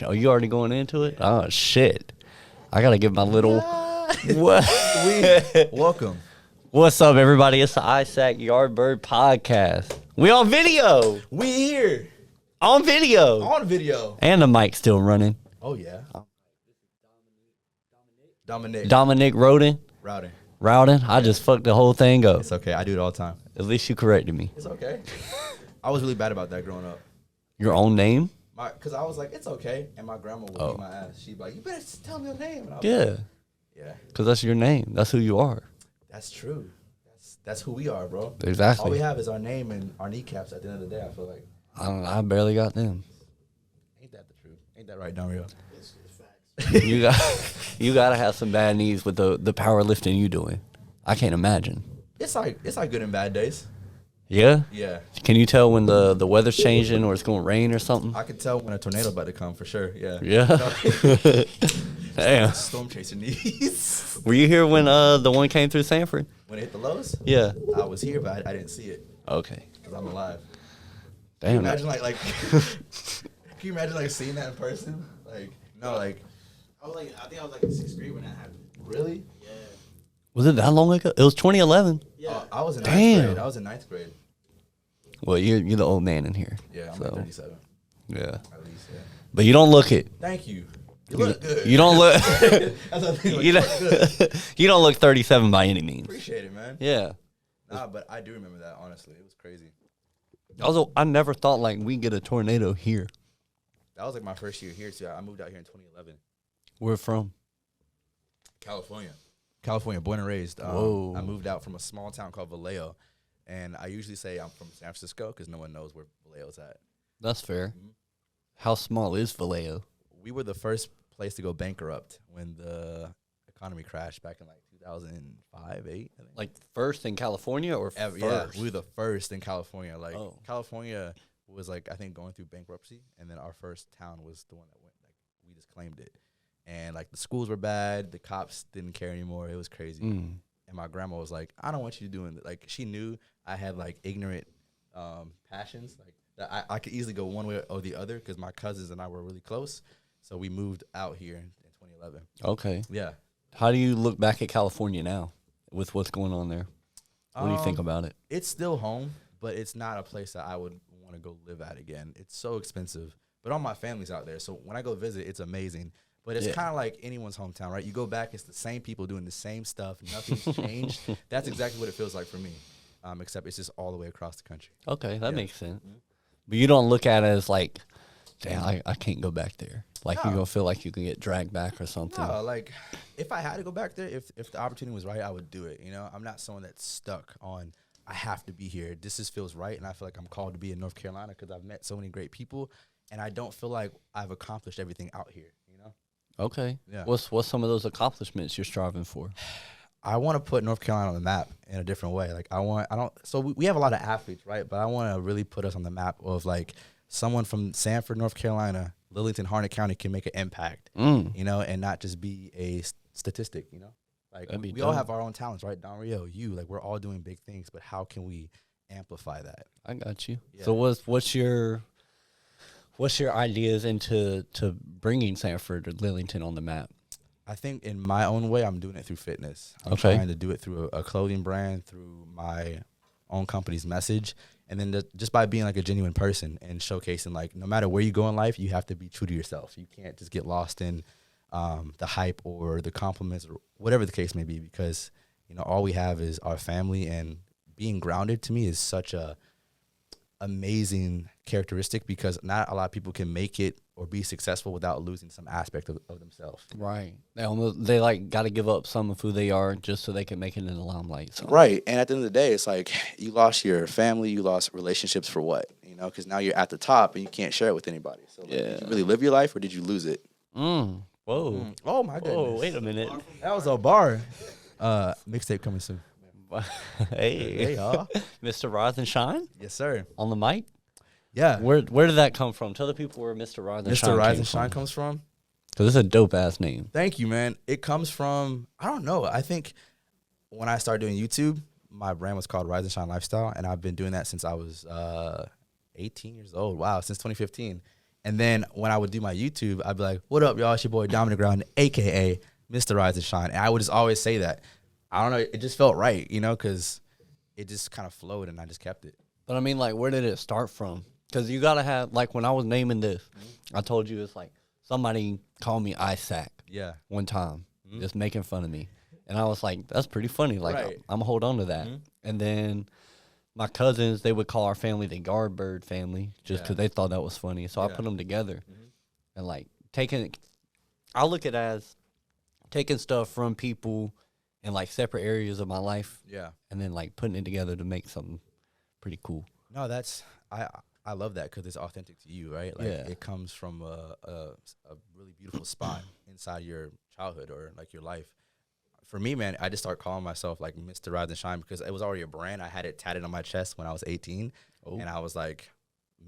Oh, you already going into it? Oh, shit. I got to give my little... What? Welcome. What's up, everybody? It's the Eyesac Yardbird Podcast. We on video. We here. On video. On video. And the mic's still running. Oh, yeah. Dominic. Dominic Rowden. Rowden. I just fucked the whole thing up. It's okay. I do it all the time. At least you corrected me. It's okay. I was really bad about that growing up. Your own name? Because I was like, it's okay. And my grandma would beat my ass. She'd be like, you better tell me your name. And I was Yeah. like, yeah. Because that's your name. That's who you are. That's true. That's who we are, bro. Exactly. All we have is our name and our kneecaps at the end of the day, I feel like. I don't know. I barely got them. Ain't that the truth? Ain't that right, Dario? You gotta have some bad knees with the powerlifting you doing. I can't imagine. It's like good and bad days. Yeah? Yeah. Can you tell when the weather's changing or it's gonna rain or something? I could tell when a tornado about to come for sure. Yeah. Yeah. Damn. Storm chasing knees. Were you here when the one came through Sanford? When it hit the lows? Yeah. I was here, but I didn't see it. Okay. Because I'm alive. Damn. Can you imagine like can you imagine like seeing that in person? Like no, like I think I was like in 6th grade when that happened. Really? Yeah. Was it that long ago? It was 2011. Yeah. I was in Damn. 9th grade. I was in 9th grade. Well, you're the old man in here. Yeah, I'm so, like 37. Yeah. At least, yeah. But you don't look it. Thank you. You look good. You don't look. That's what I think. Like, you, you look good. you don't look 37 by any means. Appreciate it, man. Yeah. Nah, but I do remember that, honestly. It was crazy. Also, I never thought like we get a tornado here. That was like my first year here, too. I moved out here in 2011. Where from? California, born and raised. Whoa. I moved out from a small town called Vallejo. And I usually say I'm from San Francisco because no one knows where Vallejo's at. That's fair. Mhm. How small is Vallejo? We were the first place to go bankrupt when the economy crashed back in like 2005, 8, I think. Like first in California or first? Yeah, we were the first in California. Like California California was like, I think, going through bankruptcy. And then our first town was the one that went, like, we just claimed it. And like the schools were bad. The cops didn't care anymore. It was crazy. And my grandma was like, I don't want you doing that. Like she knew I had like ignorant passions. Like that I could easily go one way or the other because my cousins and I were really close. So we moved out here in 2011. Okay. Yeah. How do you look back at California now with what's going on there? What do you think about it? It's still home, but it's not a place that I would want to go live at again. It's so expensive. But all my family's out there. So when I go visit, it's amazing. But it's kind of like anyone's hometown, right? You go back, it's the same people doing the same stuff. Nothing's changed. That's exactly what it feels like for me, except it's just all the way across the country. Okay, that makes sense. But you don't look at it as like, damn, I can't go back there. Like you're going to feel like you can get dragged back or something. No, like if I had to go back there, if the opportunity was right, I would do it. You know, I'm not someone that's stuck on, I have to be here. This just feels right. And I feel like I'm called to be in North Carolina because I've met so many great people. And I don't feel like I've accomplished everything out here, you know? Okay. Yeah. What's some of those accomplishments you're striving for? I want to put North Carolina on the map in a different way. Like so we have a lot of athletes, right? But I want to really put us on the map of like someone from Sanford, North Carolina, Lillington, Harnett County can make an impact, you know, and not just be a statistic, you know? Like we all have our own talents, right? Don Rio, you, like we're all doing big things, but how can we amplify that? I got you. Yeah. So what's your ideas into bringing Sanford or Lillington on the map? I think in my own way, I'm doing it through fitness. I'm Okay. trying to do it through a clothing brand, through my own company's message, and then just by being like a genuine person and showcasing like no matter where you go in life, you have to be true to yourself. You can't just get lost in the hype or the compliments or whatever the case may be because, you know, all we have is our family, and being grounded to me is such a amazing characteristic because not a lot of people can make it or be successful without losing some aspect of themselves. Right. They like got to give up some of who they are just so they can make it in the limelight. So. Right. And at the end of the day, it's like you lost your family, you lost relationships for what? You know, because now you're at the top and you can't share it with anybody. So like, did you really live your life or did you lose it? Whoa. Oh, my goodness. Whoa, wait a minute. That was a bar. Mixtape coming soon. Hey, y'all. Mr. Rise and Shine Yes, sir. on the mic. Yeah. Where did that come from? Tell the people where Mr. Rise and Shine Mr. Rise came and Shine from. comes from? Because it's a dope-ass name. Thank you, man. It comes from, I don't know. I think when I started doing YouTube, my brand was called Rise and Shine Lifestyle, and I've been doing that since I was 18 years old. Wow, since 2015. And then when I would do my YouTube, I'd be like, what up, y'all? It's your boy Dominic Rowden, a.k.a. Mr. Rise and Shine. And I would just always say that. I don't know. It just felt right, you know, because it just kind of flowed and I just kept it. But I mean, like, where did it start from? Because you got to have, like, when I was naming this, I told you it's like somebody called me Eyesac one time, just making fun of me. And I was like, that's pretty funny. Like, I'm going to hold on to that. And then my cousins, they would call our family the Yardbird family just because they thought that was funny. So I put them together and, like, I look at it as taking stuff from people in, like, separate areas of my life. Yeah. And then, like, putting it together to make something pretty cool. No, I love that because it's authentic to you, right? Like it comes from a really beautiful spot inside your childhood or, like, your life. For me, man, I just started calling myself, like, Mr. Rise and Shine because it was already a brand. I had it tatted on my chest when I was 18, and I was like,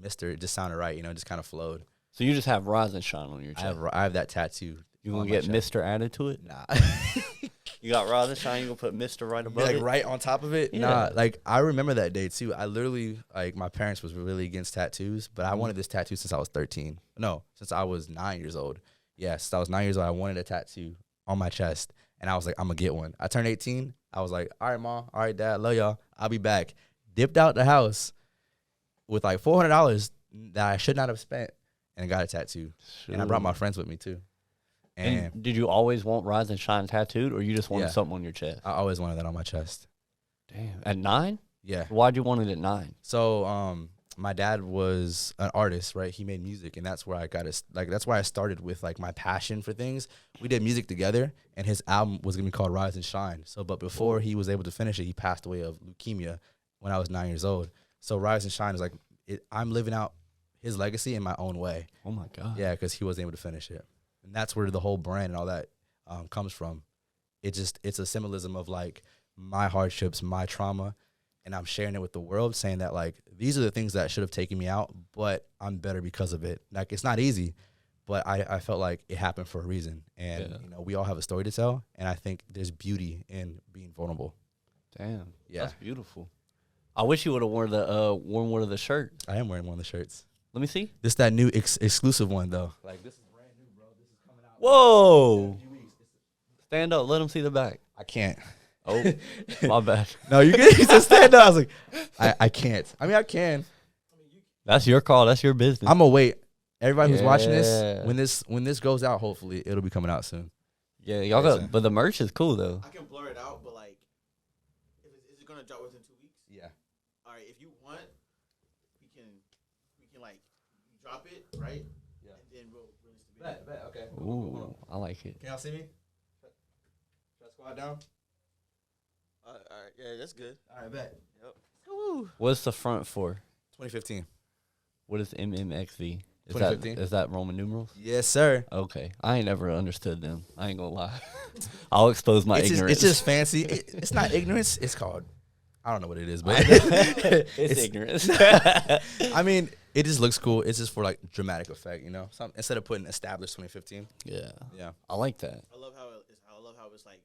Mr. It just sounded right, you know, it just kind of flowed. So you just have Rise and Shine on your chest? I have that tattoo. You going to get Mr. added to it? Nah. You got Rise and Shine, you going to put Mr. right above it? Like, right on top of it? Yeah. Nah, like, I remember that day, too. I literally, like, my parents was really against tattoos, but I wanted this tattoo since I was 13. No, since I was 9 years old. Yeah, since I was 9 years old, I wanted a tattoo on my chest. And I was like, I'm going to get one. I turned 18. I was like, all right, Mom. All right, Dad. Love y'all. I'll be back. Dipped out the house with like $400 that I should not have spent and got a tattoo. Sure. And I brought my friends with me, too. And did you always want Rise and Shine tattooed, or you just wanted something on your chest? I always wanted that on my chest. Damn. At 9? Yeah. Why'd you want it at 9? So, my dad was an artist, right? He made music, and that's where I got it. Like, that's why I started with, like, my passion for things. We did music together, and his album was gonna be called Rise and Shine. So, but before he was able to finish it, he passed away of leukemia when I was 9 years old. So, Rise and Shine is like I'm living out his legacy in my own way. Oh my God. Yeah, because he wasn't able to finish it, and that's where the whole brand and all that comes from. It's a symbolism of, like, my hardships, my trauma. And I'm sharing it with the world, saying that, like, these are the things that should have taken me out, but I'm better because of it. Like, it's not easy, but I felt like it happened for a reason. And, you know, we all have a story to tell, and I think there's beauty in being vulnerable. Damn. Yeah. That's beautiful. I wish you would have worn one of the shirts. I am wearing one of the shirts. Let me see. This that new exclusive one, though. Like, this is brand new, bro. This is coming out. Whoa. Stand up. Let them see the back. I can't. Oh, my bad. No, you can just stand up. I was like, I can't. I mean, I can. That's your call. That's your business. I'm gonna wait. Everybody who's watching this, when this goes out, hopefully it'll be coming out soon. Yeah, y'all got. But the merch is cool though. I can blur it out, but, like, is it gonna drop within 2 weeks? Yeah. All right. If you want, we can like drop it, right? Yeah. And then we'll release the video. Bet. Okay. Ooh, I like it. Can y'all see me? Should I squat down? All right, yeah, that's good. All right, bet. Yep. Woo. What's the front for? 2015. What is MMXV? 2015. Is that Roman numerals? Yes, sir. Okay. I ain't never understood them. I ain't gonna lie. I'll expose my ignorance. It's just fancy. It's not ignorance. It's called, I don't know what it is, but it's ignorance. I mean, it just looks cool. It's just for, like, dramatic effect, you know? Instead of putting established 2015. Yeah. Yeah. I like that. I love how it's like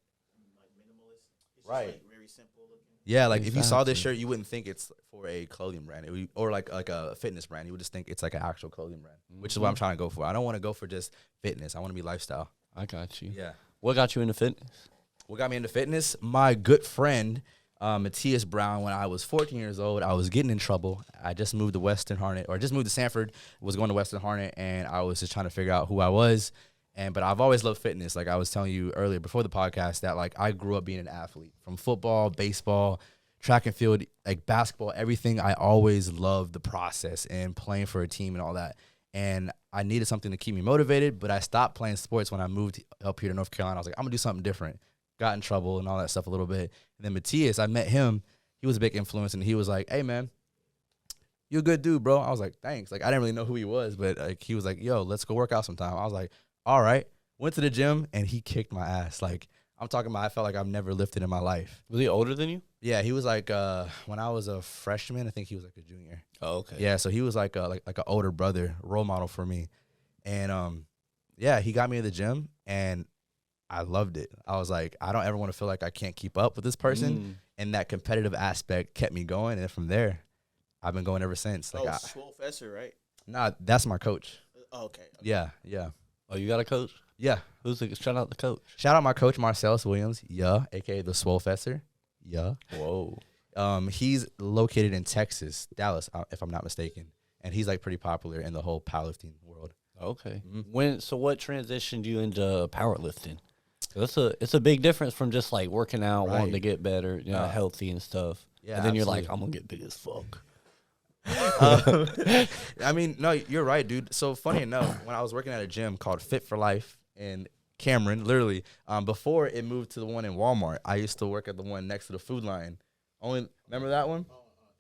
minimalist. It's right. Just, like, very simple looking. Yeah, like, if you saw this shirt, you wouldn't think it's for a clothing brand or like a fitness brand. You would just think it's like an actual clothing brand, which is what I'm trying to go for. I don't want to go for just fitness. I want to be lifestyle. I got you. Yeah. What got you into fitness? What got me into fitness? My good friend, Matthias Brown, when I was 14 years old, I was getting in trouble. I just moved to Sanford, was going to Western Harnett, and I was just trying to figure out who I was. But I've always loved fitness. Like I was telling you earlier before the podcast that, like, I grew up being an athlete from football, baseball, track and field, like basketball, everything. I always loved the process and playing for a team and all that. And I needed something to keep me motivated, but I stopped playing sports when I moved up here to North Carolina. I was like, I'm gonna do something different. Got in trouble and all that stuff a little bit. And then Matthias, I met him. He was a big influence, and he was like, hey, man, you're a good dude, bro. I was like, thanks. Like, I didn't really know who he was, but, like, he was like, yo, let's go work out sometime. I was like, all right. Went to the gym, and he kicked my ass. Like, I'm talking about I felt like I've never lifted in my life. Was he older than you? Yeah, he was like, when I was a freshman, I think he was like a junior. Oh, okay. Yeah, so he was like an older brother, role model for me. And, yeah, he got me to the gym, and I loved it. I was like, I don't ever want to feel like I can't keep up with this person. And that competitive aspect kept me going. And then from there, I've been going ever since. Like, Swole Fesser, right? Nah, that's my coach. Oh, okay. Yeah. Oh, you got a coach? Yeah. Shout out the coach. Shout out my coach, Marcellus Williams. Yeah. AKA the Swolefessor. Yeah. Whoa. He's located in Texas, Dallas, if I'm not mistaken. And he's like pretty popular in the whole powerlifting world. Okay. So what transitioned you into powerlifting? It's a big difference from just like working out, wanting to get better, healthy and stuff. Yeah. And then absolutely. you're like, I'm gonna get big as fuck. I mean, no, you're right, dude. So funny enough, when I was working at a gym called Fit for Life in Cameron, literally, before it moved to the one in Walmart, I used to work at the one next to the Food Lion. Remember that one?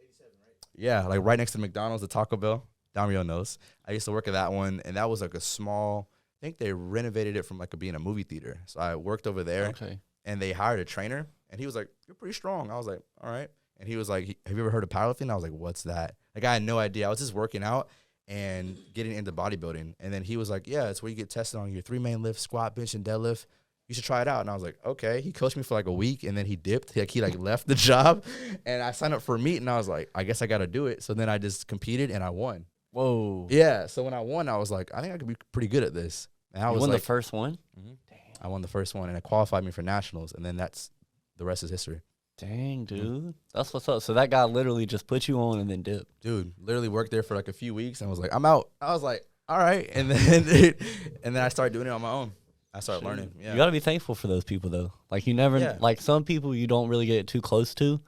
87, right? Yeah, like right next to McDonald's, the Taco Bell. Dario knows. I used to work at that one, and that was like a small. I think they renovated it from like being a movie theater. So I worked over there. Okay. And they hired a trainer, and he was like, "You're pretty strong." I was like, "All right." And he was like, "Have you ever heard of powerlifting?" I was like, "What's that?" Like I had no idea. I was just working out and getting into bodybuilding, and then he was like, "Yeah, it's where you get tested on your 3 main lifts: squat, bench, and deadlift. You should try it out." And I was like, "Okay." He coached me for like a week, and then he dipped. He left the job, and I signed up for a meet, and I was like, "I guess I got to do it." So then I just competed, and I won. Whoa. Yeah. So when I won, I was like, "I think I could be pretty good at this." And I You was won like, the first one? Damn. I won the first one, and it qualified me for nationals, and then the rest is history. Dang, dude. That's what's up. So that guy literally just put you on and then dipped. Dude, literally worked there for like a few weeks and was like, "I'm out." I was like, "All right." And then I started doing it on my own. I started learning. Yeah. You got to be thankful for those people, though. Like, you never, like, some people you don't really get too close to,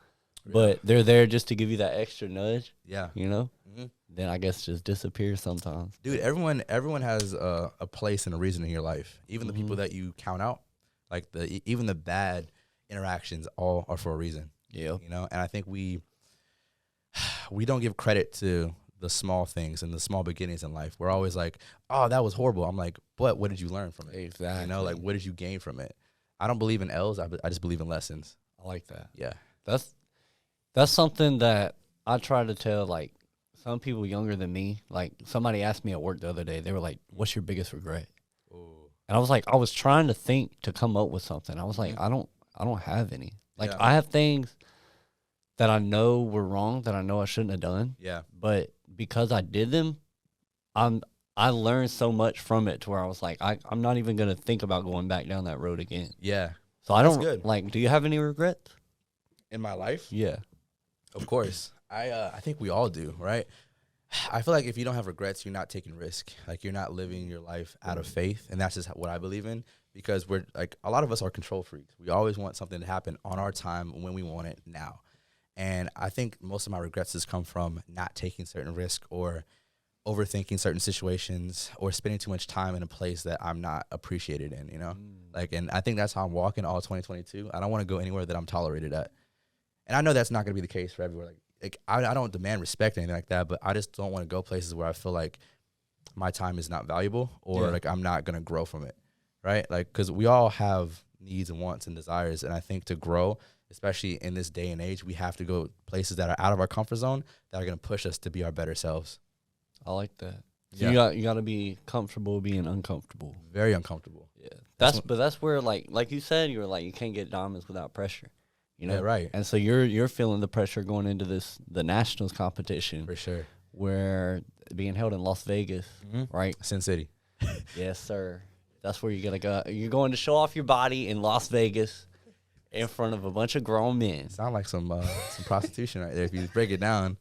but they're there just to give you that extra nudge. Yeah. You know? Then I guess just disappear sometimes. Dude, everyone has a place and a reason in your life. Even the people that you count out, like even the bad interactions, all are for a reason. Yeah. You know, and I think we don't give credit to the small things and the small beginnings in life. We're always like, "Oh, that was horrible." I'm like, "But what did you learn from it?" Exactly. You know, like, what did you gain from it? I don't believe in L's. I just believe in lessons. I like that. Yeah. That's something that I try to tell, like, some people younger than me. Like, somebody asked me at work the other day, they were like, "What's your biggest regret?" Ooh. And I was like, I was trying to think to come up with something. I was like, I don't have any. Like, I have things that I know were wrong, that I know I shouldn't have done. Yeah. But because I did them, I learned so much from it to where I was like, I'm not even gonna think about going back down that road again. Yeah. So I don't good. like. Do you have any regrets In my life? Yeah. Of course. I think we all do, right? I feel like if you don't have regrets, you're not taking risk. Like, you're not living your life out of faith, and that's just what I believe in, because we're like, a lot of us are control freaks. We always want something to happen on our time when we want it now. And I think most of my regrets has come from not taking certain risk or overthinking certain situations or spending too much time in a place that I'm not appreciated in, you know? Like, and I think that's how I'm walking all 2022. I don't want to go anywhere that I'm tolerated at. And I know that's not going to be the case for everywhere. Like I don't demand respect or anything like that, but I just don't want to go places where I feel like my time is not valuable or like I'm not going to grow from it, right? Like, because we all have needs and wants and desires, and I think to grow, especially in this day and age, we have to go places that are out of our comfort zone that are going to push us to be our better selves. I like that. So you got to be comfortable being uncomfortable. Very uncomfortable. Yeah. That's where like you said, you were like, you can't get diamonds without pressure. You know? Yeah, right. And so you're feeling the pressure going into the nationals competition. For sure. Where being held in Las Vegas, right? Sin City. Yes, sir. That's where you're gonna go. You're going to show off your body in Las Vegas in front of a bunch of grown men. Sound like some prostitution right there if you break it down.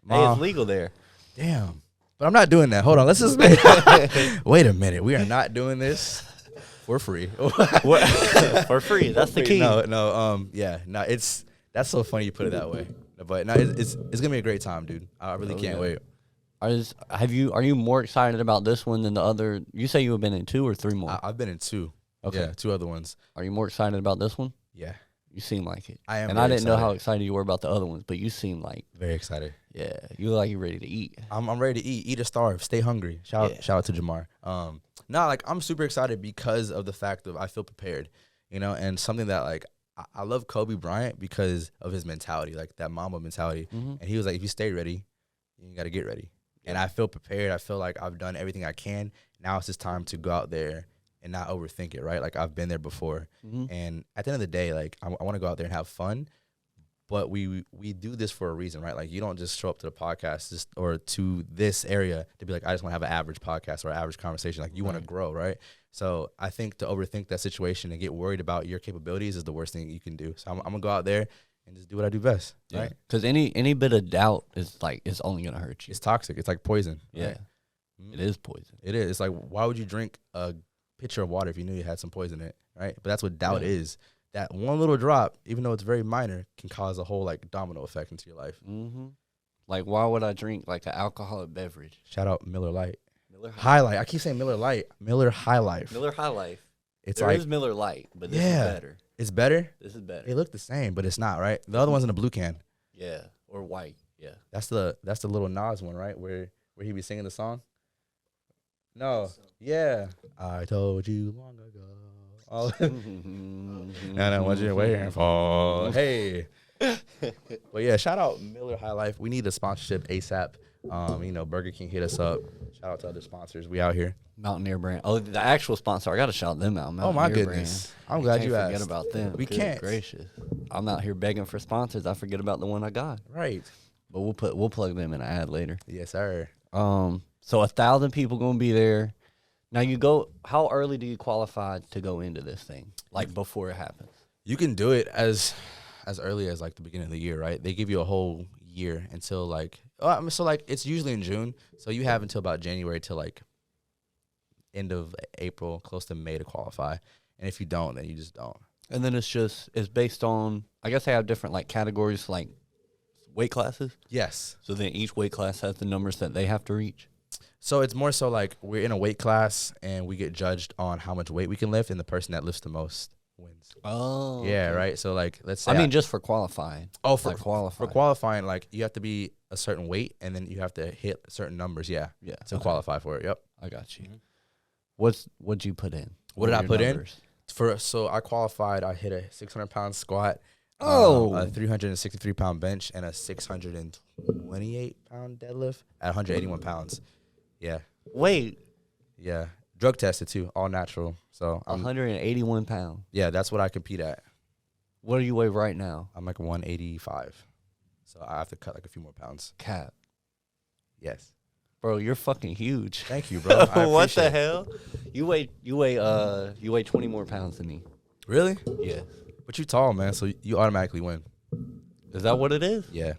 Hey, it's legal there. Damn. But I'm not doing that. Hold on. Let's just wait a minute. We are not doing this for free. For free. That's the key. No. That's so funny you put it that way. But no, it's gonna be a great time, dude. I really can't wait. Are you more excited about this one than the other? You say you have been in 2 or 3 more. I've been in 2. Okay. Yeah, 2 other ones. Are you more excited about this one? Yeah. You seem like it. I am. And I didn't know how excited you were about the other ones, but you seem like very excited. Yeah, you look like you're ready to eat. I'm ready to eat or starve. Stay hungry. Shout out to Jamar. I'm super excited because of the fact that I feel prepared, you know, and something that like I love Kobe Bryant because of his mentality, like that Mamba mentality. And he was like, if you stay ready, you got to get ready. And I feel prepared. I feel like I've done everything I can. Now it's just time to go out there and not overthink it, right? Like I've been there before. And at the end of the day, like I want to go out there and have fun, But we do this for a reason, right? Like, you don't just show up to the podcast or to this area to be like, I just want to have an average podcast or an average conversation. Like, you want to grow, right? So I think to overthink that situation and get worried about your capabilities is the worst thing you can do. So I'm going to go out there and just do what I do best, right? Because any bit of doubt is like, it's only going to hurt you. It's toxic. It's like poison. Yeah. Right? It is poison. It is. It's like, why would you drink a pitcher of water if you knew you had some poison in it, right? But that's what doubt is. That one little drop, even though it's very minor, can cause a whole like domino effect into your life. Mm-hmm. Like, why would I drink like an alcoholic beverage? Shout out Miller Lite. High Life. I keep saying Miller Lite. Miller High Life. Miller High Life. It's there like, is Miller Lite, but this is better. It's better? This is better. They look the same, but it's not, right? The other one's in a blue can. Yeah, or white. Yeah. That's the little Nas one, right? Where he be singing the song? No. Yeah. I told you long ago. Oh. And I what you're waiting for. Hey. But yeah, shout out Miller High Life. We need a sponsorship ASAP. Burger King hit us up. Shout out to other sponsors. We out here. Mountaineer brand. Oh, the actual sponsor. I got to shout them out. Oh my goodness. Brand. I'm glad you forget asked. about them. We Good can't. Gracious. I'm out here begging for sponsors. I forget about the one I got. Right. But we'll plug them in an ad later. Yes, sir. So 1,000 people gonna be there. Now you go. How early do you qualify to go into this thing? Like before it happens? You can do it as early as like the beginning of the year, right? They give you a whole year until like it's usually in June, so you have until about January to like end of April, close to May to qualify. And if you don't, then you just don't. And then it's based on, I guess they have different like categories, like weight classes. Yes. So then each weight class has the numbers that they have to reach. So it's more so like we're in a weight class and we get judged on how much weight we can lift, and the person that lifts the most wins. Oh. Yeah, okay. Right? So like let's say just for qualifying. Oh, for qualifying. For qualifying, like you have to be a certain weight and then you have to hit certain numbers, to qualify for it. Yep. I got you. What'd you put in? What did I put numbers? in? So I qualified, I hit a 600-pound squat, a 363-pound bench, and a 628-pound deadlift at 181 pounds. Yeah. Wait. Yeah. Drug tested too, all natural. So I'm 181 pounds. Yeah, that's what I compete at. What do you weigh right now? I'm like 185. So I have to cut like a few more pounds. Cap. Yes. Bro, you're fucking huge. Thank you, bro. What the hell? You weigh 20 more pounds than me. Really? Yeah. But you're tall, man, so you automatically win. Is that what it is? Yeah.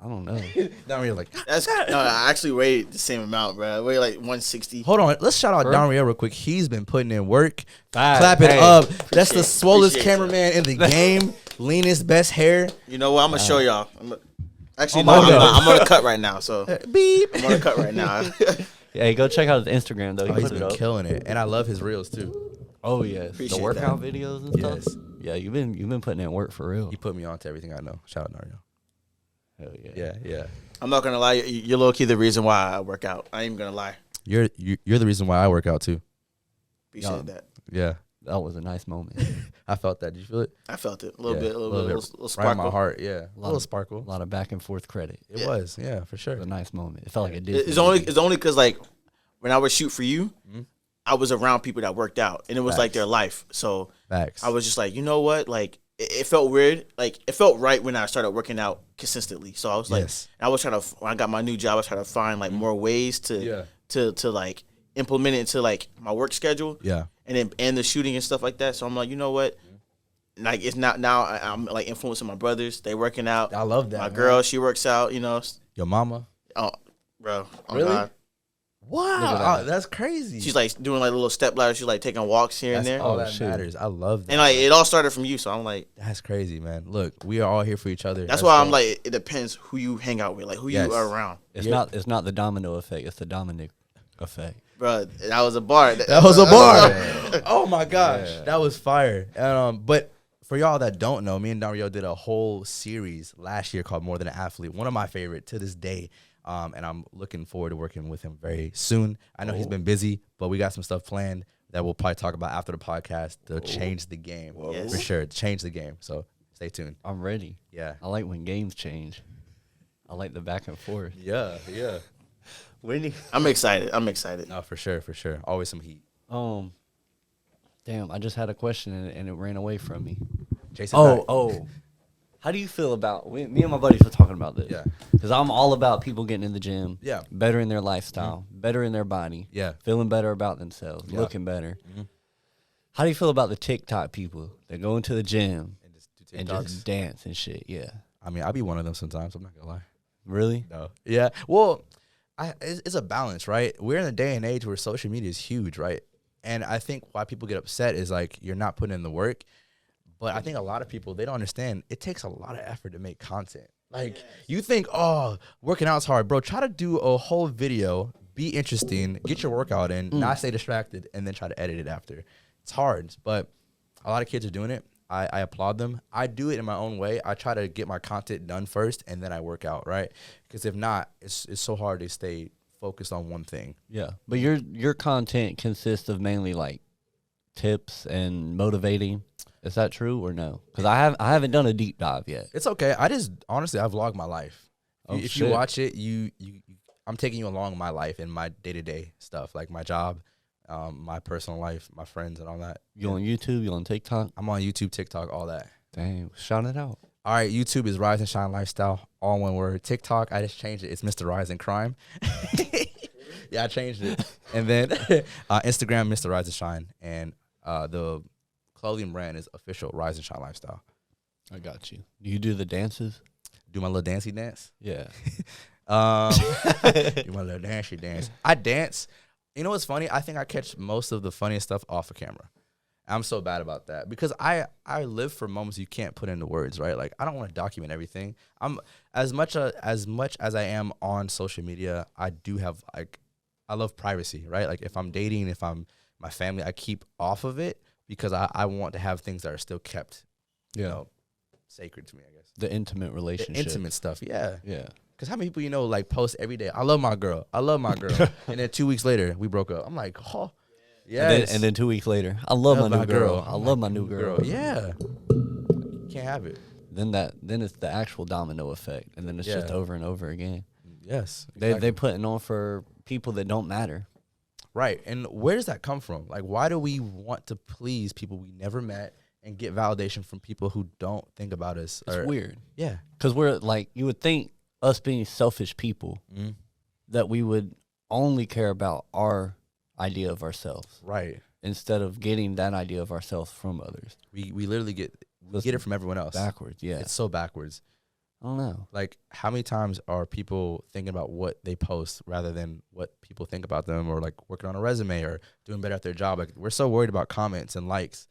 I don't know. Down here like I actually weighed the same amount, bro. I weighed like 160. Hold on, let's shout out Donriel real quick. He's been putting in work. Right. Clap it up. That's the swollest Appreciate cameraman in the game. Leanest, best hair. You know what? I'm gonna show y'all. I'm gonna cut right now. So beep. I'm gonna cut right now. Hey, go check out his Instagram though. He's been killing it, and I love his reels too. Oh yes, Appreciate the workout that. videos and stuff. Yes. Yeah, you've been putting in work for real. He put me on to everything I know. Shout out Donriel. Hell yeah. Yeah. I'm not gonna lie. You're low key the reason why I work out. I ain't gonna lie. You're the reason why I work out too. Appreciate that. Yeah. That was a nice moment. I felt that. Did you feel it? I felt it a little bit, a little right sparkle. in my heart. Yeah. A little sparkle. A lot of back and forth credit. It was. Yeah, for sure. It was a nice moment. It felt like it did. It's only because like when I would shoot for you, I was around people that worked out, and it was like their life. So Facts. I was just like, you know what, like. It felt weird. Like, it felt right when I started working out consistently. So I was like, I was trying to, when I got my new job, I was trying to find like more ways to like implement it into like my work schedule. Yeah. And the shooting and stuff like that. So I'm like, you know what? Like, it's not now. I'm like influencing my brothers. They working out. I love that. My girl, she works out. You know. Your mama. Oh, bro. Oh really? God. Wow, that's crazy. She's like doing like little step ladders. She's like taking walks here and there. All that matters. I love that. And like it all started from you. So I'm like, that's crazy, man. Look, we are all here for each other. That's why I'm like, it depends who you hang out with, like who you are around. It's not the domino effect. It's the Dominic effect. Bro, that was a bar. That was a bar. Oh my gosh, that was fire. But for y'all that don't know, me and Dario did a whole series last year called More Than an Athlete. One of my favorite to this day. And I'm looking forward to working with him very soon. I know he's been busy, but we got some stuff planned that we'll probably talk about after the podcast to change the game. For sure, change the game. So stay tuned. I'm ready. Yeah. I like when games change. I like the back and forth. Yeah. I'm excited. No, for sure. Always some heat. Damn, I just had a question and it ran away from me. Jason. How do you feel about me and my buddies were talking about this? Yeah. Because I'm all about people getting in the gym. Yeah. Bettering their lifestyle, better in their body. Yeah. Feeling better about themselves, looking better. How do you feel about the TikTok people that go into the gym and just dance and shit? Yeah. I mean, I'll be one of them sometimes. I'm not gonna lie. Really? No. Yeah. Well, it's a balance, right? We're in a day and age where social media is huge, right? And I think why people get upset is like you're not putting in the work. But I think a lot of people, they don't understand. It takes a lot of effort to make content. Like you think, oh, working out's hard, bro. Try to do a whole video, be interesting, get your workout in, not stay distracted, and then try to edit it after. It's hard, but a lot of kids are doing it. I applaud them. I do it in my own way. I try to get my content done first, and then I work out, right? Because if not, it's so hard to stay focused on one thing. Yeah. But your content consists of mainly like tips and motivating. Is that true or no? Because I haven't done a deep dive yet. It's okay. I vlog my life. If you watch it, I'm taking you along my life and my day-to-day stuff, like my job, my personal life, my friends, and all that. You on YouTube? You on TikTok? I'm on YouTube, TikTok, all that. Dang, shout it out. All right, YouTube is Rise and Shine Lifestyle, all one word. TikTok, I just changed it. It's Mr. Rise and Crime. Yeah, I changed it. And then Instagram, Mr. Rise and Shine, and the clothing brand is official Rise and Shine Lifestyle. I got you. Do you do the dances? Do my little dancey dance? Yeah. Do my little dancey dance. I dance. You know what's funny? I think I catch most of the funniest stuff off of camera. I'm so bad about that because I live for moments you can't put into words, right? Like I don't want to document everything. I'm as much as I am on social media, I do have like I love privacy, right? Like if I'm dating, if I'm my family, I keep off of it because I want to have things that are still kept, you know, sacred to me, I guess. The intimate relationship. The intimate stuff, yeah. Yeah. Because how many people, you know, like post every day, I love my girl. I love my girl. And then 2 weeks later, we broke up. I'm like, oh, yes. And then 2 weeks later, I love my new girl. I love my new girl. Yeah. Can't have it. Then it's the actual domino effect. And then it's just over and over again. Yes. Exactly. They putting on for people that don't matter. Right. And where does that come from? Like, why do we want to please people we never met and get validation from people who don't think about us? It's weird. Yeah. Because we're like, you would think us being selfish people that we would only care about our idea of ourselves. Right. Instead of getting that idea of ourselves from others. We literally get it from everyone else. Backwards, yeah. It's so backwards. I don't know. Like, how many times are people thinking about what they post rather than what people think about them, or like working on a resume or doing better at their job? Like, we're so worried about comments and likes.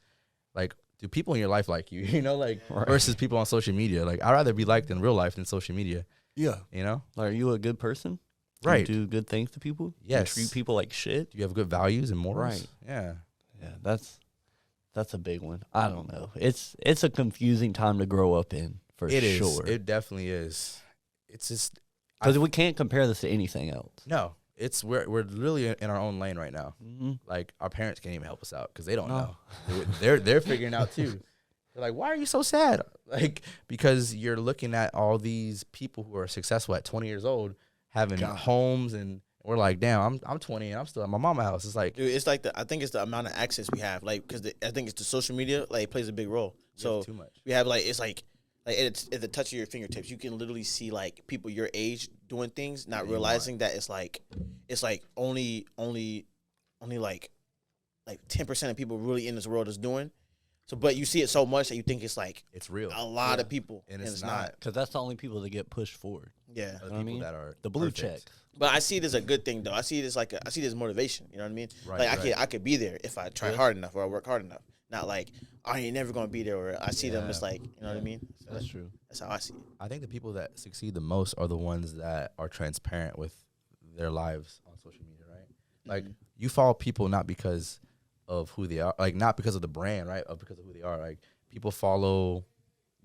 Like, do people in your life like you? You know, like versus people on social media. Like, I'd rather be liked in real life than social media. Yeah. You know? Like, are you a good person? Right. Do you do good things to people? Yes. You treat people like shit? Do you have good values and morals? Right. Yeah. Yeah, that's a big one. I don't know. It's a confusing time to grow up in, for sure. It definitely is. It's just because we can't compare this to anything else. No. We're literally in our own lane right now. Mm-hmm. Like, our parents can't even help us out because they don't know. They're figuring out too. They're like, why are you so sad? Like, because you're looking at all these people who are successful at 20 years old having homes, and we're like, damn, I'm 20 and I'm still at my mama's house. It's like, dude, it's like I think it's the amount of access we have, like, because I think it's the social media, like, plays a big role. So too much. We have it's like it's at the touch of your fingertips. You can literally see like people your age doing things, not realizing that it's like only like 10% of people really in this world is doing. So, but you see it so much that you think it's like it's real. A lot of people, and it's not, because that's the only people that get pushed forward. Yeah, the people that are the blue checks. But I see it as a good thing, though. I see it as I see it as motivation. You know what I mean? Right, like I could be there if I try hard enough or I work hard enough. Not like, oh, you're never gonna be there. Or I see them as like, you know what I mean? So that's true. That's how I see it. I think the people that succeed the most are the ones that are transparent with their lives on social media, right? Like, you follow people not because of who they are, like, not because of the brand, right? Or because of who they are. Like, people follow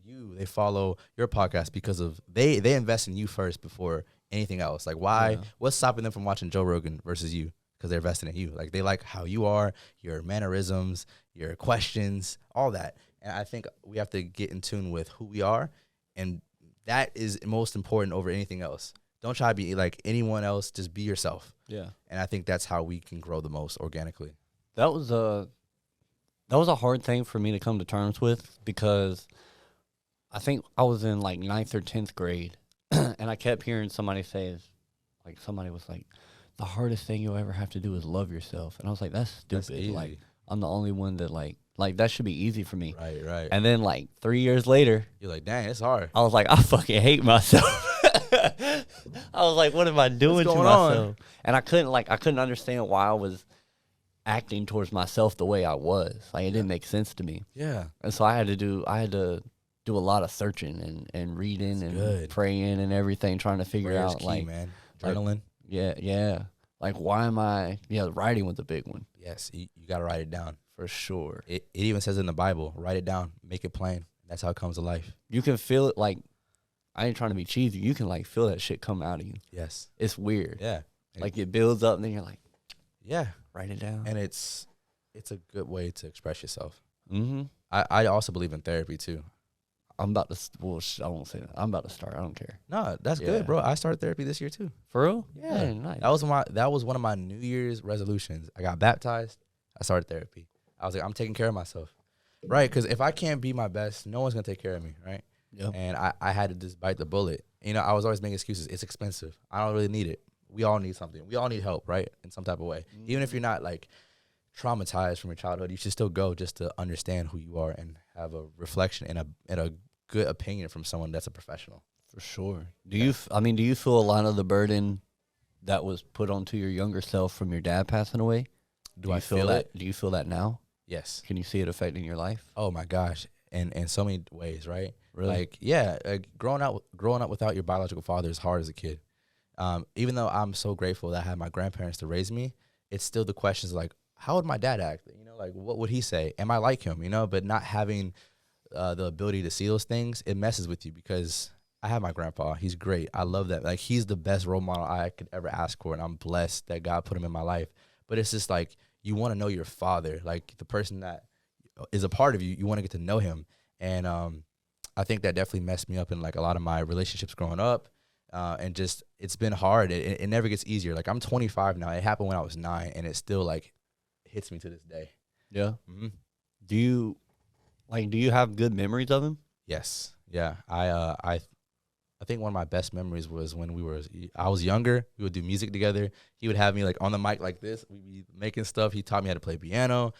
you, they follow your podcast because of they invest in you first before anything else. Like, why? Yeah. What's stopping them from watching Joe Rogan versus you? Because they're investing in you. Like, they like how you are, your mannerisms, your questions, all that. And I think we have to get in tune with who we are, and that is most important over anything else. Don't try to be like anyone else. Just be yourself. Yeah. And I think that's how we can grow the most organically. That was a hard thing for me to come to terms with, because I think I was in like 9th or 10th grade, and I kept hearing somebody say, like somebody was like, the hardest thing you'll ever have to do is love yourself. And I was like, that's stupid. That's like, I'm the only one that like that should be easy for me. Right. And then like 3 years later, you're like, dang, it's hard. I was like, I fucking hate myself. I was like, what am I doing to myself? And I couldn't understand why I was acting towards myself the way I was. Like, it didn't make sense to me. Yeah. And so I had to do a lot of searching and reading and praying and everything, trying to figure out key, like, man. Journaling. Yeah. Like, why am I? Yeah, writing was a big one. Yes, you got to write it down. For sure. It even says in the Bible, write it down, make it plain. That's how it comes to life. You can feel it, like, I ain't trying to be cheesy. You can, like, feel that shit come out of you. Yes. It's weird. Yeah. Like, it builds up, and then you're like, yeah, write it down. And it's a good way to express yourself. Mm-hmm. I also believe in therapy, too. I'm about to, I won't say that. I'm about to start. I don't care. No, that's good, bro. I started therapy this year, too. For real? Yeah. Man, nice. That was one of my New Year's resolutions. I got baptized. I started therapy. I was like, I'm taking care of myself. Right? Because if I can't be my best, no one's going to take care of me, right? Yep. And I had to just bite the bullet. You know, I was always making excuses. It's expensive. I don't really need it. We all need something. We all need help, right? In some type of way. Mm-hmm. Even if you're not, like, traumatized from your childhood, you should still go just to understand who you are and have a reflection and a good opinion from someone that's a professional. For sure. Do you feel a lot of the burden that was put onto your younger self from your dad passing away? Do I feel that? Do you feel that now? Yes. Can you see it affecting your life? Oh my gosh. And in so many ways, right? Really? Like, yeah, growing up without your biological father is hard as a kid. Even though I'm so grateful that I had my grandparents to raise me, it's still the questions like, how would my dad act? You know, like, what would he say? Am I like him? You know, but not having the ability to see those things, it messes with you because I have my grandpa. He's great. I love that. Like, he's the best role model I could ever ask for, and I'm blessed that God put him in my life. But it's just like, you want to know your father, like the person that is a part of you. You want to get to know him. And I think that definitely messed me up in like a lot of my relationships growing up. And just, it's been hard. It never gets easier. Like, I'm 25 now. It happened when I was 9, and it still like hits me to this day. Yeah. Mm-hmm. Do you have good memories of him? Yes. Yeah. I think one of my best memories was when I was younger. We would do music together. He would have me like on the mic like this. We'd be making stuff. He taught me how to play piano.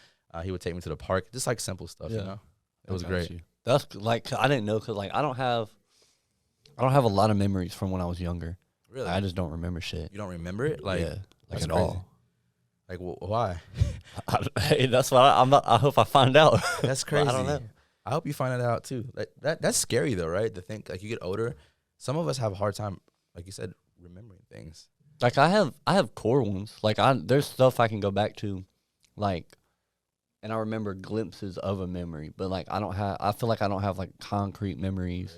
He would take me to the park. Just like simple stuff, you know? It was great. You. That's like, I didn't know, because like I don't have a lot of memories from when I was younger. Really? I just don't remember shit. You don't remember it? Like, yeah, like at crazy. all. Like, why? Hey, that's what I hope I find out. That's crazy. I don't know. I hope you find it out too. Like, that's scary though, right? To think like you get older. Some of us have a hard time, like you said, remembering things. Like I have core ones. Like there's stuff I can go back to, like, and I remember glimpses of a memory. But like I feel like I don't have like concrete memories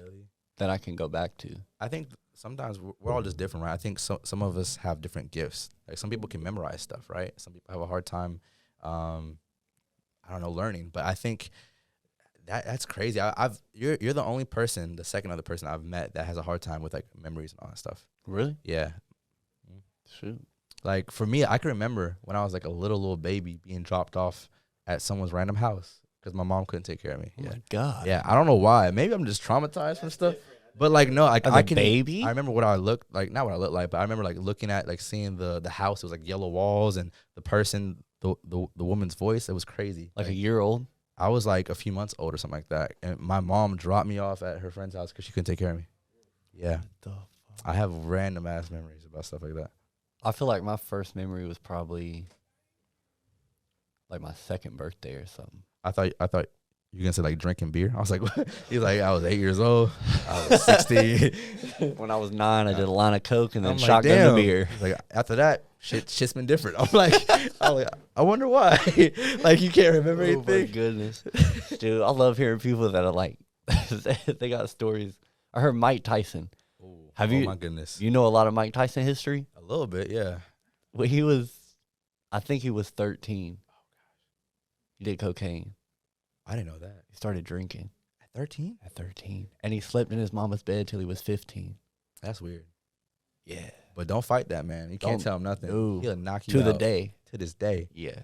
that I can go back to. I think sometimes we're all just different, right? I think some of us have different gifts. Like some people can memorize stuff, right? Some people have a hard time, I don't know, learning. But I think that's crazy. You're the only person, the second other person I've met that has a hard time with like memories and all that stuff. Really? Yeah. Shoot. Like for me, I can remember when I was like a little baby being dropped off at someone's random house because my mom couldn't take care of me. Oh my God. Yeah, I don't know why. Maybe I'm just traumatized from stuff. But like no, I can. Baby? I remember what I looked like. Not what I looked like, but I remember like looking at like seeing the house. It was like yellow walls and the person, the woman's voice. It was crazy. Like a year old. I was like a few months old or something like that, and my mom dropped me off at her friend's house because she couldn't take care of me. Yeah, I have random ass memories about stuff like that. I feel like my first memory was probably like my second birthday or something. I thought you were gonna say like drinking beer. I was like, what? He's like, I was 8 years old. I was 16. When I was 9, I did a line of coke and then I'm shotgun like, the beer. He's like after that, shit's been different. I'm like, I wonder why. Like you can't remember anything. Oh my goodness, dude! I love hearing people that are like, they got stories. I heard Mike Tyson. Have you? Oh my goodness! You know a lot of Mike Tyson history? A little bit, yeah. Well, I think he was 13. Oh gosh, he did cocaine. I didn't know that. He started drinking at 13. At 13, and he slept in his mama's bed till he was 15. That's weird. Yeah, but don't fight that man. You can't tell him nothing. No. He'll knock you to out. the day. To this day. Yeah.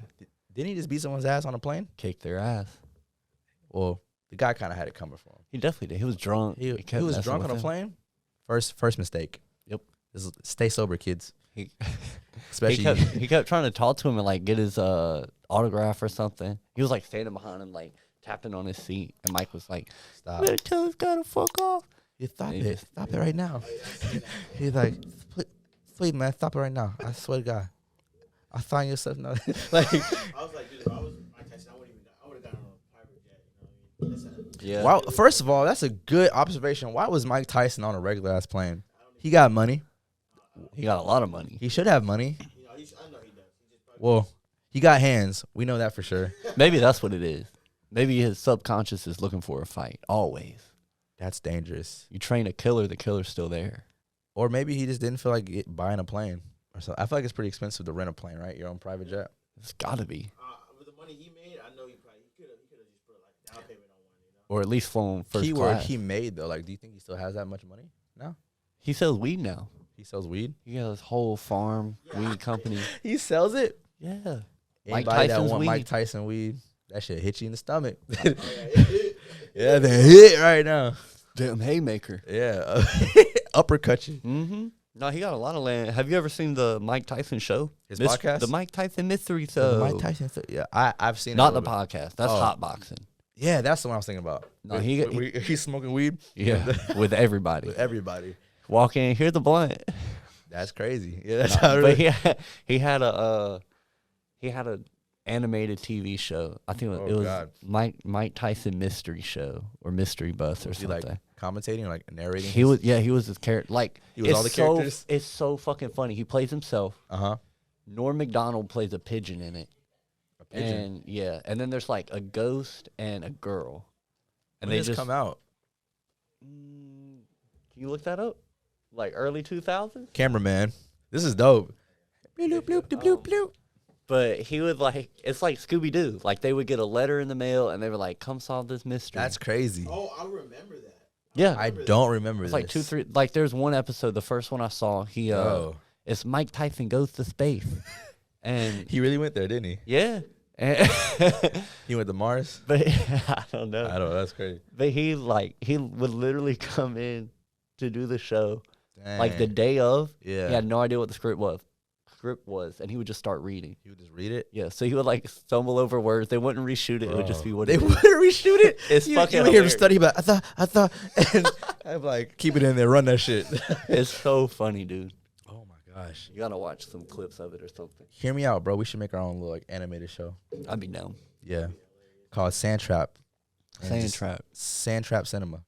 Didn't he just beat someone's ass on a plane? Kick their ass. Well, the guy kind of had it coming for him. He definitely did. He was drunk. He was drunk on a plane. First mistake. Yep. Stay sober, kids. Especially he kept trying to talk to him and like get his autograph or something. He was like standing behind him, like tapping on his seat, and Mike was like, "Stop! Better tell this guy to fuck off." You stop it right now. He's like, "Please, man, stop it right now. I swear to God, I'll sign yourself now." Like, I was like, dude, if I was Mike Tyson, I would have gotten on a private jet. You know what I mean? Yeah. Well, first of all, that's a good observation. Why was Mike Tyson on a regular ass plane? He got money. He got a lot of money. He should have money. I know he does. Well, he got hands. We know that for sure. Maybe that's what it is. Maybe his subconscious is looking for a fight always. That's dangerous. You train a killer, the killer's still there. Or maybe he just didn't feel like buying a plane or something. I feel like it's pretty expensive to rent a plane, right? Your own private jet. It's got to be. With the money he made, I know he could have just put like down payment on one. You know? Or at least flown first Keyword class. he made though. Like, do you think he still has that much money? No. He sells weed now. He sells weed. He has his whole farm, weed company. He sells it. Yeah. Mike Mike Tyson's Tyson's that want weed. Mike Tyson weed, that shit hit you in the stomach. Yeah, they hit right now. Damn haymaker. Yeah, uppercut you. Mm-hmm. No, he got a lot of land. Have you ever seen the Mike Tyson show? His podcast? The Mike Tyson Mystery Show. Mike Tyson, yeah, I've seen Not it. the podcast. That's hot boxing. Yeah, that's the one I was thinking about. No, he's smoking weed. Yeah, with everybody. With everybody. Walk in, here's the blunt. That's crazy. Yeah, that's how. But he had a animated TV show. I think it was God. Mike Tyson Mystery Show or Mystery Bus or Was he something. like commentating, like narrating? He was his character. Like he was all the characters. It's so fucking funny. He plays himself. Norm Macdonald plays a pigeon in it. A pigeon. And yeah, and then there's like a ghost and a girl. And When they did this just come out? Can you look that up? Like early 2000s? Cameraman, this is dope. Bloop, bloop, bloop, bloop, bloop. But he would like, it's like Scooby Doo. Like they would get a letter in the mail and they were like, come solve this mystery. That's crazy. Oh, I remember that. Yeah. I don't remember It's this. like 2, 3, like there's one episode, the first one I saw, it's Mike Tyson goes to space. And he really went there, didn't he? yeah. He went to Mars? But I don't know. I don't know. That's crazy. But he would literally come in to do the show. Dang. Like the day of. Yeah. He had no idea what the script was. And he would just start reading. He would just read it? Yeah. So he would like stumble over words. They wouldn't reshoot it. It would just be what they it wouldn't reshoot it? It's you, fucking you hear him hilarious. study about, I thought. And I'm like, keep it in there. Run that shit. It's so funny, dude. Oh, my gosh. You gotta watch some clips of it or something. Hear me out, bro. We should make our own little like animated show. I'd be down. Yeah. Called Sand Trap. Sand Trap. Sand Trap Cinema.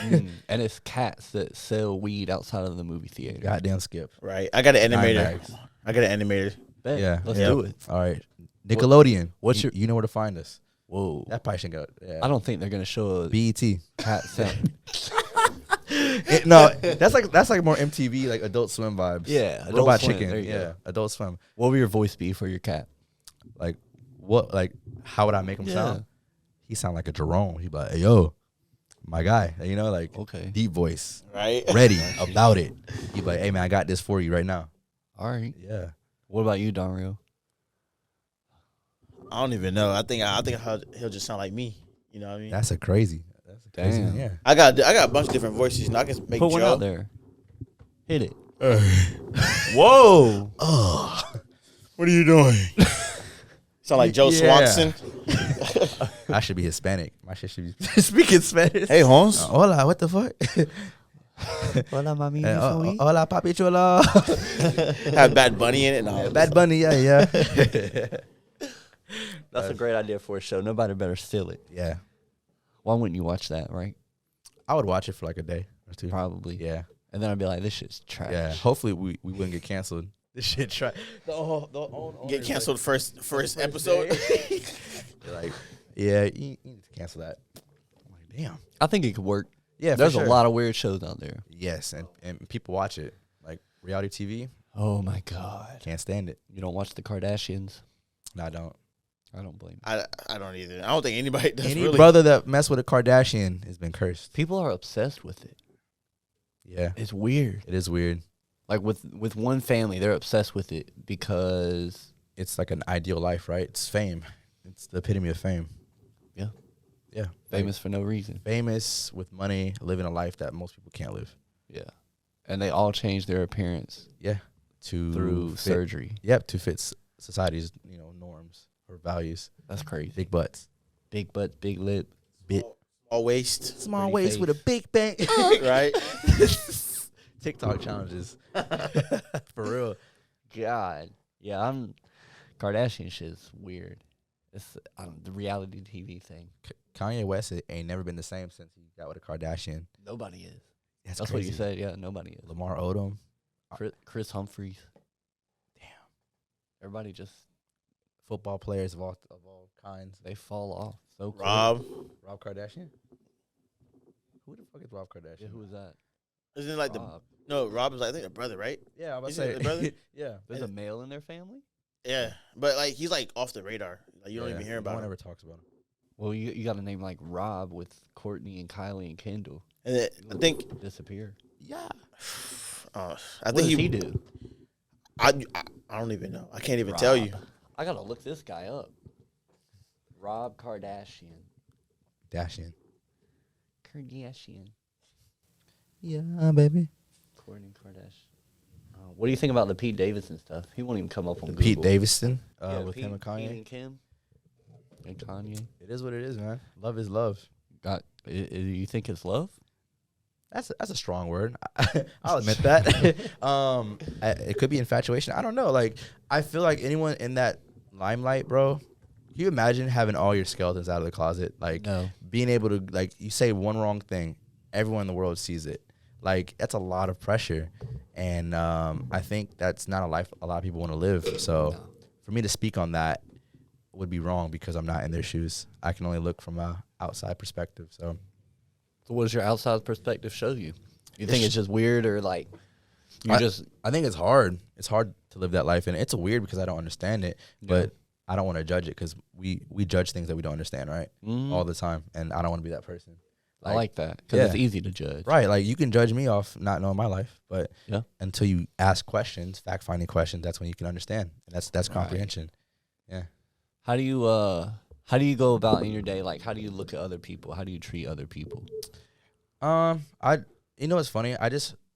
And it's cats that sell weed outside of the movie theater. Goddamn Skip. Right. I got an animator. IMAX. I got an animator. Bet. Yeah. Let's Yep. do it. All right. Nickelodeon. What's you know where to find us. Whoa. That probably should go. Yeah. I don't think they're gonna show a BET. cat sound. No, that's like more MTV, like Adult Swim vibes. Yeah, Adult Robot Swim, Chicken. there you Yeah, go. Adult Swim. What would your voice be for your cat? Like what? Like how would I make him Yeah. sound? He sound like a Jerome. He'd be like, "Hey, yo, my guy." You know, like Okay. deep voice, Right. ready about it. He'd be like, "Hey man, I got this for you right now." All right. Yeah. What about you, Dario? I don't even know. I think he'll just sound like me. You know what I mean? That's a crazy. Damn. Yeah. I got a bunch of different voices. You know, I can make Put one Joe. out there. Hit it. Whoa. What are you doing? Sound like Joe Yeah. Swanson. I should be Hispanic. My shit should be speaking Spanish. Hey, Holmes. Hola, what the fuck? Hola, mami. Hola, papi chulo. Have Bad Bunny in it. No, Bad Bunny, yeah. That's a great idea for a show. Nobody better steal it. Yeah. Why wouldn't you watch that, right? I would watch it for like a day or two. Probably. Yeah. And then I'd be like, this shit's trash. Yeah. Hopefully we wouldn't get canceled. This shit trash. get canceled first episode. They're like, yeah, you need to cancel that. I'm like, damn. I think it could work. Yeah, There's for sure. a lot of weird shows out there. Yes, and people watch it. Like reality TV, Oh, my God. can't stand it. You don't watch the Kardashians? No, I don't. I don't blame you. I don't either. I don't think anybody does. Any really. brother that mess with a Kardashian has been cursed. People are obsessed with it. Yeah, It's weird. it is weird. Like with one family, they're obsessed with it because It's like an ideal life, right? It's fame. It's the epitome of fame. Yeah. Yeah. Famous for no reason. Famous with money, living a life that most people can't live. Yeah. And they all changed their appearance. Yeah. Through surgery. Yep. To fit society's, norms or values. That's crazy. Big butts. Big butts, big lip. Small waist. Small waist with a big bang. Right? TikTok challenges. For real. God. Yeah, Kardashian shit's weird. It's the reality TV thing. Kanye West ain't never been the same since he got with a Kardashian. Nobody is. That's crazy. What you said. Yeah, nobody is. Lamar Odom. Chris Humphries. Damn. Everybody just football players of all kinds. They fall off so quick. Rob Kardashian? Who the fuck is Rob Kardashian? Yeah, who is that? Isn't it like Rob is like, I think a brother, right? Yeah, I was about to say the brother. Yeah. There's a male in their family? Yeah. But like he's like off the radar. Like you don't even hear about him. No one ever talks about him. Well, you got a name like Rob with Courtney and Kylie and Kendall. And I think disappear. Yeah. I think he do. I don't even know. I can't even tell you. I gotta look this guy up. Rob Kardashian. Kardashian. Yeah, baby. Kourtney Kardashian. What do you think about the Pete Davidson stuff? He won't even come up on Google. Pete Davidson with Pete, him and Kanye. Pete and Kim. And Kanye. It is what it is, man. Love is love. You think it's love? That's a strong word. I'll admit that. It could be infatuation. I don't know. Like, I feel like anyone in that limelight, bro. Can you imagine having all your skeletons out of the closet? Like, being able to, like, you say one wrong thing, everyone in the world sees it. Like, that's a lot of pressure. And I think that's not a life a lot of people want to live. So for me to speak on that would be wrong because I'm not in their shoes. I can only look from a outside perspective. So what does your outside perspective show you? You think it's just weird or like I think it's hard. It's hard to live that life, and it's weird because I don't understand it. But I don't want to judge it because we judge things that we don't understand, right? All the time, and I don't want to be that person. I like that because it's easy to judge. Right, like you can judge me off not knowing my life, but until you ask questions, fact-finding questions, that's when you can understand, and that's comprehension. Yeah. How do you go about in your day? Like, how do you look at other people? How do you treat other people? It's funny.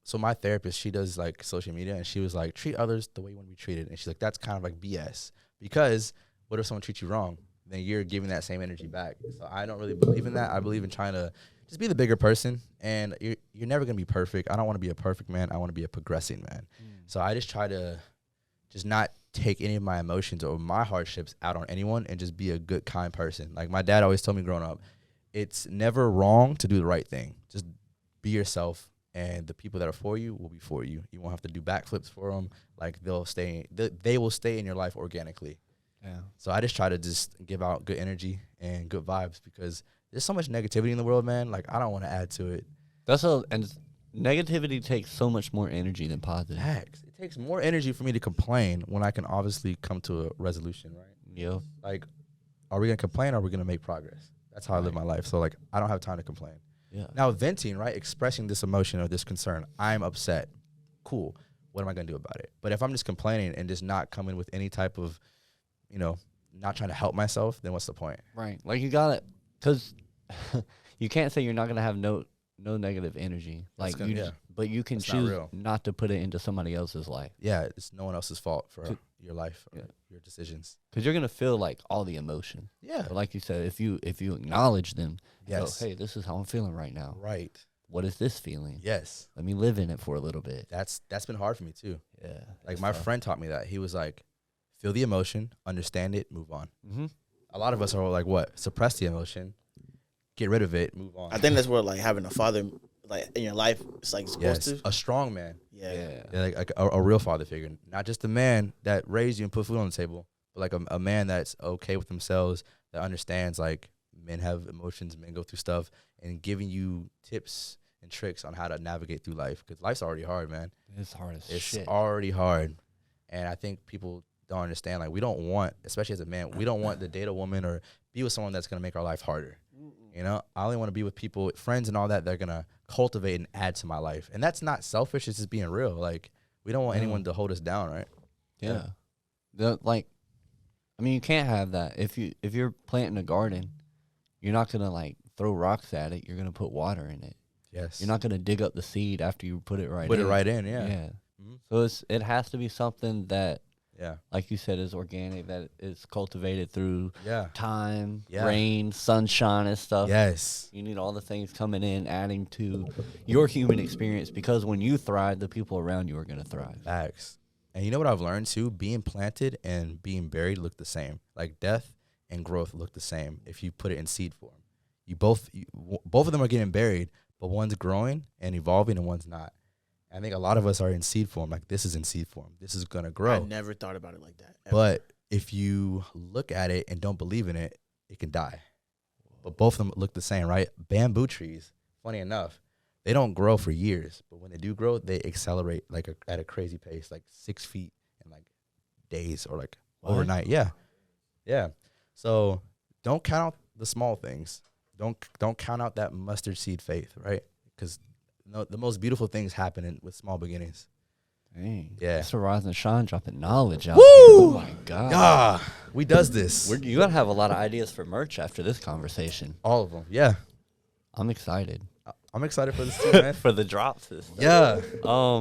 So my therapist, she does like social media, and she was like, treat others the way you want to be treated. And she's like, that's kind of like BS because what if someone treats you wrong? Then you're giving that same energy back. So I don't really believe in that. I believe in trying to just be the bigger person, and you're never going to be perfect. I don't want to be a perfect man. I want to be a progressing man. So I just try to just not take any of my emotions or my hardships out on anyone and just be a good, kind person. Like my dad always told me growing up, it's never wrong to do the right thing. Just be yourself, and the people that are for you will be for you. You won't have to do backflips for them. Like they will stay in your life organically. Yeah. So I just try to just give out good energy and good vibes because there's so much negativity in the world, man. Like I don't want to add to it. And negativity takes so much more energy than positive. Facts. It takes more energy for me to complain when I can obviously come to a resolution, right? Yeah. Like, are we gonna complain or are we gonna make progress? That's how I live my life. So like I don't have time to complain. Yeah. Now venting, right? Expressing this emotion or this concern. I'm upset. Cool. What am I gonna do about it? But if I'm just complaining and just not coming with any type of, not trying to help myself, then what's the point? Right. Like you got it, because you can't say you're not gonna have no negative energy. Like but you can choose not to put it into somebody else's life. Yeah, it's no one else's fault for your life or your decisions. Because you're gonna feel like all the emotion. Yeah. But like you said, if you acknowledge them, go, hey, this is how I'm feeling right now. Right. What is this feeling? Yes. Let me live in it for a little bit. That's been hard for me too. Yeah. Like my friend taught me that. He was like, feel the emotion, understand it, move on. A lot of us are like, what? Suppress the emotion, get rid of it, move on. I think that's where like having a father like in your life is like supposed to. A strong man. Yeah. Like a real father figure, not just a man that raised you and put food on the table, but like a man that's okay with themselves, that understands like men have emotions, men go through stuff, and giving you tips and tricks on how to navigate through life, because life's already hard, man. It's hard as shit. It's already hard, and I think people don't understand. Like we don't want, especially as a man, we don't want to date a woman or be with someone that's gonna make our life harder. I only want to be with people, friends and all that, they're going to cultivate and add to my life. And that's not selfish. It's just being real. Like, we don't want anyone to hold us down, right? Yeah. You can't have that. If you're planting a garden, you're not gonna like throw rocks at it. You're gonna put water in it. Yes. You're not gonna dig up the seed after you put it right. Put in. it right in. Yeah. Yeah. So it has to be something that, yeah, like you said, is organic. That is cultivated through time, Yeah. rain, sunshine, and stuff. Yes. You need all the things coming in, adding to your human experience, because when you thrive, the people around you are gonna thrive. Facts. And you know what I've learned too? Being planted and being buried look the same. Like death and growth look the same if you put it in seed form. Both of them are getting buried, but one's growing and evolving and one's not. And I think a lot of us are in seed form. Like this is in seed form. This is gonna grow. I never thought about it like that. Ever. But if you look at it and don't believe in it, it can die. But both of them look the same, right? Bamboo trees, funny enough, they don't grow for years, but when they do grow, they accelerate like at a crazy pace, like 6 feet in like days or like overnight. Yeah, yeah. So don't count out the small things. Don't count out that mustard seed faith, right? Because the most beautiful things happen with small beginnings. Dang. Yeah. Mr. Rise and Shine dropping knowledge out Woo! here. Oh my God. Yeah, we does this. You gotta have a lot of ideas for merch after this conversation. All of them. Yeah. I'm excited. I'm excited for this too, man. For the drops. And stuff. Yeah.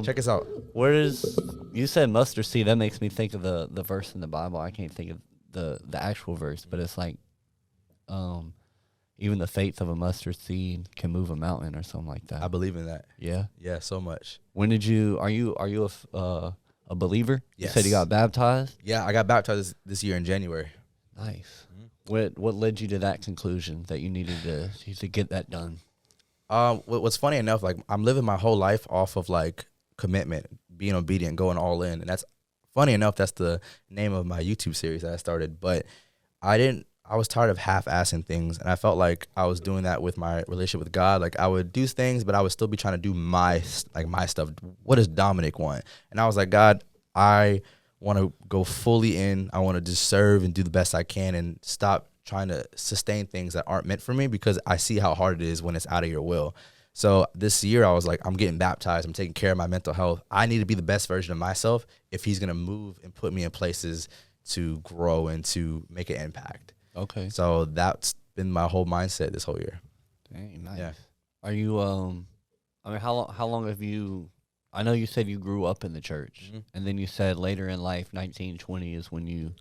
Check us out. Where is, you said mustard seed, that makes me think of the verse in the Bible. I can't think of the actual verse, but it's like, even the faith of a mustard seed can move a mountain or something like that. I believe in that. Yeah. Yeah, so much. When did you, are you a believer? Yes. You said you got baptized? Yeah, I got baptized this year in January. Nice. What led you to that conclusion that you needed to get that done? What's funny enough, like I'm living my whole life off of like commitment, being obedient, going all in, and that's funny enough. That's the name of my YouTube series that I started. But I was tired of half-assing things, and I felt like I was doing that with my relationship with God. Like I would do things, but I would still be trying to do my stuff. What does Dominic want? And I was like, God, I want to go fully in. I want to just serve and do the best I can and stop trying to sustain things that aren't meant for me, because I see how hard it is when it's out of your will. So this year I was like, I'm getting baptized. I'm taking care of my mental health. I need to be the best version of myself if he's going to move and put me in places to grow and to make an impact. Okay. So that's been my whole mindset this whole year. Dang, nice. Yeah. Are you, I mean, how long have you, I know you said you grew up in the church, and then you said later in life, 19, 20 is when you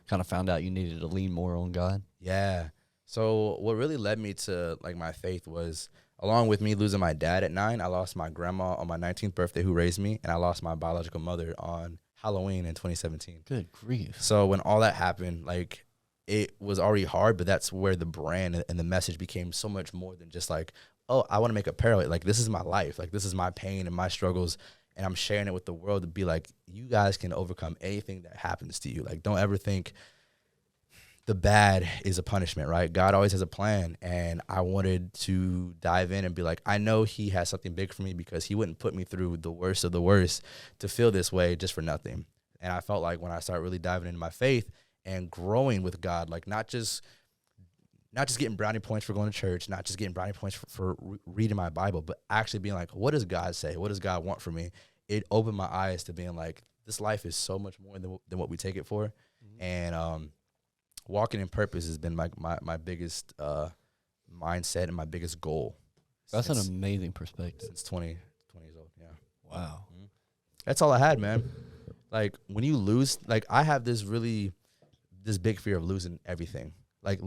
kind of found out you needed to lean more on God? Yeah. So what really led me to like my faith was, along with me losing my dad at 9, I lost my grandma on my 19th birthday who raised me, and I lost my biological mother on Halloween in 2017. Good grief. So when all that happened, like it was already hard, but that's where the brand and the message became so much more than just like, oh, I want to make a parallel. Like this is my life. Like this is my pain and my struggles, and I'm sharing it with the world to be like, you guys can overcome anything that happens to you. Like don't ever think the bad is a punishment, right? God always has a plan, and I wanted to dive in and be like, I know he has something big for me, because he wouldn't put me through the worst of the worst to feel this way just for nothing. And I felt like when I started really diving into my faith and growing with God, like not just getting brownie points for going to church, not just getting brownie points for reading my Bible, but actually being like, what does God say? What does God want from me? It opened my eyes to being like, this life is so much more than what we take it for. And walking in purpose has been my biggest mindset and my biggest goal. That's an amazing perspective. Since 20 years old, yeah. Wow. That's all I had, man. Like, when you lose, like, I have this big fear of losing everything. Like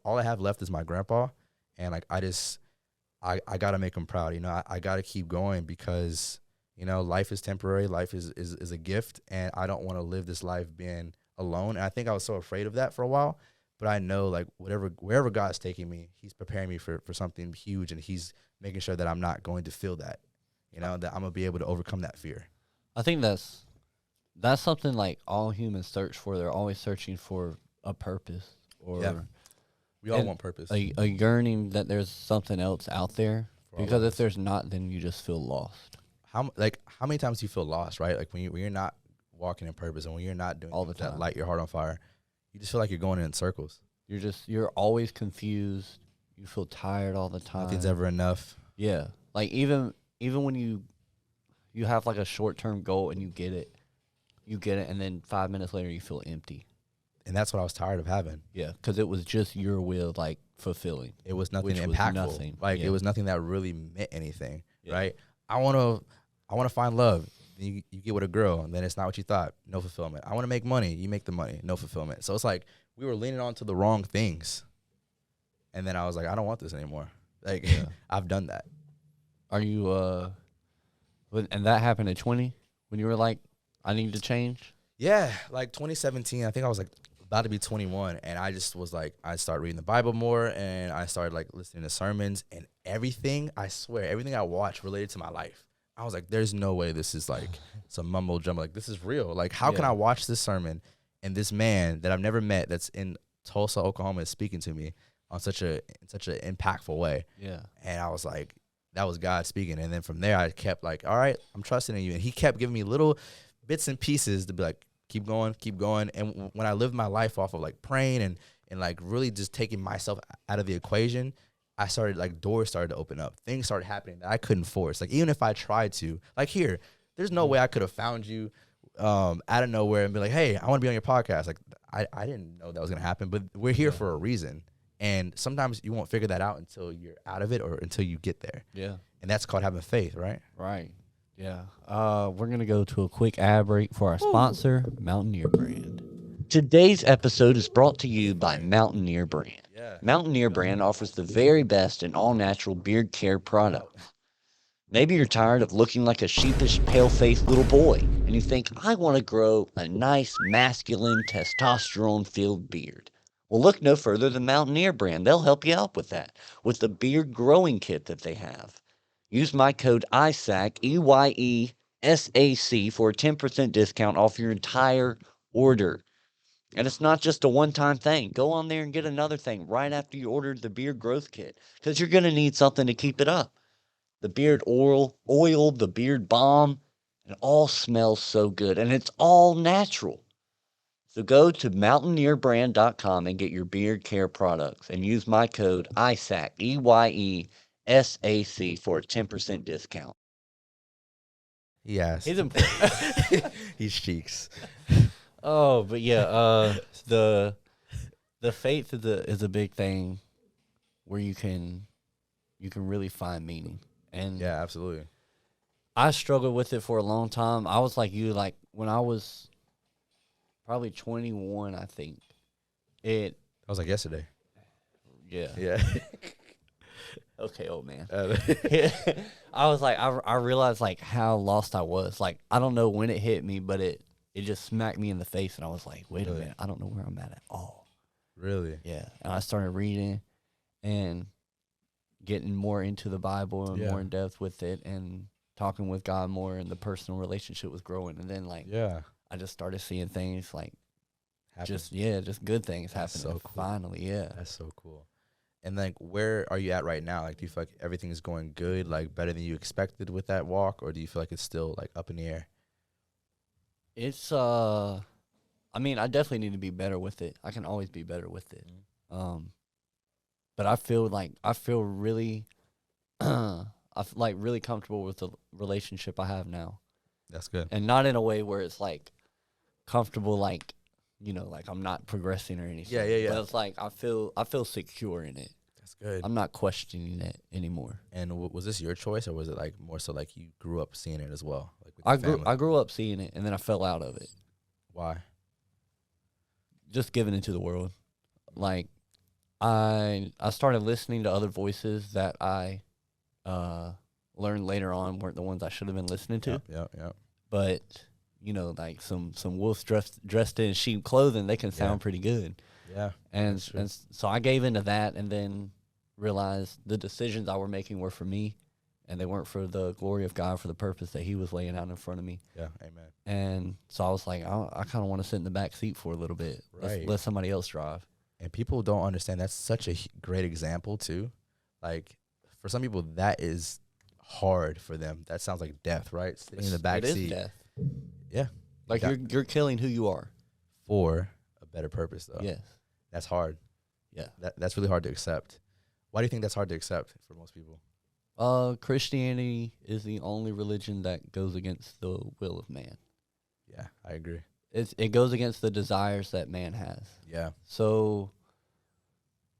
all I have left is my grandpa, and, like, I got to make him proud, you know. I got to keep going, because, you know, life is temporary. Life is a gift, and I don't want to live this life being alone. And I think I was so afraid of that for a while, but I know, like, wherever God's taking me, he's preparing me for something huge, and he's making sure that I'm not going to feel that, you know, that I'm going to be able to overcome that fear. I think that's something like all humans search for. They're always searching for a purpose, or we all want purpose. A yearning that there's something else out there, because if there's not, then you just feel lost. How many times do you feel lost, right? Like when you're not walking in purpose, and when you're not doing all the time that light your heart on fire, you just feel like you're going in circles. You're always confused. You feel tired all the time. Nothing's ever enough. Yeah. Like even when you have like a short-term goal and you get it, and then 5 minutes later you feel empty. And that's what I was tired of having. Yeah, because it was just your will, like, fulfilling. It was nothing impactful. It was nothing that really meant anything, right? I want to find love. You get with a girl, and then it's not what you thought. No fulfillment. I want to make money. You make the money. No fulfillment. So it's like we were leaning on to the wrong things. And then I was like, I don't want this anymore. Like, I've done that. Are you, and that happened at 20 when you were like, I need to change? Yeah, like 2017, I think I was like about to be 21, and I just was like, I started reading the Bible more, and I started like listening to sermons, and everything, I swear, everything I watched related to my life. I was like, there's no way this is like some mumble jumble. Like, this is real. Like, how can I watch this sermon and this man that I've never met that's in Tulsa, Oklahoma is speaking to me on such an impactful way? Yeah. And I was like, that was God speaking. And then from there, I kept like, all right, I'm trusting in you. And he kept giving me little bits and pieces to be like, keep going. And when I lived my life off of like praying and like really just taking myself out of the equation, I started like doors started to open up. Things started happening that I couldn't force. Like even if I tried to, like here, there's no way I could have found you out of nowhere and be like, hey, I want to be on your podcast. Like I didn't know that was going to happen, but we're here for a reason. And sometimes you won't figure that out until you're out of it or until you get there. Yeah. And that's called having faith, right? Right. Yeah. We're going to go to a quick ad break for our sponsor, Mountaineer Brand. Today's episode is brought to you by Mountaineer Brand. Yeah. Mountaineer Brand offers the very best in all-natural beard care products. Maybe you're tired of looking like a sheepish, pale-faced little boy, and you think, I want to grow a nice, masculine, testosterone-filled beard. Well, look no further than Mountaineer Brand. They'll help you out with that, with the beard growing kit that they have. Use my code Eyesac, EYESAC, for a 10% discount off your entire order. And it's not just a one-time thing. Go on there and get another thing right after you ordered the beard growth kit, because you're going to need something to keep it up. The beard oil, the beard balm, it all smells so good, and it's all natural. So go to mountaineerbrand.com and get your beard care products and use my code Eyesac, EYESAC, for a 10% discount. Yes. He's important. He's cheeks. Oh, but yeah, the faith is a big thing where you can really find meaning. And yeah, absolutely. I struggled with it for a long time. I was like you, like when I was probably 21, I think. I was like yesterday. Yeah. Yeah. Okay, old man. I was like, I realized like how lost I was. Like, I don't know when it hit me, but it just smacked me in the face, and I was like, wait a minute, I don't know where I'm at all. Really? Yeah. And I started reading and getting more into the Bible and more in depth with it and talking with God more, and the personal relationship was growing. And then like, I just started seeing things like just good things happening. So cool. Finally, That's so cool. And like, where are you at right now? Like, do you feel like everything is going good, like better than you expected with that walk, or do you feel like it's still like up in the air? It's I mean, I definitely need to be better with it. I can always be better with it. But I feel really really comfortable with the relationship I have now. That's good. And not in a way where it's like comfortable, like, you know, like I'm not progressing or anything. Yeah. But it's like I feel secure in it. That's good. I'm not questioning it anymore. And was this your choice, or was it like more so like you grew up seeing it as well? Like I grew up seeing it, and then I fell out of it. Why? Just giving into the world. Like I started listening to other voices that I learned later on weren't the ones I should have been listening to. Yep. But you know, like some wolves dressed in sheep clothing, they can sound pretty good. Yeah. And so I gave into that, and then realized the decisions I were making were for me, and they weren't for the glory of God, for the purpose that He was laying out in front of me. Yeah, amen. And so I was like, I kind of want to sit in the back seat for a little bit. Right. Let somebody else drive. And people don't understand that's such a great example too. Like for some people, that is hard for them. That sounds like death, right? Sitting in the back seat. It is death. Yeah. Like you're killing who you are for a better purpose, though. Yes. That's hard. Yeah. That's really hard to accept. Why do you think that's hard to accept for most people? Christianity is the only religion that goes against the will of man. Yeah, I agree. it goes against the desires that man has. Yeah. So,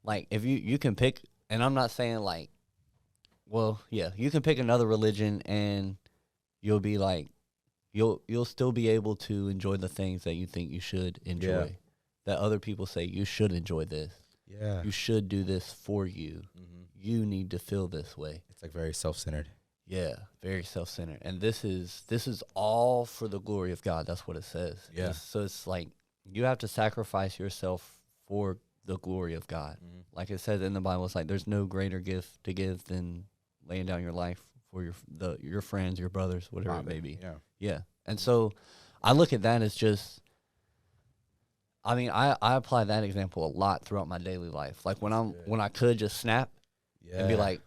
like, if you can pick, and I'm not saying like, well, yeah, you can pick another religion and you'll be like, you'll still be able to enjoy the things that you think you should enjoy. Yeah. That other people say you should enjoy this. Yeah. You should do this for you. Mm-hmm. You need to feel this way. It's like very self-centered. Yeah, very self-centered. And this is all for the glory of God. That's what it says. Yeah. So it's like you have to sacrifice yourself for the glory of God. Mm-hmm. Like it says in the Bible, it's like there's no greater gift to give than laying down your life for your friends, your brothers, whatever it may be. Yeah. Yeah. And so I look at that as just, I mean, I apply that example a lot throughout my daily life. Like when I could just snap and be like,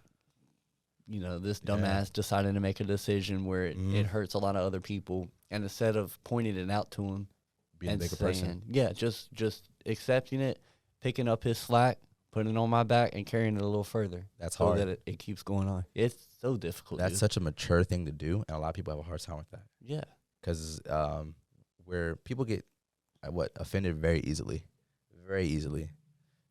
you know, this dumbass decided to make a decision where it hurts a lot of other people. And instead of pointing it out to him, being a bigger person. Yeah, just accepting it, picking up his slack, putting it on my back, and carrying it a little further. That's hard. So that it keeps going on. It's so difficult. That's such a mature thing to do, and a lot of people have a hard time with that. Yeah. Because where people get, offended very easily. Very easily.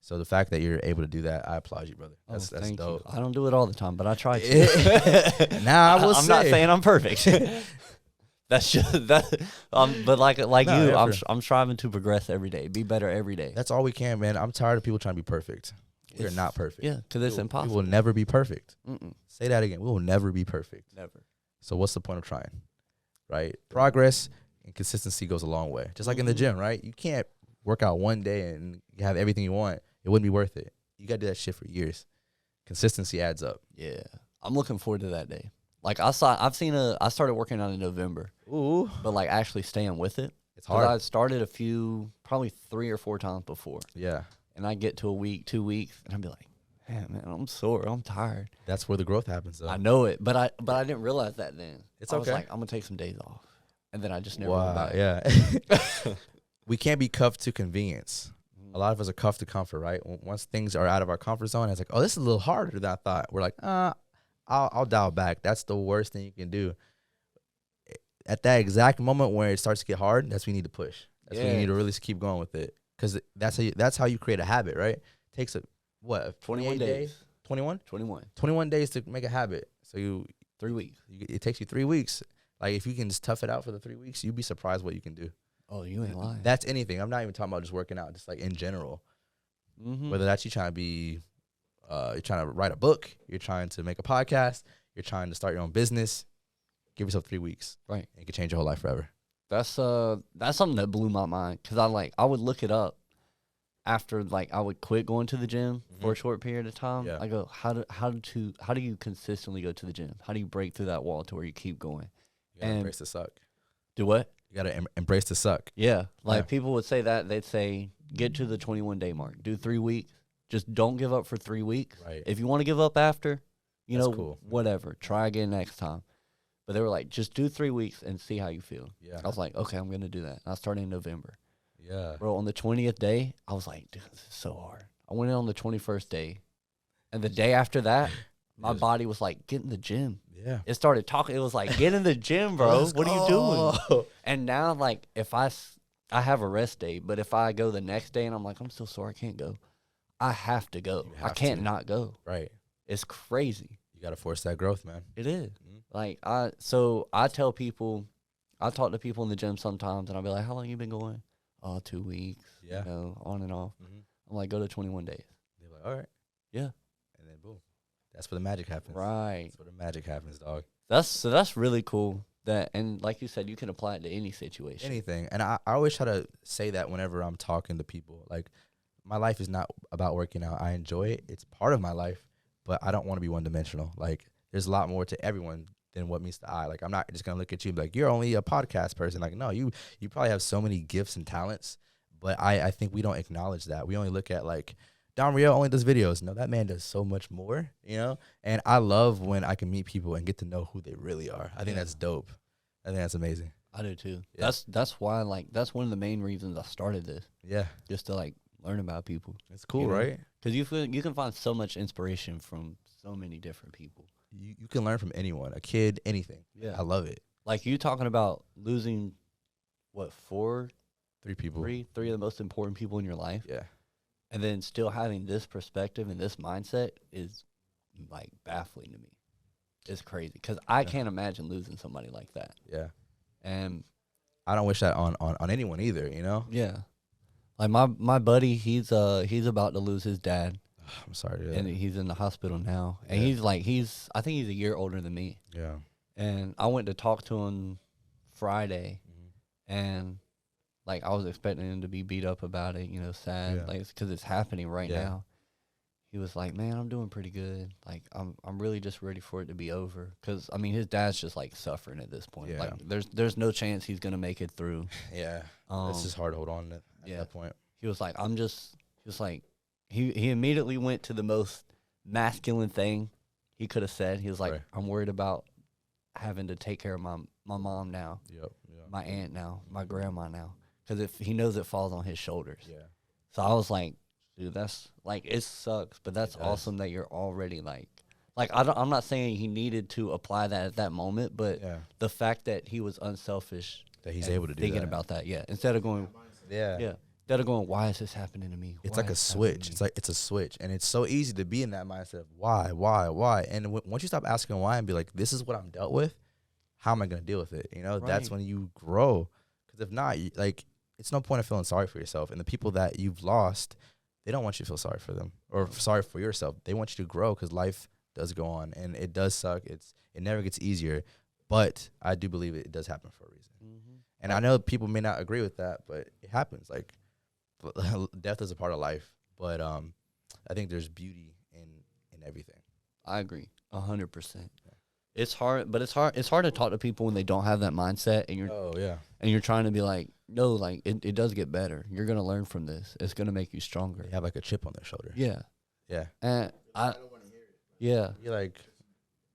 So the fact that you're able to do that, I applaud you, brother. That's dope. I don't do it all the time, but I try to. I'm not saying I'm perfect. That's just that. But like you, I'm striving to progress every day, be better every day. That's all we can, man. I'm tired of people trying to be perfect. We're not perfect. Yeah, because it's impossible. We will never be perfect. Say that again. We will never be perfect. Never. So what's the point of trying? Right? Progress and consistency goes a long way. Just like in the gym, right? You can't work out one day and you have everything you want. It wouldn't be worth it. You got to do that shit for years. Consistency adds up. Yeah. I'm looking forward to that day. Like I started working out in November. Ooh. But like actually staying with it. It's hard. I started probably 3 or 4 times before. Yeah. And I get to a week, 2 weeks, and I'd be like, man, I'm sore. I'm tired. That's where the growth happens, though. I know it, but I didn't realize that then. It's okay. I was like, I'm going to take some days off. And then I just never went back. Yeah. We can't be cuffed to convenience. A lot of us are cuffed to comfort, right? Once things are out of our comfort zone, it's like, oh, this is a little harder than I thought. We're like, I'll dial back. That's the worst thing you can do. At that exact moment where it starts to get hard, that's when you need to push. That's when you need to really keep going with it. Because that's how you create a habit, right? It takes 21 days. 21? 21. 21 days to make a habit. So 3 weeks. It takes you 3 weeks. Like if you can just tough it out for the 3 weeks, you'd be surprised what you can do. Oh, you ain't lying. That's anything. I'm not even talking about just working out, just like in general. Whether that's you trying to be, you're trying to write a book, you're trying to make a podcast, you're trying to start your own business. Give yourself 3 weeks, right? And it can change your whole life forever. That's something that blew my mind because I would look it up after I would quit going to the gym for a short period of time. Yeah. I go, how do you consistently go to the gym? How do you break through that wall to where you keep going? You gotta embrace the suck. Do what? You gotta embrace the suck. Yeah, people would say that they'd say get to the 21 day mark, do 3 weeks, just don't give up for 3 weeks. Right. If you want to give up after, That's cool. Whatever, try again next time. But they were like, just do 3 weeks and see how you feel. Yeah. I was like, okay, I'm gonna do that. I started in November. Yeah. Bro, on the 20th day, I was like, dude, this is so hard. I went in on the 21st day, and the day after that, my body was like, get in the gym. Yeah. It started talking. It was like, get in the gym, bro. What are you doing? And now, if I have a rest day, but if I go the next day and I'm like, I'm still sore, I can't go, I have to go. I can't not go. Right. It's crazy. You got to force that growth, man. It is. So I tell people, I talk to people in the gym sometimes, and I'll be like, how long you been going? 2 weeks. Yeah. On and off. I'm like, go to 21 days. They're like, all right. Yeah. And then boom. That's where the magic happens. Right. That's where the magic happens, dog. That's really cool. And like you said, you can apply it to any situation. Anything. And I always try to say that whenever I'm talking to people. Like, my life is not about working out. I enjoy it. It's part of my life, but I don't want to be one-dimensional. Like, there's a lot more to everyone than what meets the eye. Like, I'm not just going to look at you and be like, you're only a podcast person. Like, no, you probably have so many gifts and talents, but I think we don't acknowledge that. We only look at, like, Don Riel only does videos. No, that man does so much more, And I love when I can meet people and get to know who they really are. I think that's dope. I think that's amazing. I do too. Yeah. That's why that's one of the main reasons I started this. Yeah. Just to learn about people. It's cool, right? Because you can find so much inspiration from so many different people. You can learn from anyone, a kid, anything. Yeah. I love it. Like you talking about losing, 4 3 people. Three of the most important people in your life. Yeah. And then still having this perspective and this mindset is like baffling to me. It's crazy because I can't imagine losing somebody like that. Yeah. And I don't wish that on anyone either, you know? Yeah. Like my buddy, he's about to lose his dad. I'm sorry. Yeah. And he's in the hospital now. And I think he's a year older than me. Yeah. And I went to talk to him Friday, and like I was expecting him to be beat up about it, you know, sad, like because it's happening right now. He was like, "Man, I'm doing pretty good. Like I'm really just ready for it to be over, because I mean his dad's just like suffering at this point. Like there's no chance he's gonna make it through. Yeah, it's just hard to hold on at that point. He was like, he immediately went to the most masculine thing he could have said. He was like, I'm worried about having to take care of my mom now, my aunt now, my grandma now, because if he knows it falls on his shoulders. Yeah. So I was like, dude, that's like, it sucks, but that's awesome that you're already like I'm not saying he needed to apply that at that moment, but the fact that he was unselfish, that he's able to do thinking about that, instead of going, instead of going, why is this happening to me? It's like a switch. It's a switch, and it's so easy to be in that mindset of why, and once you stop asking why and be like, this is what I'm dealt with, how am I going to deal with it? You know, that's when you grow. Because if not, it's no point of feeling sorry for yourself, and the people that you've lost, they don't want you to feel sorry for them or sorry for yourself. They want you to grow, because life does go on, and it does suck. It never gets easier, but I do believe it does happen for a reason. And I know people may not agree with that, but it happens. Like, death is a part of life, but I think there's beauty in everything. I agree 100%. It's hard, but it's hard to talk to people when they don't have that mindset, and you're trying to be like, no, like it does get better. You're gonna learn from this. It's gonna make you stronger. They have like a chip on their shoulder. Yeah. And I don't want to hear it. Yeah. You're like,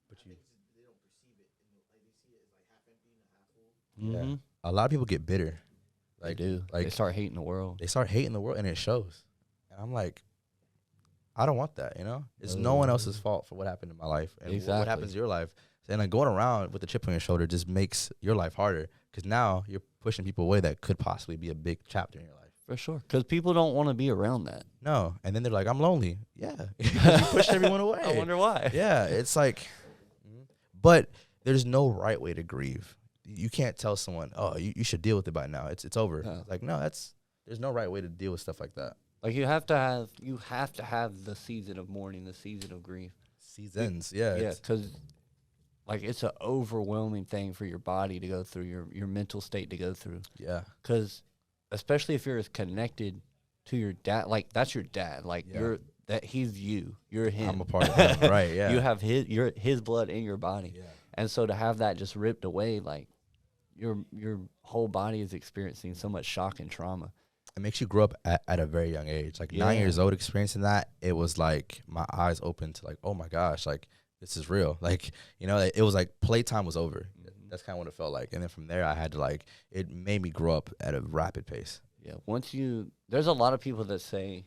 but they don't perceive it. They see it as like half empty and half full. Yeah. A lot of people get bitter. Like, they do. Like, they start hating the world. They start hating the world, and it shows. And I'm like, I don't want that, you know? It's no one else's fault for what happened in my life. And what happens in your life. And like going around with the chip on your shoulder just makes your life harder, because now you're pushing people away that could possibly be a big chapter in your life. For sure. Because people don't want to be around that. No. And then they're like, I'm lonely. Yeah. You push everyone away. I wonder why. Yeah. It's like, but there's no right way to grieve. You can't tell someone, oh, you should deal with it by now. It's over. Yeah. Like, no, there's no right way to deal with stuff like that. Like you have to have the season of mourning, the season of grief. Seasons, yeah. Yeah, because like it's an overwhelming thing for your body to go through, your mental state to go through. Yeah. Because especially if you're as connected to your dad, like that's your dad. Like he's you. You're him. I'm a part of him. Right, yeah. You have his blood in your body. Yeah. And so to have that just ripped away, like your whole body is experiencing so much shock and trauma. It makes you grow up at a very young age. Like 9 years old, experiencing that, it was like my eyes opened to like, oh my gosh, like this is real. Like, you know, it was like playtime was over. That's kind of what it felt like. And then from there, I had to like, it made me grow up at a rapid pace. Yeah. There's a lot of people that say,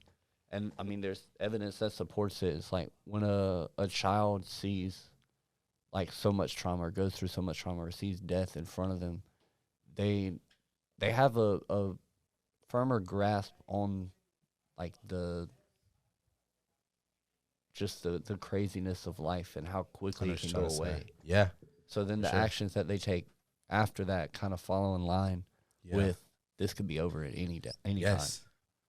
and I mean, there's evidence that supports it. It's like when a child sees like so much trauma or goes through so much trauma or sees death in front of them, they have a firmer grasp on like the craziness of life and how quickly it can go away. Yeah. So then the actions that they take after that kind of fall in line with this could be over at any time.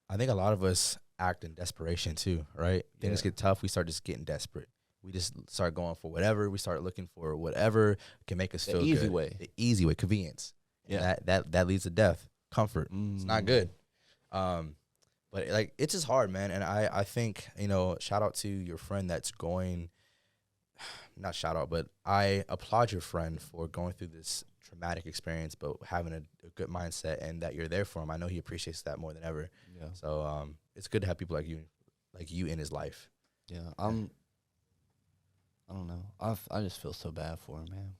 I think a lot of us act in desperation too, right? Things get tough, we start just getting desperate. We just start going for whatever. We start looking for whatever can make us feel good. The easy way, convenience. Yeah. That leads to death. Comfort. It's not good. But like it's just hard, man. And I think, you know, shout out to your friend that's going, not shout out, but I applaud your friend for going through this traumatic experience, but having a good mindset, and that you're there for him. I know he appreciates that more than ever. Yeah. So it's good to have people like you in his life. Yeah. I don't know. I just feel so bad for him, man.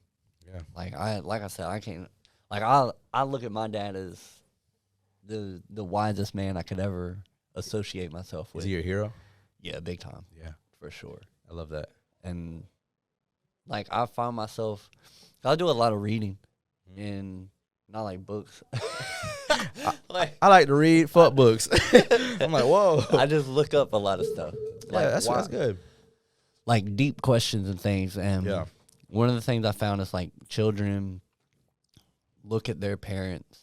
Yeah. Like I said, I can't. Like I look at my dad as the wisest man I could ever associate myself with. Is he your hero? Yeah, big time. Yeah, for sure. I love that. And like I find myself, I do a lot of reading, and Not like books. I like to read fuck books. I'm like, whoa. I just look up a lot of stuff. Like, yeah, that's good. Like deep questions and things. And one of the things I found is like children look at their parents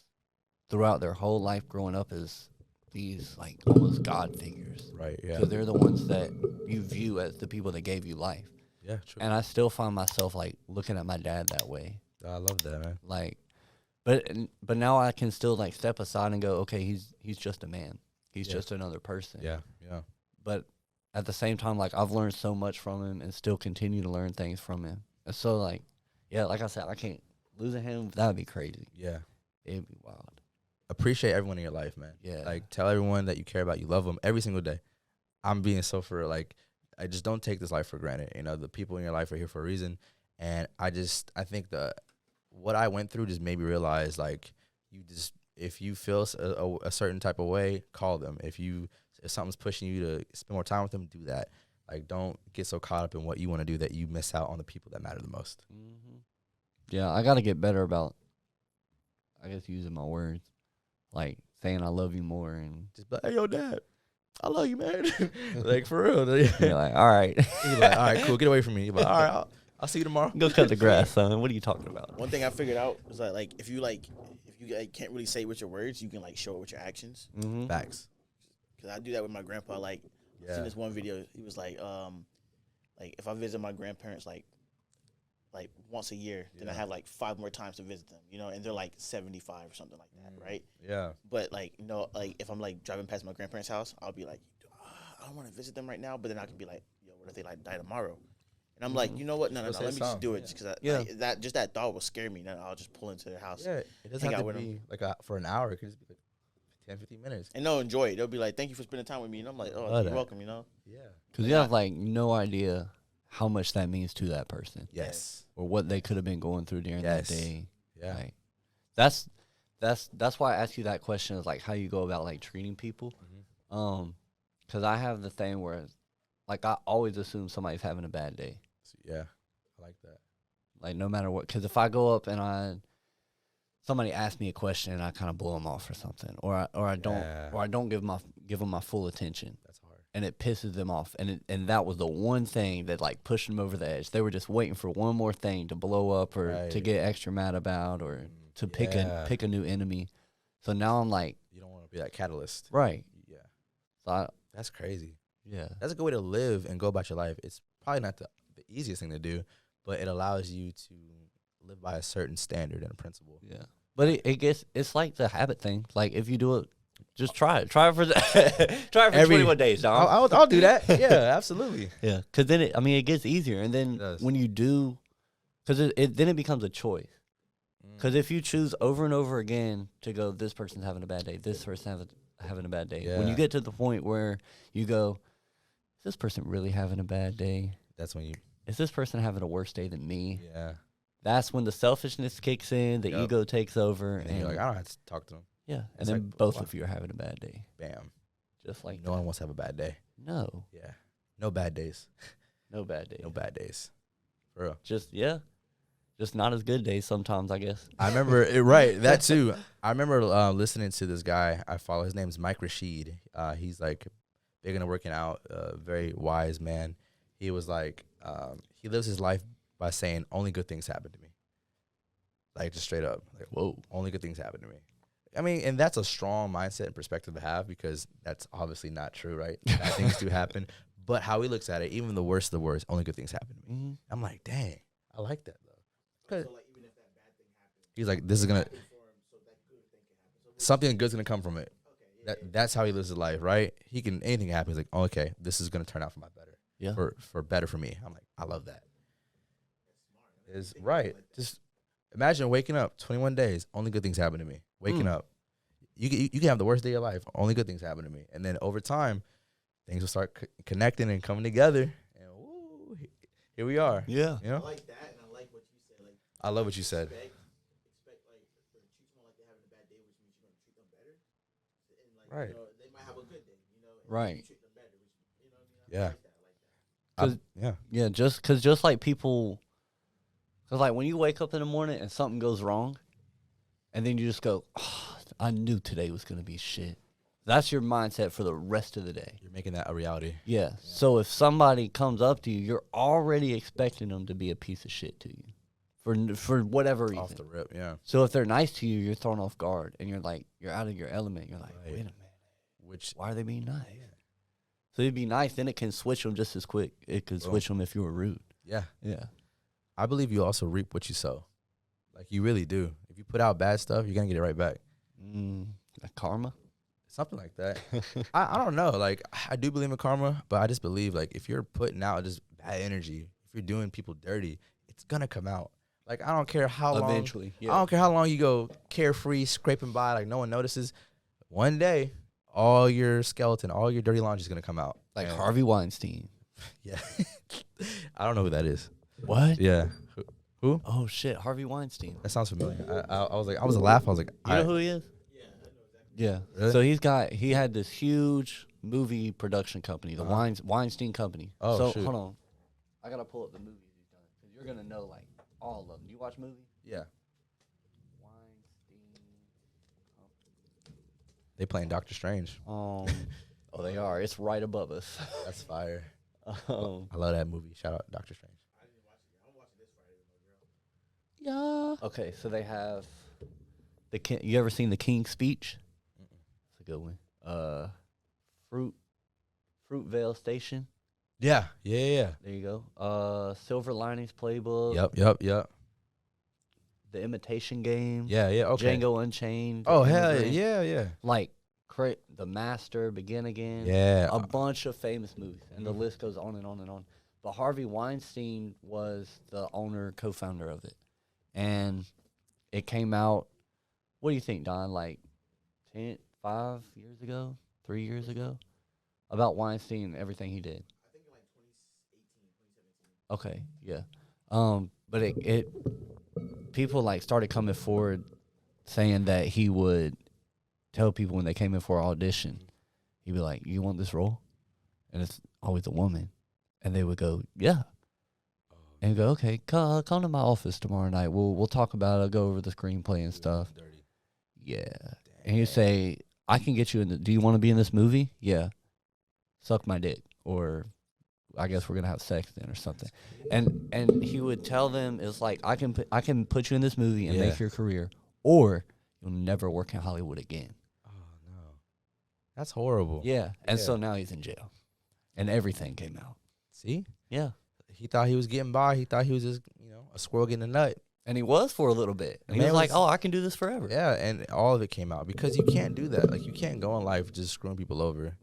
throughout their whole life growing up as these like almost God figures. Right, yeah. Because they're the ones that you view as the people that gave you life. Yeah, true. And I still find myself like looking at my dad that way. I love that, man. Like, but now I can still like step aside and go, okay, he's just a man. He's just another person. Yeah. But at the same time, like I've learned so much from him and still continue to learn things from him. And so like, like I said, I can't losing him. That would be crazy. Yeah, it'd be wild. Appreciate everyone in your life, man. Yeah, like tell everyone that you care about, you love them every single day. I'm being so for like, I just don't take this life for granted. You know, the people in your life are here for a reason, and I think what I went through just made me realize like if you feel a certain type of way, call them. If something's pushing you to spend more time with them, do that. Like, don't get so caught up in what you want to do that you miss out on the people that matter the most. Mm-hmm. Yeah, I got to get better about, I guess, using my words. Like, saying I love you more and... Just be like, hey, yo, Dad, I love you, man. Like, for real. You're like, all right. You're like, all right, cool, get away from me. You're like, all right, I'll see you tomorrow. Go cut the grass, son. What are you talking about? One thing I figured out was that, like, if you can't really say it with your words, you can, like, show it with your actions. Mm-hmm. Facts. Because I do that with my grandpa. Like, I seen this one video. He was like, if I visit my grandparents, like once a year, then I have like 5 more times to visit them, you know, and they're like 75 or something like that, right? Yeah. But like, you know, like if I'm like driving past my grandparents' house, I'll be like, I don't want to visit them right now, but then I can be like, yo, what if they like die tomorrow? And I'm like, you know what? No, let me just do it, just because that thought will scare me. Then I'll just pull into their house. Yeah, it doesn't have to be like for an hour. It could just be like 10, 15 minutes. And they'll enjoy it. They'll be like, thank you for spending time with me. And I'm like, oh, you're welcome, you know? Yeah. Because you have like no idea how much that means to that person. Yes. Or what they could have been going through during that day. Yeah. Like, that's why I asked you that question, is like how you go about like treating people. Mm-hmm. Because I have the thing where like I always assume somebody's having a bad day. Yeah. I like that. Like no matter what, because if I go up and somebody asks me a question and I kind of blow them off or something, or I don't give them my full attention. That's hard. And it pisses them off. And that was the one thing that like pushed them over the edge. They were just waiting for one more thing to blow up or to get extra mad about or to pick a new enemy. So now I'm like, you don't want to be that catalyst. Right. Yeah. So that's crazy. Yeah. That's a good way to live and go about your life. It's probably not the easiest thing to do, but it allows you to live by a certain standard and a principle. Yeah. But it's like the habit thing. Like if you do it, just try it. Try it for 21 days, Dom. I'll do that. Yeah, absolutely. Yeah, because then it gets easier, and then when you do, because then it becomes a choice. Because if you choose over and over again to go, this person's having a bad day, this person having a bad day. Yeah. When you get to the point where you go, is this person really having a bad day? That's when is this person having a worse day than me? Yeah. That's when the selfishness kicks in, the ego takes over. And you're like, I don't have to talk to them. Yeah. And then like, both of you are having a bad day. Bam. Just like no one wants to have a bad day. No. Yeah. No bad days. No bad days. No bad days. For real. Just not as good days sometimes, I guess. I remember it, right. That too. I remember listening to this guy I follow. His name's Mike Rashid. He's like big into working out, very wise man. He was like, he lives his life by saying only good things happen to me. Like just straight up. Like, whoa, only good things happen to me. I mean, and that's a strong mindset and perspective to have because that's obviously not true, right? Bad things do happen. But how he looks at it, even the worst of the worst, only good things happen to me. Mm-hmm. I'm like, dang, I like that though. So like even if that bad thing happens, he's like, this is gonna something good's gonna come from it. Okay, that's how he lives his life, right? Anything happens, he's like, oh, okay, this is gonna turn out for my better. Yeah. For better for me. I'm like, I love that. Is right. Just imagine waking up 21 days, only good things happen to me. Waking up. You can have the worst day of your life, only good things happen to me. And then over time, things will start connecting and coming together. And woo, here we are. Yeah. You know? I like that, and I like what you said. Like, I love what you said. Expect like for to treat someone like they're having a bad day, which means you're gonna treat them better. And like, right. You know, they might have a good day, you know. And right. You treat them better, which, you know what I mean? Yeah. Just like people, because like when you wake up in the morning and something goes wrong, and then you just go, oh, I knew today was going to be shit. That's your mindset for the rest of the day. You're making that a reality. Yeah. So if somebody comes up to you, you're already expecting them to be a piece of shit to you for whatever reason. Off the rip, yeah. So if they're nice to you, you're thrown off guard, and you're out of your element. You're like, right. wait a minute. Why are they being nice? Yeah. So it'd be nice, then it can switch them just as quick. It could switch them if you were rude. Yeah. Yeah. I believe you also reap what you sow. Like, you really do. If you put out bad stuff, you're going to get it right back. Like karma? Something like that. I don't know. Like, I do believe in karma, but I just believe, like, if you're putting out just bad energy, if you're doing people dirty, it's going to come out. Like, I don't care how long. Eventually, yeah. I don't care how long you go carefree, scraping by, like, no one notices. One day, all your skeleton, all your dirty laundry is going to come out. Like Harvey Weinstein. Yeah. I don't know who that is. What? Yeah. Who? Oh, shit. Harvey Weinstein. That sounds familiar. I was like, I was a laugh. I was like, you know who he is? Yeah. Really? So he had this huge movie production company, the Weinstein Company. Oh, so shoot. hold on. I got to pull up the movies he's done because you're going to know like all of them. You watch movies? Yeah. Weinstein Company. They playing Doctor Strange. Oh, they are. It's right above us. That's fire. I love that movie. Shout out Doctor Strange. I didn't watch it. I'm watching this Friday with my girl. Yeah. Okay, so they have the King. You ever seen The King's Speech? It's a good one. Fruitvale Station. Yeah. Yeah. There you go. Silver Linings Playbook. Yep. The Imitation Game. Yeah. Okay. Django Unchained. Oh, hell yeah. Like The Master, Begin Again. Yeah. A bunch of famous movies, and the list goes on and on and on. But Harvey Weinstein was the owner, co-founder of it. And it came out, what do you think, Don, like 5 years ago, 3 years ago? About Weinstein and everything he did. I think like 2018, 2017. Okay, yeah. But it people like started coming forward saying that he would tell people when they came in for an audition, he'd be like, "You want this role?" And it's always a woman, and they would go, "Yeah," and he'd go, "Okay, come to my office tomorrow night. We'll talk about it. I'll go over the screenplay and stuff." Dirty. Yeah, and he'd say, "I can get you in. Do you want to be in this movie? Yeah, suck my dick, or I guess we're gonna have sex then or something." And he would tell them, "It's like I can put you in this movie and make your career, or you'll never work in Hollywood again." That's horrible. Yeah. And so now he's in jail. And everything came out. See? Yeah. He thought he was getting by. He thought he was just, a squirrel getting a nut. And he was for a little bit. And he was like, I can do this forever. Yeah, and all of it came out because you can't do that. Like, you can't go in life just screwing people over.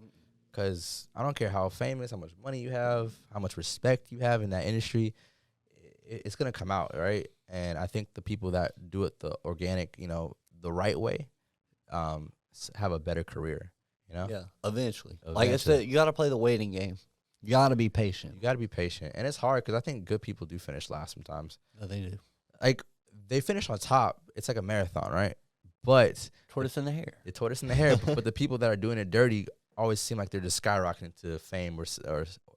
Because I don't care how famous, how much money you have, how much respect you have in that industry, it's going to come out, right? And I think the people that do it the organic, the right way, have a better career. Yeah, eventually. Like I said, you got to play the waiting game. You got to be patient. You got to be patient. And it's hard because I think good people do finish last sometimes. No, they do. Like, they finish on top. It's like a marathon, right? But tortoise in the hair. The tortoise in the hair. but the people that are doing it dirty always seem like they're just skyrocketing to fame or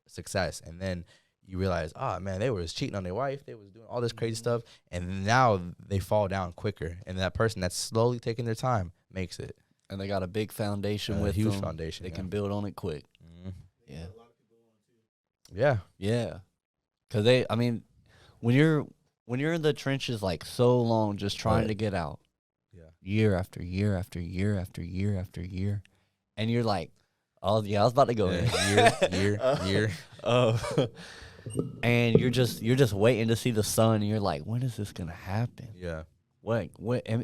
success. And then you realize, oh, man, they was cheating on their wife. They was doing all this crazy stuff. And now they fall down quicker. And that person that's slowly taking their time makes it. And they got a big foundation with huge them. Foundation. They can build on it quick. Mm-hmm. Yeah. Yeah. Because when you're in the trenches like so long, just trying to get out, year after year after year after year after year, and you're like, oh yeah, I was about to go in year. And you're just waiting to see the sun, and you're like, when is this gonna happen? Yeah. What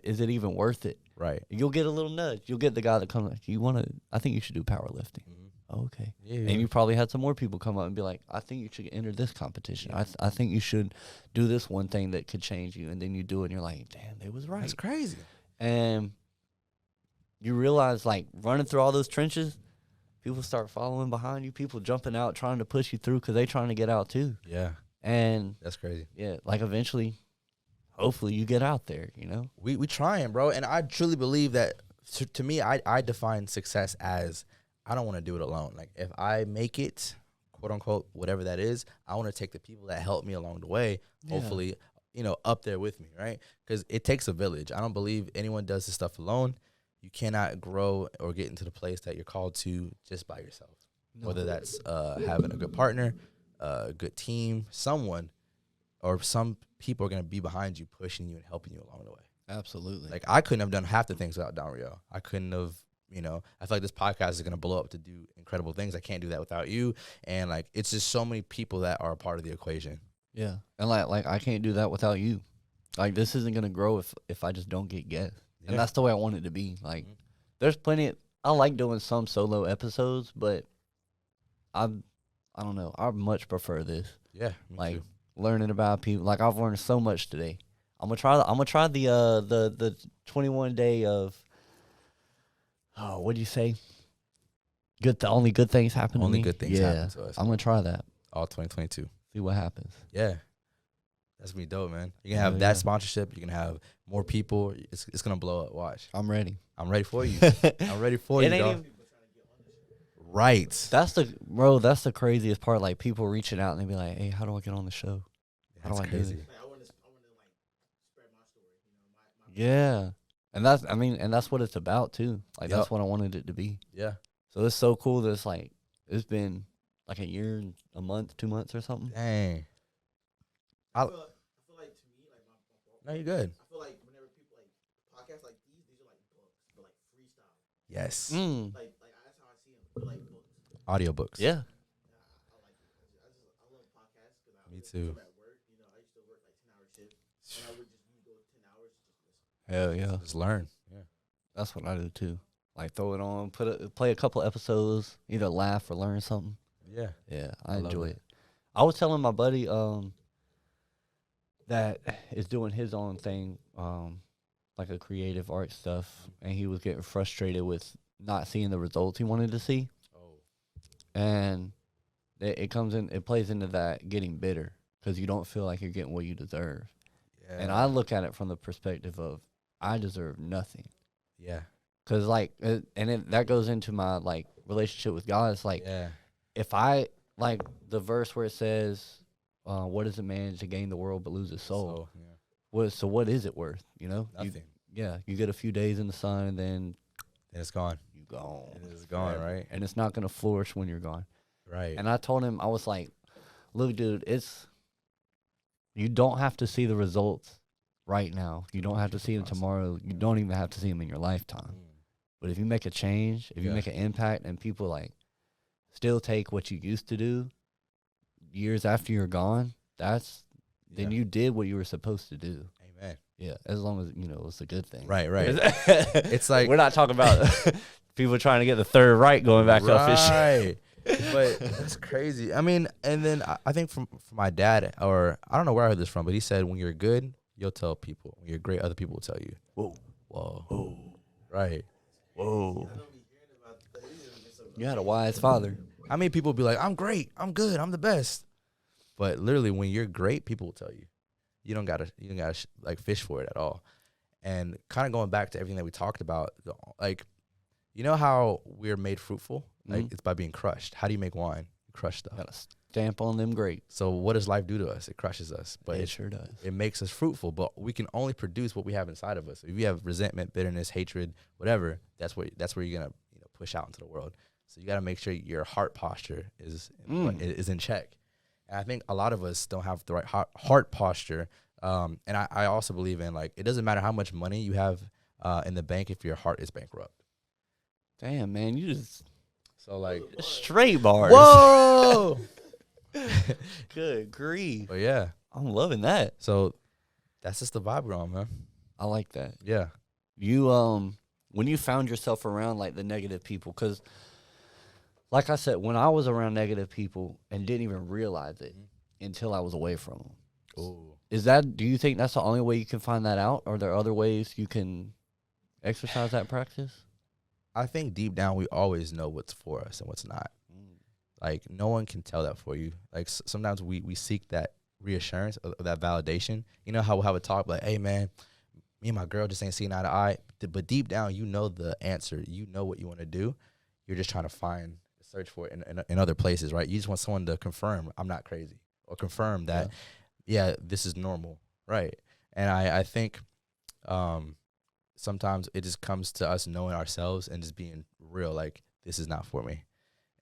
is it even worth it? Right. You'll get a little nudge. You'll get the guy that comes like, I think you should do powerlifting. Mm-hmm. Oh, okay. Yeah. And you probably had some more people come up and be like, I think you should enter this competition. Yeah. I think you should do this one thing that could change you. And then you do it and you're like, damn, they was right. That's crazy. And you realize, like, running through all those trenches, people start following behind you. People jumping out, trying to push you through because they trying to get out too. Yeah. And that's crazy. Yeah. Like, eventually, hopefully you get out there, We trying, bro. And I truly believe that, to me, I define success as I don't want to do it alone. Like, if I make it, quote unquote, whatever that is, I want to take the people that help me along the way, hopefully up there with me, right? Because it takes a village. I don't believe anyone does this stuff alone. You cannot grow or get into the place that you're called to just by yourself. No. Whether that's having a good partner, a good team, someone, or some people are going to be behind you, pushing you and helping you along the way. Absolutely. Like, I couldn't have done half the things without Don Rio. I couldn't have, I feel like this podcast is going to blow up to do incredible things. I can't do that without you. And, like, it's just so many people that are a part of the equation. Yeah. And, like I can't do that without you. Like, this isn't going to grow if I just don't get guests. Yeah. And that's the way I want it to be. Like, there's plenty I like doing some solo episodes, but I don't know. I much prefer this. Yeah, me too. Learning about people. Like, I've learned so much today. I'm gonna try the 21 day of what do you say? Only good things happen to me. Only good things happen to us. I'm gonna try that. All 2022. See what happens. Yeah. That's gonna be dope, man. You can have that sponsorship. You can have more people. It's gonna blow up. Watch. I'm ready. I'm ready for you. I'm ready for you, dog. Right. That's the craziest part. Like, people reaching out and they be like, "Hey, how do I get on the show? How do I do it?" Yeah. And that's what it's about too. Like, that's what I wanted it to be. Yeah. So it's so cool that it's been like a year, a month, 2 months or something. Dang. I feel like, to me, like, my fault. No, you're good. I feel like whenever people like podcasts like these are like books, but like freestyle. Yes. Like that's how I see them. They're like books. Audiobooks. Yeah. I like it. I love podcasts because Me too. At work, I used to work like 10-hour shifts, and I would just go 10 hours just listen. Hell yeah. Just learn. Yeah. That's what I do too. Like, throw it on, play a couple episodes, either laugh or learn something. Yeah. Yeah, I enjoy it. I was telling my buddy that is doing his own thing, like a creative art stuff, and he was getting frustrated with not seeing the results he wanted to see. Oh. And it plays into that getting bitter because you don't feel like you're getting what you deserve. Yeah. And I look at it from the perspective of I deserve nothing. Yeah. Because, like, that goes into my, like, relationship with God. It's like, if I, like, the verse where it says, what is a man to gain the world but lose his soul? So what is it worth, Nothing. You get a few days in the sun, and then it's gone. You gone. It is gone, right? And it's not going to flourish when you're gone. Right. And I told him, I was like, look, dude, you don't have to see the results right now. You don't have to see them tomorrow. You don't even have to see them in your lifetime. But if you make a change, if you make an impact, and people, like, still take what you used to do years after you're gone, then you did what you were supposed to do. Amen. Yeah, as long as, it's a good thing. Right. It's like, we're not talking about people trying to get the third right going back up and shit. But that's crazy. I mean, and then I think from my dad, or I don't know where I heard this from, but he said, when you're good, you'll tell people. When you're great, other people will tell you. Whoa. Right. Whoa. You had a wise father. I mean, people be like, I'm great, I'm good, I'm the best. But literally, when you're great, people will tell you. You don't gotta like fish for it at all. And kind of going back to everything that we talked about, like, you know how we're made fruitful? Like, it's by being crushed. How do you make wine? You crush stuff. Gotta stamp on them grapes. So what does life do to us? It crushes us. But it sure does. It makes us fruitful, but we can only produce what we have inside of us. If you have resentment, bitterness, hatred, whatever, that's where you're gonna push out into the world. So you got to make sure your heart posture is in check. And I think a lot of us don't have the right heart posture. And I also believe in, like, it doesn't matter how much money you have in the bank if your heart is bankrupt. Damn, man, you just straight bars. Whoa. Good grief. But yeah, I'm loving that. So that's just the vibe we're on, man. I like that. Yeah. You when you found yourself around, like, the negative people, because, like I said, when I was around negative people and didn't even realize it until I was away from them. Oh. Do you think that's the only way you can find that out? Or are there other ways you can exercise that practice? I think deep down we always know what's for us and what's not. Like, no one can tell that for you. Like, sometimes we seek that reassurance of that validation. You know how we'll have a talk like, hey, man, me and my girl just ain't seeing eye to eye. But deep down, you know the answer. You know what you want to do. You're just trying to search for it in other places, right? You just want someone to confirm I'm not crazy, or confirm that, this is normal, Right. And I think sometimes it just comes to us knowing ourselves and just being real, like, this is not for me.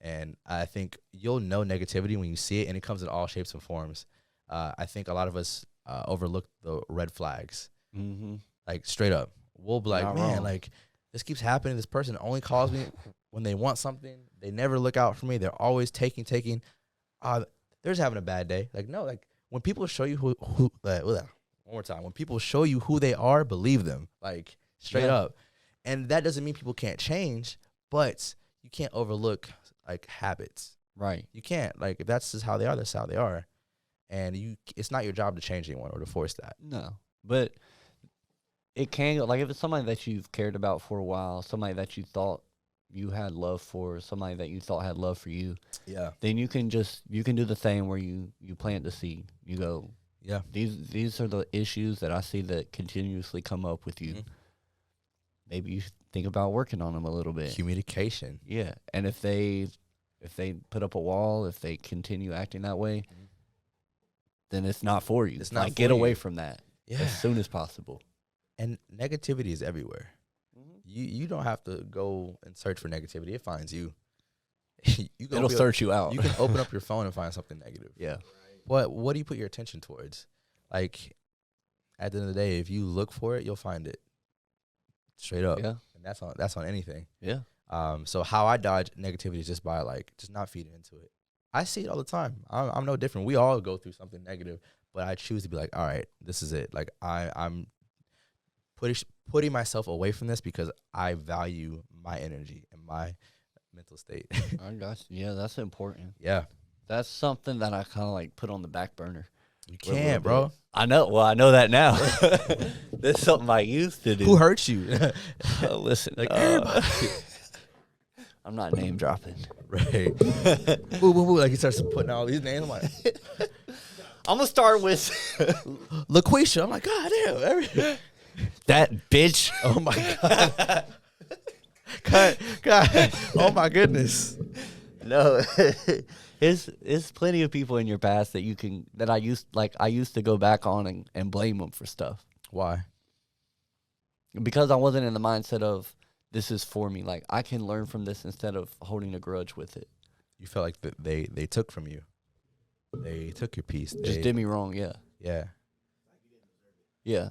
And I think you'll know negativity when you see it, and it comes in all shapes and forms. I think a lot of us overlook the red flags. Mm-hmm. Like, straight up. We'll be like, Not man, wrong. like, this keeps happening. This person only calls me when they want something. They never look out for me. They're always taking. They're just having a bad day. Like, no, like, when people show you who one more time. When people show you who they are, believe them. Like, straight up. And that doesn't mean people can't change, but you can't overlook, like, habits. Right. You can't. Like, if that's just how they are, that's how they are. And it's not your job to change anyone or to force that. No. But it can go, like, if it's somebody that you've cared about for a while, somebody that you thought you had love for, somebody that you thought had love for you, then you can do the thing where you plant the seed. You go, these are the issues that I see that continuously come up with you. Mm-hmm. Maybe you think about working on them a little bit. Communication. Yeah. And if they put up a wall, if they continue acting that way, then it's not for you. It's not like, get away from that as soon as possible. And negativity is everywhere. Mm-hmm. You don't have to go and search for negativity. It finds you. It'll search you out. You can open up your phone and find something negative. Yeah. What do you put your attention towards? Like, at the end of the day, if you look for it, you'll find it. Straight up. Yeah. And that's on anything. Yeah. So how I dodge negativity is just by, like, just not feeding into it. I see it all the time. I'm no different. We all go through something negative, but I choose to be like, all right, this is it. Like, I'm putting myself away from this because I value my energy and my mental state. I got you. Yeah, that's important. Yeah. That's something that I kind of, like, put on the back burner. You can't, bro. I know. Well, I know that now. That's something I used to do. Who hurt you? Listen, like, everybody. I'm not name dropping. Right. Boo, boo, boo. Like, he starts putting all these names. I'm like, I'm going to start with LaQuisha. I'm like, God damn. That bitch. Oh, my God. God. Oh, my goodness. No. There's plenty of people in your past that I used to go back on and blame them for stuff. Why? Because I wasn't in the mindset of, this is for me. Like, I can learn from this instead of holding a grudge with it. You felt like they took from you. They took your piece. Just did me wrong, yeah. Yeah. Yeah.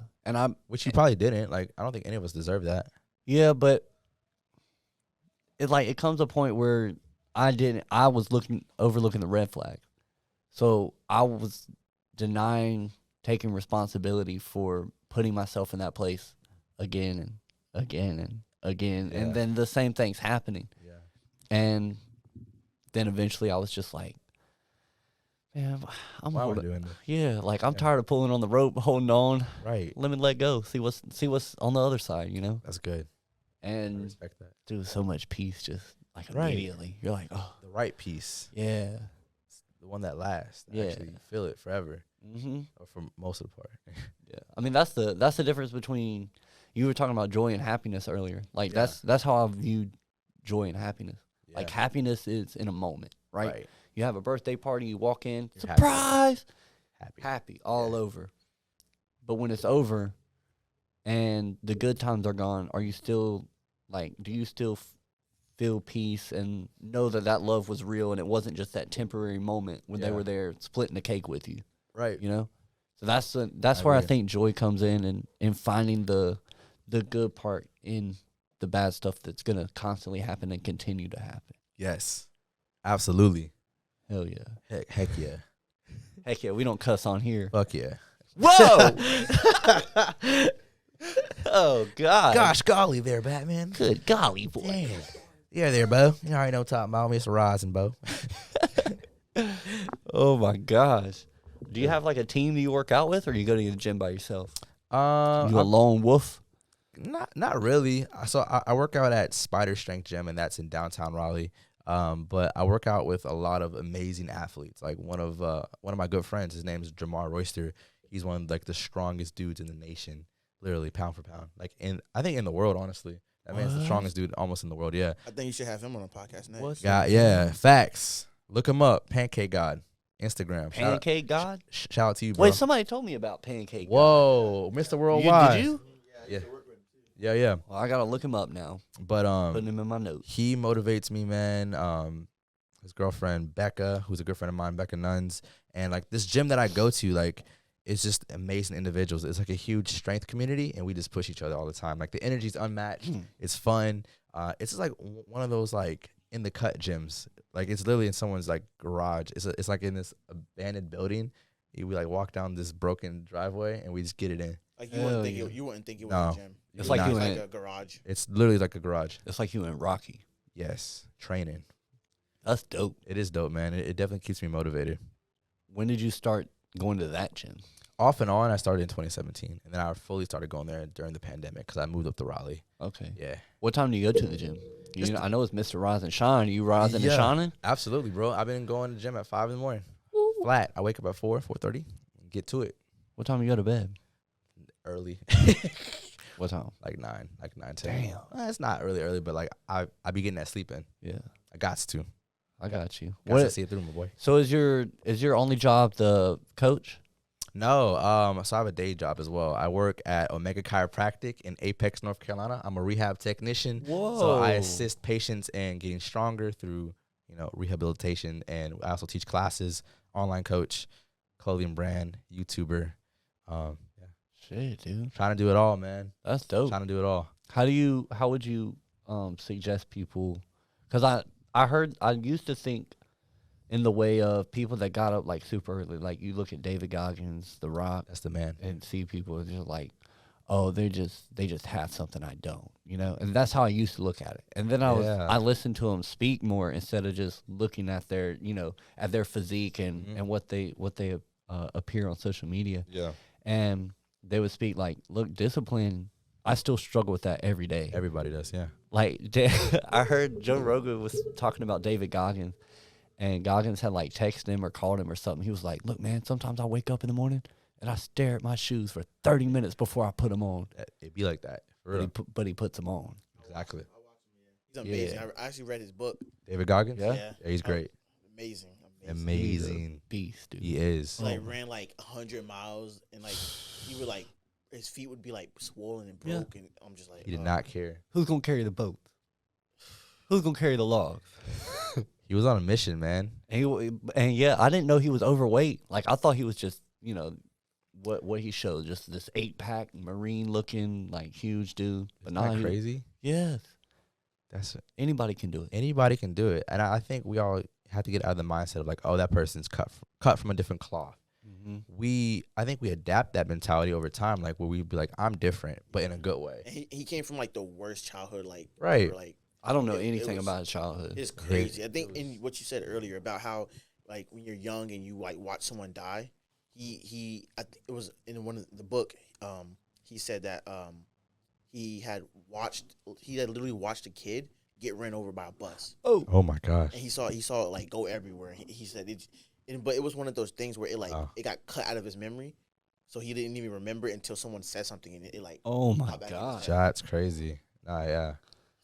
Which you probably didn't. Like, I don't think any of us deserve that. Yeah, but it comes a point where I was overlooking the red flag. So I was denying taking responsibility for putting myself in that place again and again and again. Yeah. And then the same thing's happening. Yeah. And then eventually I was just like, man, I'm doing this. Yeah, like, I'm tired of pulling on the rope, holding on. Right. Let me let go. See what's on the other side, you know? That's good. And I respect that. Dude, so much peace just like immediately. You're like, oh, the right peace. Yeah. It's the one that lasts. Yeah. Actually, you feel it forever. Mm-hmm. Or for most of the part. Yeah. I mean, that's the difference between, you were talking about joy and happiness earlier. Like, that's how I viewed joy and happiness. Yeah. Like, happiness is in a moment, right? You have a birthday party, you walk in, you're surprise, happy all over. But when it's over and the good times are gone, are you still, like, do you still feel peace and know that love was real and it wasn't just that temporary moment when they were there splitting the cake with you? Right. You know? So that's where I think joy comes in and finding the good part in the bad stuff that's going to constantly happen and continue to happen. Yes. Absolutely. Hell yeah. Heck yeah. Heck yeah, we don't cuss on here. Fuck yeah. Whoa! Oh, God. Gosh golly there, Batman. Good golly, boy. Damn. Yeah, there, Bo. You already know what I'm talking about. Mr. Rising, Bo. Oh, my gosh. Do you have, like, a team that you work out with, or you go to the gym by yourself? You a lone wolf? Not really. So I work out at Spider Strength Gym, and that's in downtown Raleigh. But I work out with a lot of amazing athletes. Like, one of my good friends, his name is Jamar Royster. He's one of, like, the strongest dudes in the nation, literally pound for pound. Like, I think in the world, honestly. That man's the strongest dude almost in the world. Yeah. I think you should have him on a podcast next. Yeah, facts. Look him up, Pancake God. Instagram. Pancake God? Shout out to you, bro. Wait, somebody told me about Pancake God. Whoa, Mr. Worldwide. Did you? Yeah. Well, I gotta look him up now. But putting him in my notes. He motivates me, man. His girlfriend Becca, who's a good friend of mine, Becca Nuns, and like this gym that I go to, like it's just amazing individuals. It's like a huge strength community, and we just push each other all the time. Like the energy's unmatched. It's fun. It's just like one of those like in the cut gyms. Like it's literally in someone's like garage. It's like in this abandoned building. We like walk down this broken driveway and we just get it in. Like you wouldn't think it was a gym. It's like you like a garage. It's literally like a garage. It's like you in Rocky. Yes, training. That's dope. It is dope, man. It definitely keeps me motivated. When did you start going to that gym? Off and on, I started in 2017, and then I fully started going there during the pandemic because I moved up to Raleigh. Okay. Yeah. What time do you go to the gym? I know it's Mr. Rise and Shine. Are you rising and shining? Absolutely, bro. I've been going to the gym at 5 in the morning. Flat. I wake up at 4:30, get to it. What time you go to bed? Early. What time? Like 9, 10. Damn. It's not really early, but like I be getting that sleep in. Yeah. I got to. I got you. Got to see it through, my boy. So is your only job the coach? No, so I have a day job as well. I work at Omega Chiropractic in Apex, North Carolina. I'm a rehab technician. Whoa. So I assist patients in getting stronger through, rehabilitation, and I also teach classes, online coach, clothing brand, YouTuber. Shit, dude. Trying to do it all, man. That's dope. Trying to do it all. How would you suggest people? Because I used to think in the way of people that got up like super early. Like you look at David Goggins, The Rock. That's the man. And see people just like, oh, they just have something I don't, And that's how I used to look at it. And then I listened to them speak more instead of just looking at their, at their physique and what they appear on social media. Yeah. And they would speak like, look, discipline. I still struggle with that every day. Everybody does, yeah. Like I heard Joe Rogan was talking about David Goggins, and Goggins had like texted him or called him or something. He was like, look, man, sometimes I wake up in the morning and I stare at my shoes for 30 minutes before I put them on. It'd be like that. For real. But he puts them on. Exactly. He's amazing. Yeah. I actually read his book. David Goggins? Yeah, he's great. Amazing. Amazing. Beast, dude. He is. He ran like 100 miles and like he would like his feet would be like swollen and broke and I'm just like he did not care. Who's gonna carry the boat? Who's gonna carry the logs? He was on a mission, man. And yeah, I didn't know he was overweight. Like I thought he was just what he showed, just this 8-pack marine looking like huge dude. But not crazy. Yes, anybody can do it. Anybody can do it, and I think we all have to get out of the mindset of like, oh, that person's cut from a different cloth. Mm-hmm. I think we adapt that mentality over time, like where we'd be like, I'm different, but in a good way. He came from like the worst childhood, like right. Like I don't know anything about his childhood. It's crazy. I think in what you said earlier about how like when you're young and you like watch someone die, it was in one of the book. He said that he had literally watched a kid get ran over by a bus. Oh my gosh! And he saw it like go everywhere. He said but it was one of those things where it got cut out of his memory, so he didn't even remember it until someone said something and it like. Oh my god! That's crazy. Yeah.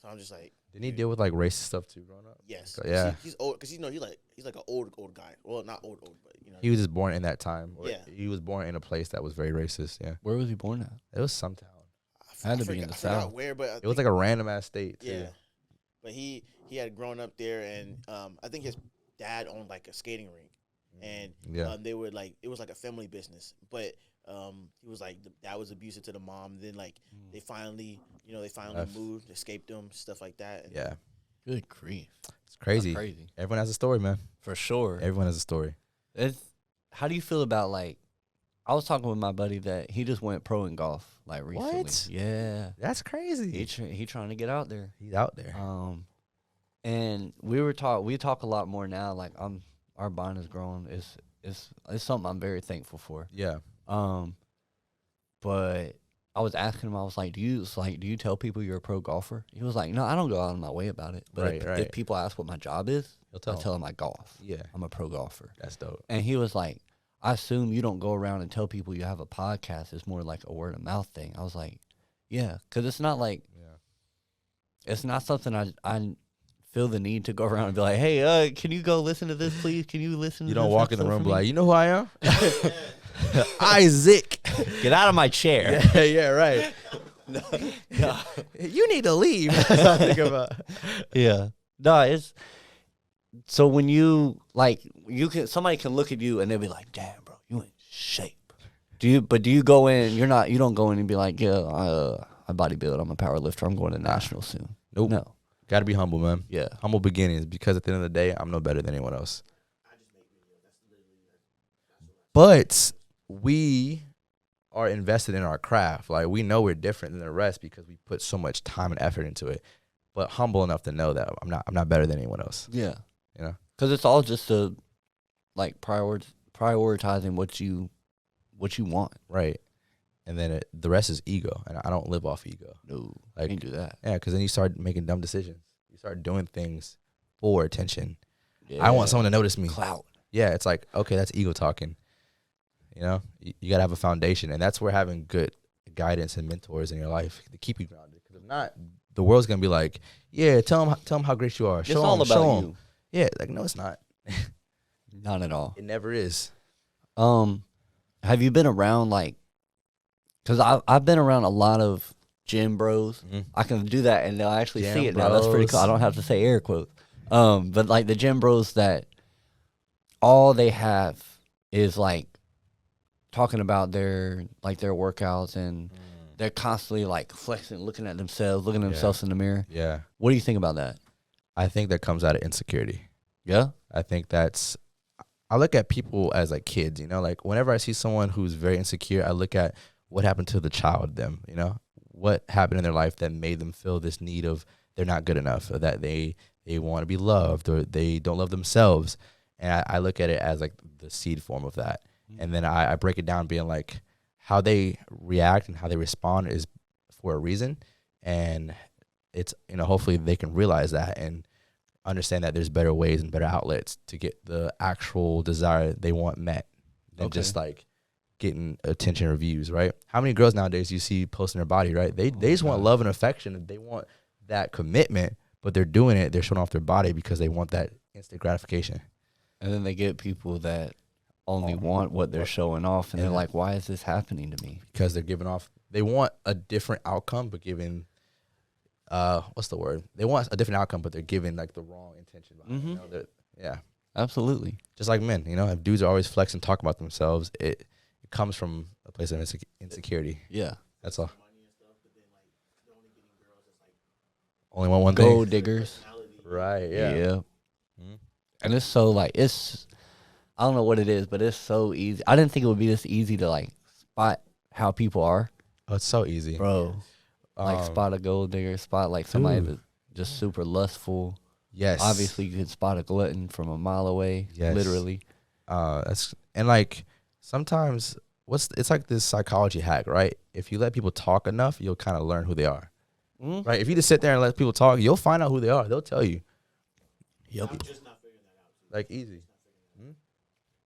So I'm just like. Didn't he deal with like racist stuff too growing up? Yes. Yeah. He's old because he's like an old guy. Well, not old, but He was just born in that time. Yeah. He was born in a place that was very racist. Yeah. Where was he born at? It was some town. Had to be in the South. Where, but it was like a random ass state too. Yeah. But he had grown up there, and I think his dad owned like a skating rink, and they were like it was like a family business, but. He was like the dad was abusive to the mom. Then like they finally moved, escaped him, stuff like that. Yeah, good grief, it's crazy. Everyone has a story, man. For sure, everyone has a story. How do you feel about like? I was talking with my buddy that he just went pro in golf like recently. What? Yeah, that's crazy. He trying to get out there. He's out there. And we talk a lot more now. Like our bond has grown. It's something I'm very thankful for. Yeah. But I was asking him, I was like, do you tell people you're a pro golfer? He was like, no, I don't go out of my way about it. But if people ask what my job is, I tell them I golf. Yeah. I'm a pro golfer. That's dope. And he was like, I assume you don't go around and tell people you have a podcast. It's more like a word of mouth thing. I was like, yeah, because it's not like, it's not something I feel the need to go around and be like, hey, can you go listen to this, please? Can you listen to this? You don't walk in the room and be like, you know who I am? Isaac. Get out of my chair. Yeah, right. No. You need to leave. That's what I think about. Yeah. No, it's so when you like somebody can look at you and they'll be like, damn, bro, you in shape. Do you go in, you don't go in and be like, yeah, I bodybuild, I'm a power lifter, I'm going to nationals soon. Nope. No. Gotta be humble, man. Yeah. Humble beginnings, because at the end of the day, I'm no better than anyone else. But we are invested in our craft. Like, we know we're different than the rest because we put so much time and effort into it. But humble enough to know that I'm not better than anyone else. Yeah. You know? Because it's all just like prioritizing what you want. Right. And then the rest is ego, and I don't live off ego. No, like, I can't do that. Yeah, because then you start making dumb decisions. You start doing things for attention. Yeah. I want someone to notice me. Clout. Yeah, it's like, okay, that's ego talking. You know, you got to have a foundation, and that's where having good guidance and mentors in your life to keep you grounded. Because if not, the world's gonna be like, yeah, tell them how great you are. It's all about you. Yeah, like, no, it's not. Not at all. It never is. Have you been around like? Because I've been around a lot of gym bros. Mm-hmm. I can do that and they'll actually Gym see it now. That's pretty cool. I don't have to say air quotes. But like the gym bros that all they have is like talking about their workouts, and they're constantly like flexing, looking at themselves in the mirror. Yeah. What do you think about that? I think that comes out of insecurity. Yeah. I think I look at people as like kids, you know, like whenever I see someone who's very insecure, I look at what happened to the child in them, you know, what happened in their life that made them feel this need of they're not good enough, or that they want to be loved, or they don't love themselves. And I look at it as like the seed form of that. Mm-hmm. And then I break it down being like how they react and how they respond is for a reason. And it's, you know, hopefully they can realize that and understand that there's better ways and better outlets to get the actual desire they want met than just like getting attention or views, right? How many girls nowadays you see posting their body, right? They just want love and affection, and they want that commitment, but they're doing it, they're showing off their body because they want that instant gratification. And then they get people that only want what they're showing off, and they're like, why is this happening to me? Because they're giving off, they want a different outcome, but giving, what's the word? They want a different outcome, but they're giving like the wrong intention behind it. You know, yeah. Absolutely. Just like men, you know, if dudes are always flexing, talk about themselves, it comes from a place of insecurity. Yeah. That's all. Only want one thing. Gold diggers. Right, yeah. Yeah. Mm-hmm. And it's so like, I don't know what it is, but it's so easy. I didn't think it would be this easy to like spot how people are. Oh, it's so easy. Bro. Like spot a gold digger, spot like somebody that's just super lustful. Yes. Obviously, you can spot a glutton from a mile away. Yes. Literally. And like sometimes it's like this psychology hack, right? If you let people talk enough, you'll kind of learn who they are. Mm-hmm. Right? If you just sit there and let people talk, you'll find out who they are. They'll tell you. Yep. I'm just not figuring that out. Like easy.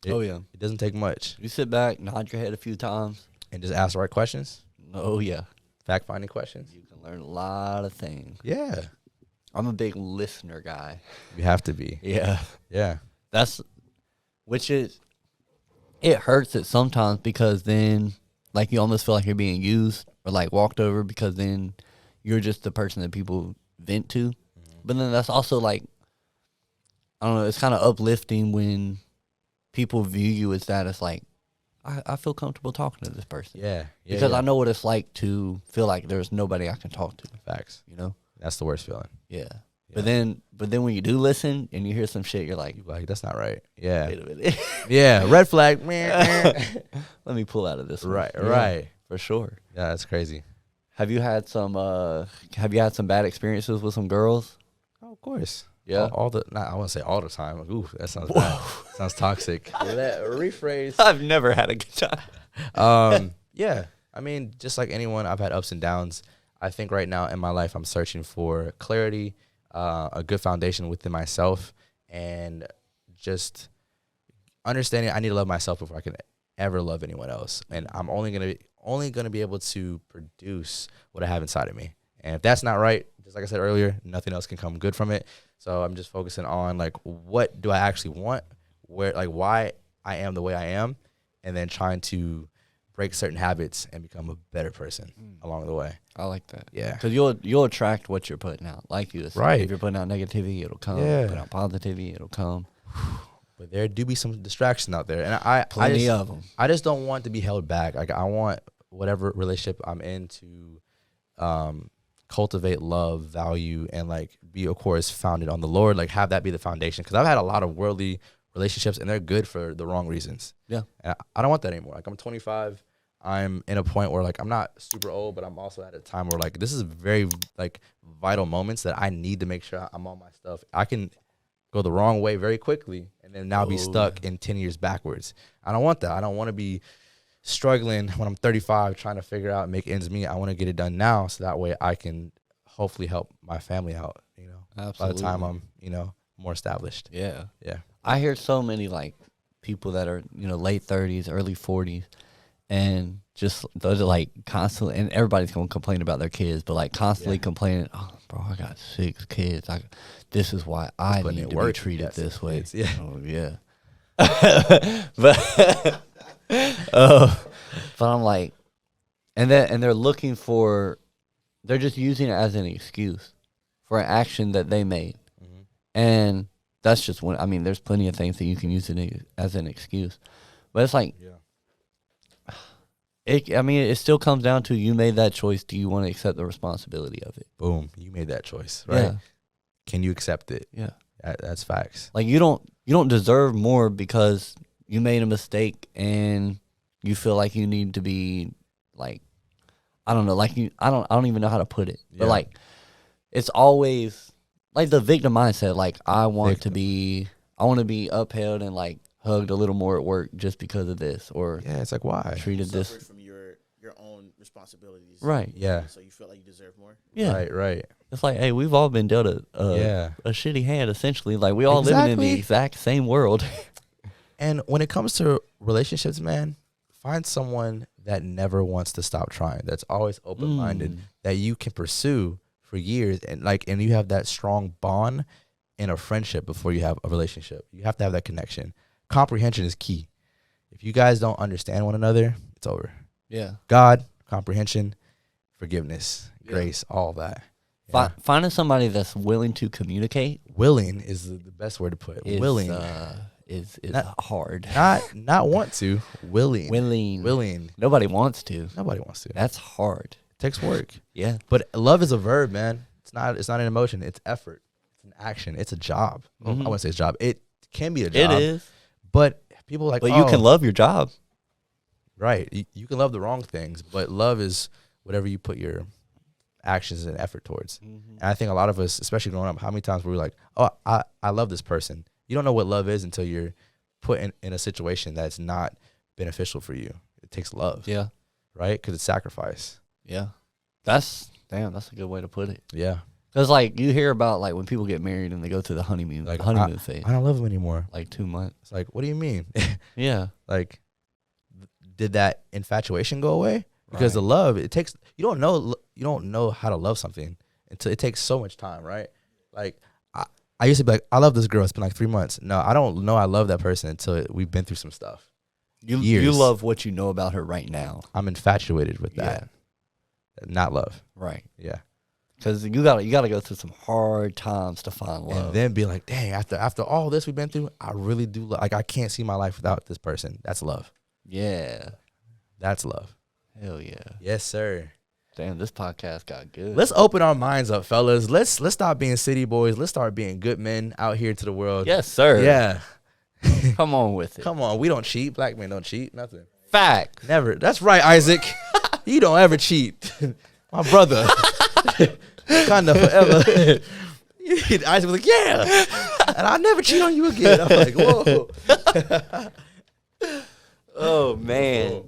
It doesn't take much. You sit back, nod your head a few times, and just ask the right questions. Oh yeah. Fact-finding questions. You can learn a lot of things. Yeah. I'm a big listener guy. You have to be. Yeah. Yeah. It hurts it sometimes, because then like you almost feel like you're being used or like walked over, because then you're just the person that people vent to. Mm-hmm. But then that's also like, I don't know, it's kind of uplifting when people view you as that. It's like, I feel comfortable talking to this person. Yeah. Because I know what it's like to feel like there's nobody I can talk to. Facts. You know? That's the worst feeling. Yeah. But then when you do listen and you hear some shit, you're like, that's not right. Yeah. Wait a minute. Yeah. Red flag. Let me pull out of this one. Right. Yeah, right. For sure. Yeah, that's crazy. Have you had some bad experiences with some girls? Oh, of course. Yeah. I wouldn't say all the time. Ooh, that sounds bad. Sounds toxic. Rephrase. I've never had a good time. Yeah. I mean, just like anyone, I've had ups and downs. I think right now in my life, I'm searching for clarity, a good foundation within myself, and just understanding I need to love myself before I can ever love anyone else. And I'm only gonna be able to produce what I have inside of me. And if that's not right, just like I said earlier, nothing else can come good from it. So I'm just focusing on like, what do I actually want? Where, like, why I am the way I am, and then trying to break certain habits and become a better person along the way. I like that. Yeah. Because you'll attract what you're putting out. Like you said, Right. if you're putting out negativity, it'll come. Yeah. Put out positivity, it'll come. But there do be some distractions out there, and Plenty of them. I just don't want to be held back. Like, I want whatever relationship I'm in to cultivate love, value, and like be, of course, founded on the Lord. Like, have that be the foundation. Because I've had a lot of worldly relationships, and they're good for the wrong reasons. Yeah. And I don't want that anymore. Like, I'm 25. I'm in a point where, like, I'm not super old, but I'm also at a time where, like, this is very, like, vital moments that I need to make sure I'm on my stuff. I can go the wrong way very quickly and then now be stuck in 10 years backwards. I don't want that. I don't want to be struggling when I'm 35 trying to figure out and make ends meet. I want to get it done now so that way I can hopefully help my family out, you know, Absolutely. by the time I'm, you know, more established. Yeah. Yeah. I hear so many, like, people that are, you know, late 30s, early 40s, and just those are, like, constantly, and everybody's going to complain about their kids, but, like, constantly complaining, oh, bro, I got 6 kids. This is why I need to be treated this way. Kids. Yeah. Oh, yeah. but I'm like, and they're looking for, they're just using it as an excuse for an action that they made. Mm-hmm. And that's just one. I mean, there's plenty of things that you can use it as an excuse. But it's like, it still comes down to, you made that choice. Do you want to accept the responsibility of it? Boom. You made that choice, right? Yeah. Can you accept it? Yeah. That's facts. Like, you don't deserve more because you made a mistake and you feel like you need to be, like, I don't know, like, I don't even know how to put it. Yeah. But, like, it's always like the victim mindset. Like, I want to be upheld and, like, hugged a little more at work just because of this, or it's like, why treated this from your own responsibilities, right? Yeah, so you feel like you deserve more. Yeah, right. It's like, hey, we've all been dealt a shitty hand, essentially. Like, we all living in the exact same world. And when it comes to relationships, man, find someone that never wants to stop trying. That's always open-minded, that you can pursue for years, and you have that strong bond in a friendship before you have a relationship. You have to have that connection. Comprehension is key. If you guys don't understand one another, it's over. Yeah. God, comprehension, forgiveness, grace, all that. Yeah. Finding somebody that's willing to communicate. Willing is the best word to put it. Willing is hard. Not want to. Willing. Willing. Nobody wants to. That's hard. It takes work. Yeah. But love is a verb, man. It's not an emotion. It's effort. It's an action. It's a job. I wouldn't say it's a job. It can be a job. It is. But people are like, but you can love your job. Right. You can love the wrong things, but love is whatever you put your actions and effort towards. And I think a lot of us, especially growing up, how many times were we like, oh, I love this person. You don't know what love is until you're put in a situation that's not beneficial for you. It takes love. Yeah. Right? Because it's sacrifice. Yeah. That's a good way to put it. Yeah. Because, like, you hear about, like, when people get married and they go through the honeymoon, phase. I don't love him anymore. Like 2 months. It's like, what do you mean? Yeah. Like, did that infatuation go away? Because the love, it takes, you don't know how to love something until it takes so much time, right? Like, I used to be like, I love this girl. It's been like 3 months. No, I don't know I love that person until we've been through some stuff. You love what you know about her right now. I'm infatuated with that. Not love. Right. Yeah. Because you gotta go through some hard times to find love. And then be like, dang, after all this we've been through, I really do love. Like, I can't see my life without this person. That's love. Yeah. That's love. Hell yeah. Yes, sir. Damn, this podcast got good. Let's open our minds up, fellas. Let's stop being city boys. Let's start being good men out here to the world. Yes, sir. Yeah. Come on with it. Come on. We don't cheat. Black men don't cheat. Nothing. Fact. Never. That's right, Isaac. You don't ever cheat. My brother. Kinda forever. Isaac was like, yeah. And I'll never cheat on you again. I'm like, whoa. Oh, man.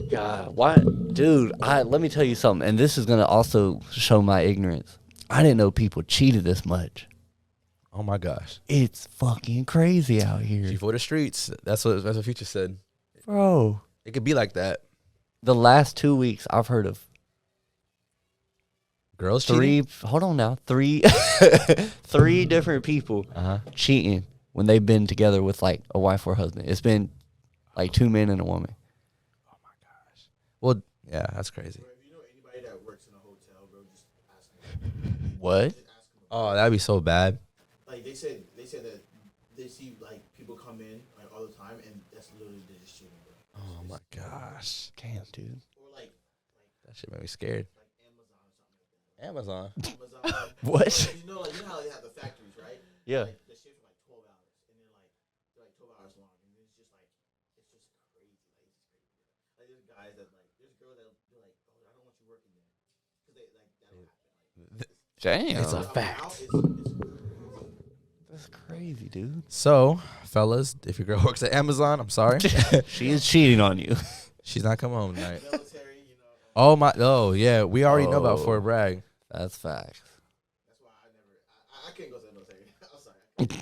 God, why? Dude, let me tell you something. And this is going to also show my ignorance. I didn't know people cheated this much. Oh, my gosh. It's fucking crazy out here. G for the streets. That's what Future said. Bro. It could be like that. The last 2 weeks, I've heard of Girls three. cheating? Hold on now. Three different people cheating when they've been together with like a wife or husband. It's been like 2 men and a woman. Oh my gosh. Well, yeah, that's crazy. Bro, if you know anybody that works in a hotel, bro, just ask them. What? Oh, that'd be so bad. Like they said that they see like people come in like all the time, and that's literally they're just cheating, bro. Oh my gosh. Damn, dude. Or like That shit made me scared. like Amazon or something like that. Amazon. Amazon. Like, What? you know how they have the factories, right? Yeah. Like, the shift for like 12 hours, and then like they're like 12 hours long, and it's just crazy. Like it's just crazy. Like there's guys that like there's girls that they're like, oh, I don't want you working there, because they like that'll happen. Like, Damn. It's a fact. That's crazy, dude. So, fellas, if your girl works at Amazon, I'm sorry. She is cheating on you. She's not coming home tonight. military, you know. Oh yeah, we already know about Fort Bragg. That's facts. That's why I can't go to the military. I'm sorry.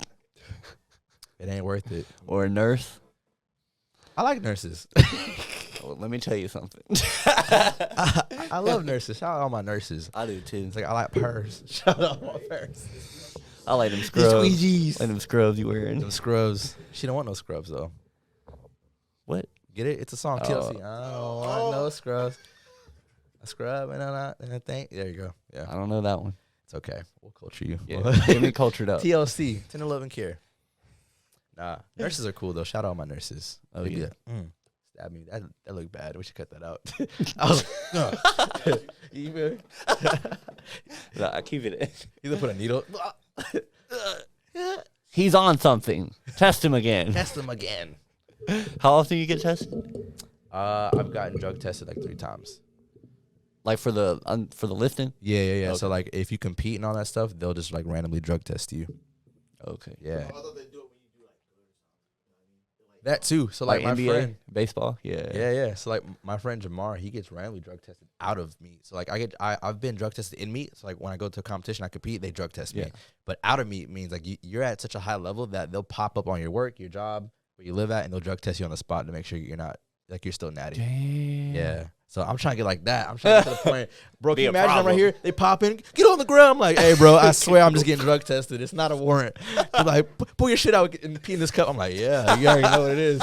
It ain't worth it. Or a nurse. I like nurses. Well, let me tell you something. I love nurses. Shout out all my nurses. I do too. It's like I like purrs. Shout out all my purrs. I like them The scrubs. squeegees. Like them scrubs you wearing. Them scrubs. She don't want no scrubs though. What? Get it? It's a song. Oh. TLC. I don't want no scrubs. A scrub and a thing. There you go. Yeah. I don't know that one. It's okay. We'll culture you. Yeah. Get me cultured up. TLC. Tender love and care. Nah. Nurses are cool though. Shout out all my nurses. Oh, They be yeah. like, stab me. That looked bad. We should cut that out. I was like, no. You feel me? No, I keep it in. Either put a needle. He's on something. Test him again. Test them again. How often you get tested? I've gotten drug tested like 3 times. Like for the lifting? Yeah. Okay. So like if you compete and all that stuff, they'll just like randomly drug test you. Okay. Yeah. I thought they do it when you do like good or something. That too. So like, my NBA, friend. baseball? Yeah. Yeah. So like my friend Jamar, he gets randomly drug tested out of meat. So like I've been drug tested in meat. So like when I go to a competition, I compete, they drug test me. Yeah. But out of meat means like you're at such a high level that they'll pop up on your work, your job, where you live at, and they'll drug test you on the spot to make sure you're not like you're still natty. Damn. Yeah. So I'm trying to get like that. I'm trying to get to the point. Bro, can Be you a imagine I'm right problem. here? They pop in, get on the ground. I'm like, hey, bro, I swear I'm just getting drug tested. It's not a warrant. They're like, pull your shit out and pee in this cup. I'm like, yeah, you already know what it is.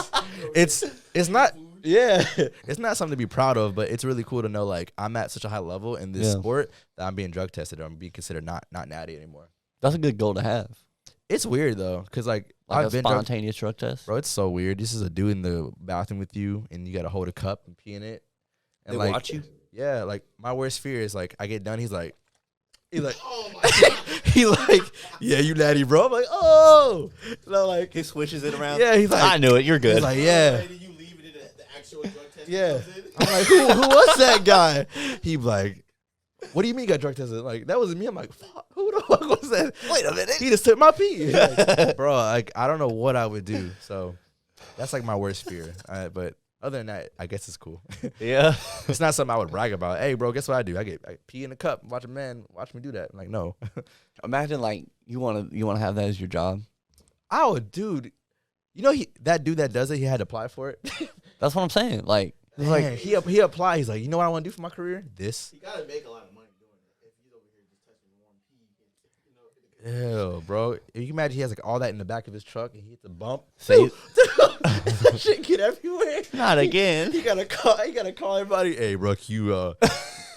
It's not, yeah, it's not something to be proud of, but it's really cool to know like I'm at such a high level in this sport that I'm being drug tested or I'm being considered not natty anymore. That's a good goal to have. It's weird though, because like Like I've a been spontaneous drug test. bro, it's so weird. This is a dude in the bathroom with you and you got to hold a cup and pee in it. And They like, watch you? Yeah, like my worst fear is like I get done. He's like, Oh my god. he like, yeah, you natty, bro. I'm like, oh, no, like He switches it around. yeah. He's like, I knew it. You're good. he's like, yeah, Lady, you leave it in the actual drug test. yeah. comes in? I'm like, who was that guy? He like, what do you mean you got drug tested? Like that wasn't me. I'm like, fuck, who the fuck was that? Wait a minute. He just took my pee, like, bro. Like I don't know what I would do. So that's like my worst fear. But other than that, I guess it's cool. Yeah. It's not something I would brag about. Hey, bro, guess what I do? I pee in a cup. Watch a man watch me do that. I'm like, no. Imagine like you wanna have that as your job. I would, dude. You know that dude that does it. He had to apply for it. That's what I'm saying. Like it's Man, like he applied. He's like, you know what I want to do for my career? This. You gotta make a lot of money doing it. If he's over here just touching warm pee, you know. Ew, bro. You can imagine he has like all that in the back of his truck and he hits a bump. say That shit get everywhere. not again. He gotta call everybody. Hey, bro, can you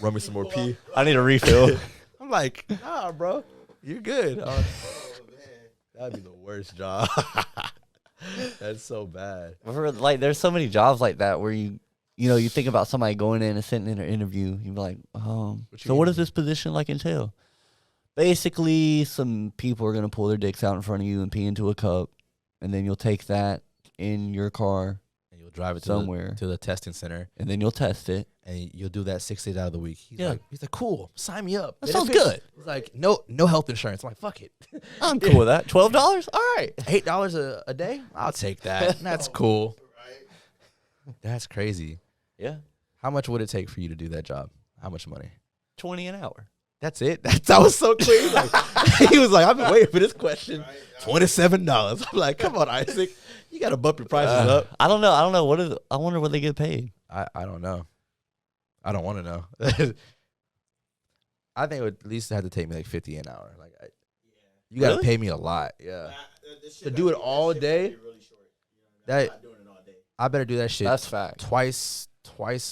run me some more pee? I need a refill. I'm like, nah, bro, you're good. Oh man. That'd be the worst job. That's so bad. Like there's so many jobs like that where you think about somebody going in and sitting in an interview. You'd be like, so what does this position like entail? Basically, some people are gonna pull their dicks out in front of you and pee into a cup, and then you'll take that in your car And you'll drive it somewhere, to the testing center, and then you'll test it. and you'll do that 6 days out of the week. He's Yeah. like, cool, sign me up. That sounds Benefits? good. He's like, no health insurance. I'm like, fuck it. I'm cool with that. $12? All right. $8 a day? I'll take that. That's cool. Right. That's crazy. Yeah. How much would it take for you to do that job? How much money? $20 an hour. That's it. That was so crazy. Like, he was like, I've been waiting for this question. $27. I'm like, come on, Isaac. You got to bump your prices up. I don't know. I wonder what they get paid. I don't know. I don't want to know. I think it would at least have to take me like $50 an hour. Like, you gotta pay me a lot. Yeah. To do it all day. Really short. That not doing it all day. I better do that shit. That's fact. Twice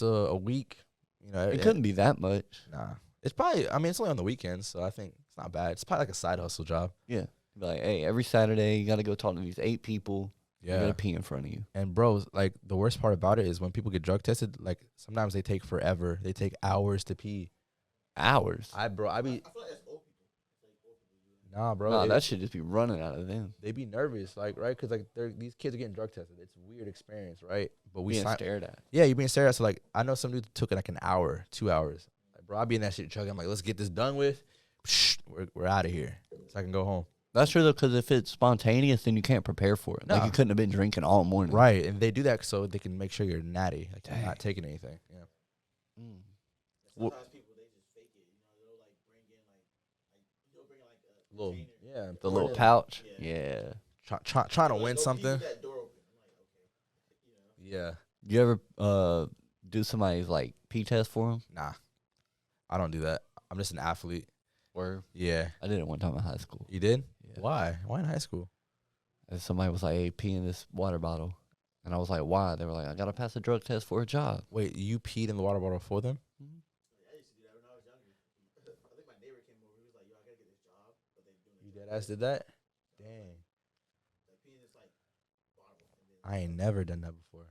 a week. You know, it couldn't be that much. Nah, it's probably. I mean, it's only on the weekends, so I think it's not bad. It's probably like a side hustle job. Yeah. Like, hey, every Saturday you got to go talk to these 8 people. Yeah. You got to pee in front of you. And bro, like the worst part about it is when people get drug tested, like sometimes they take forever. They take hours to pee. Hours. I feel like that's old people. Nah, bro. Nah, that should just be running out of them. They be nervous, like, right? Because like these kids are getting drug tested. It's a weird experience, right? But we being stared at. Yeah, you're being stared at. So like, I know some dude took it like an hour, 2 hours. Like, bro, I be in that shit truck. I'm like, let's get this done with. Psh, we're out of here, so I can go home. That's true though, because if it's spontaneous, then you can't prepare for it. No. Like you couldn't have been drinking all morning. Right, and they do that so they can make sure you're natty, like you're not taking anything. Yeah. Sometimes people they just fake it. You know, they'll like bring in they'll bring like a little container. The little pouch. Yeah. Trying to win something. That door open. I'm like, okay. Yeah. You ever do somebody's like pee test for them? Nah, I don't do that. I'm just an athlete. Or yeah, I did it one time in high school. You did? Yeah. Why? Why in high school? And somebody was like, "Hey, pee in this water bottle," and I was like, "Why?" They were like, "I gotta pass a drug test for a job." Wait, you peed in the water bottle for them? Mm-hmm. I used to do that when I was younger. I think my neighbor came over. He was like, "Yo, I gotta get this job," but they doing it. You deadass did that? Dang. Like peeing this bottle. I ain't never done that before.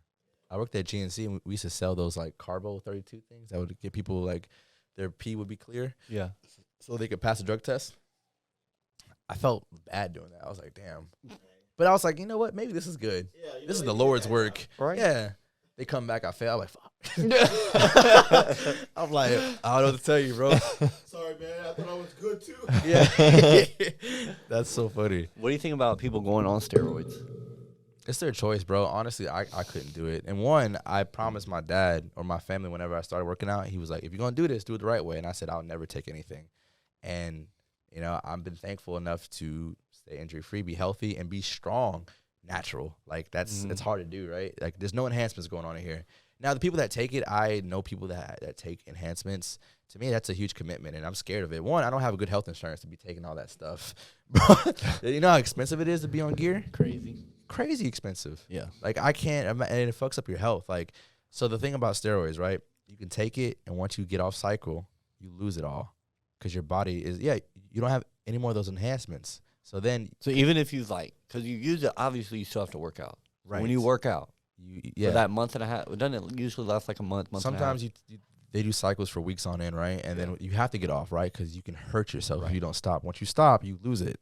I worked at GNC and we used to sell those like Carbo 32 things that would get people like their pee would be clear. Yeah. So they could pass a drug test. I felt bad doing that. I was like, damn. But I was like, you know what? Maybe this is good. Yeah, this is the Lord's work. Right? Yeah. They come back, I fail. I'm like, fuck. I'm like, I don't know what to tell you, bro. Sorry, man. I thought I was good too. Yeah. That's so funny. What do you think about people going on steroids? It's their choice, bro. Honestly, I couldn't do it. And one, I promised my dad or my family whenever I started working out, he was like, if you're going to do this, do it the right way. And I said, I'll never take anything. And, you know, I've been thankful enough to stay injury-free, be healthy, and be strong, natural. Like, it's hard to do, right? Like, there's no enhancements going on in here. Now, the people that take it, I know people that take enhancements. To me, that's a huge commitment, and I'm scared of it. One, I don't have a good health insurance to be taking all that stuff. You know how expensive it is to be on gear? Crazy expensive. Yeah. Like, I can't, and it fucks up your health. Like, so the thing about steroids, right? You can take it, and once you get off cycle, you lose it all. Because your body is, you don't have any more of those enhancements. So even if you because you use it, obviously you still have to work out. Right. When you work out, for that month and a half, doesn't it usually last like a month sometimes and a half? they do cycles for weeks on end, right? And then you have to get off, right? Because you can hurt yourself if you don't stop. Once you stop, you lose it.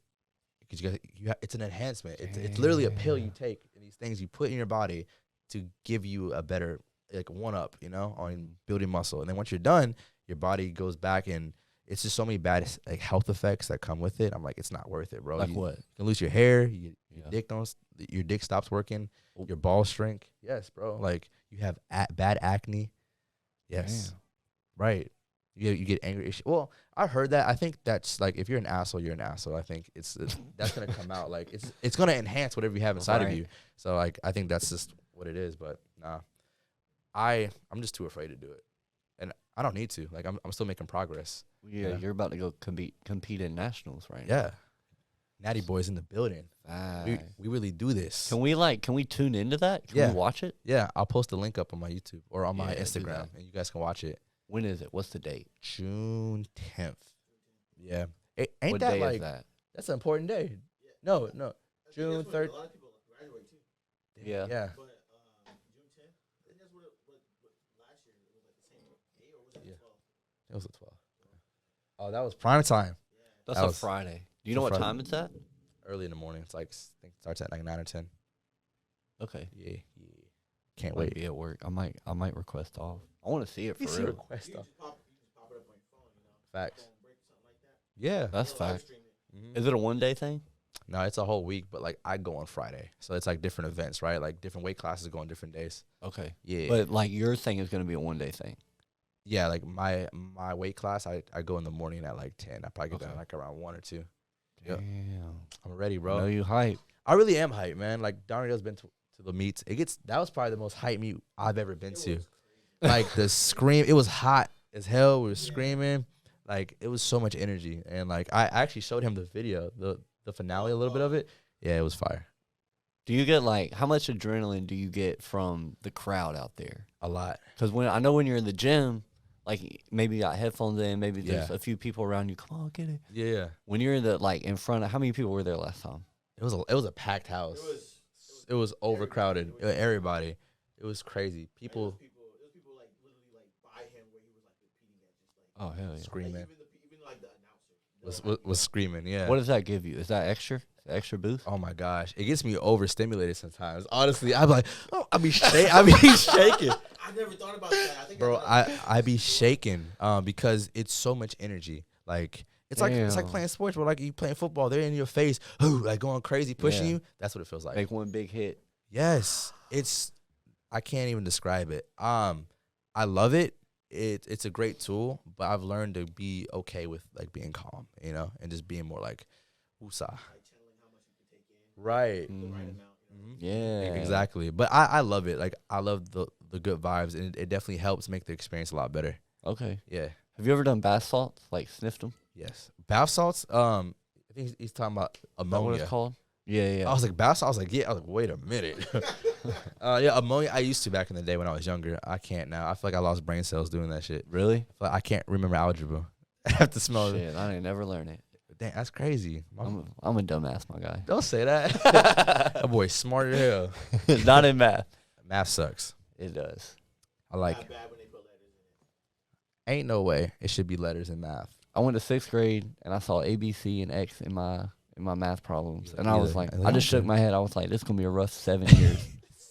Because it's an enhancement. It's literally a pill you take, and these things you put in your body to give you a better, like, one-up, you know, on building muscle. And then once you're done, your body goes back and it's just so many bad health effects that come with it. I'm like, it's not worth it, bro. Like what? You can lose your hair. Your dick stops working. Your balls shrink. Yes, bro. Like, you have bad acne. Yes. Damn. Right. You get angry. Well, I've heard that. I think that's like, if you're an asshole, you're an asshole. I think that's gonna come out. Like, it's gonna enhance whatever you have inside of you. So like, I think that's just what it is. But nah, I'm just too afraid to do it, and I don't need to. Like, I'm still making progress. Yeah, you're about to go compete in nationals, right? Yeah, Natty Boys in the building. We really do this. Can we tune into that? Can we watch it? Yeah, I'll post the link up on my YouTube or on my Instagram, and you guys can watch it. When is it? What's the date? June 10th. Yeah. What day is that? That's an important day. No. June 3rd. A lot of people graduate too. Yeah. Yeah. But June 10th, I think that's what last year it was like the same day, or was it the 12th? It was the 12th. Oh, that was prime time. That's a Friday. Do you know what time it's at? Early in the morning. It's like, I think it starts at like 9 or 10. Okay. Yeah. Can't wait. Be at work. I might request off. I want to see it for real. Request off. You just pop it up on your phone, you know. Facts. Break something like that. Yeah. That's fact. Mm-hmm. Is it a one-day thing? No, it's a whole week, but like, I go on Friday. So it's like different events, right? Like different weight classes go on different days. Okay. Yeah. But like your thing is going to be a one-day thing. Yeah, like my weight class, I go in the morning at like 10. I probably get done like around 1 or 2. Damn. I'm ready, bro. I know you hype. I really am hype, man. Like, Darnell's been to the meets. That was probably the most hype meet I've ever been to. Like, the scream, it was hot as hell. We were screaming. Like, it was so much energy. And, like, I actually showed him the video, the finale, a little bit of it. Yeah, it was fire. Do you get, like, how much adrenaline do you get from the crowd out there? A lot. Because I know when you're in the gym, like, maybe you got headphones in, maybe there's a few people around you. Come on, get it. Yeah. When you're in the, like, in front of, how many people were there last time? It was a packed house. It was overcrowded. Everybody. It was crazy. People. It was people like literally like by him where he was like repeating it, just like oh hell yeah, screaming. Like, even like the announcer Was screaming. Yeah. What does that give you? Is that extra? Extra boost? Oh my gosh, it gets me overstimulated sometimes. Honestly, I'm like, oh, I be shaking. I never thought about that. I think Bro, I be shaking because it's so much energy. Like it's like playing sports, bro. Like you playing football, they're in your face, like going crazy, pushing you. That's what it feels like. Make one big hit. Yes, I can't even describe it. I love it. It's a great tool, but I've learned to be okay with like being calm, you know, and just being more like, woosah. Right. Mm-hmm. Yeah. Exactly. But I love it. Like I love the good vibes, and it definitely helps make the experience a lot better. Okay. Yeah. Have you ever done bath salts? Like sniffed them? Yes. Bath salts. I think he's talking about ammonia. Is that what it's called? Yeah. I was like bath salts. I was like, yeah. I was like, wait a minute. Yeah, ammonia. I used to back in the day when I was younger. I can't now. I feel like I lost brain cells doing that shit. Really? I feel like I can't remember algebra. I have to smell it. Shit, I ain't never learn it. Dang, that's crazy. I'm a dumbass, my guy. Don't say that. That boy's smart as hell. Not in math. Math sucks. It does. I like. Ain't no way it should be letters in math. I went to 6th grade and I saw A, B, C, and X in my math problems, and I was like, I just shook my head. I was like, this is gonna be a rough 7 years.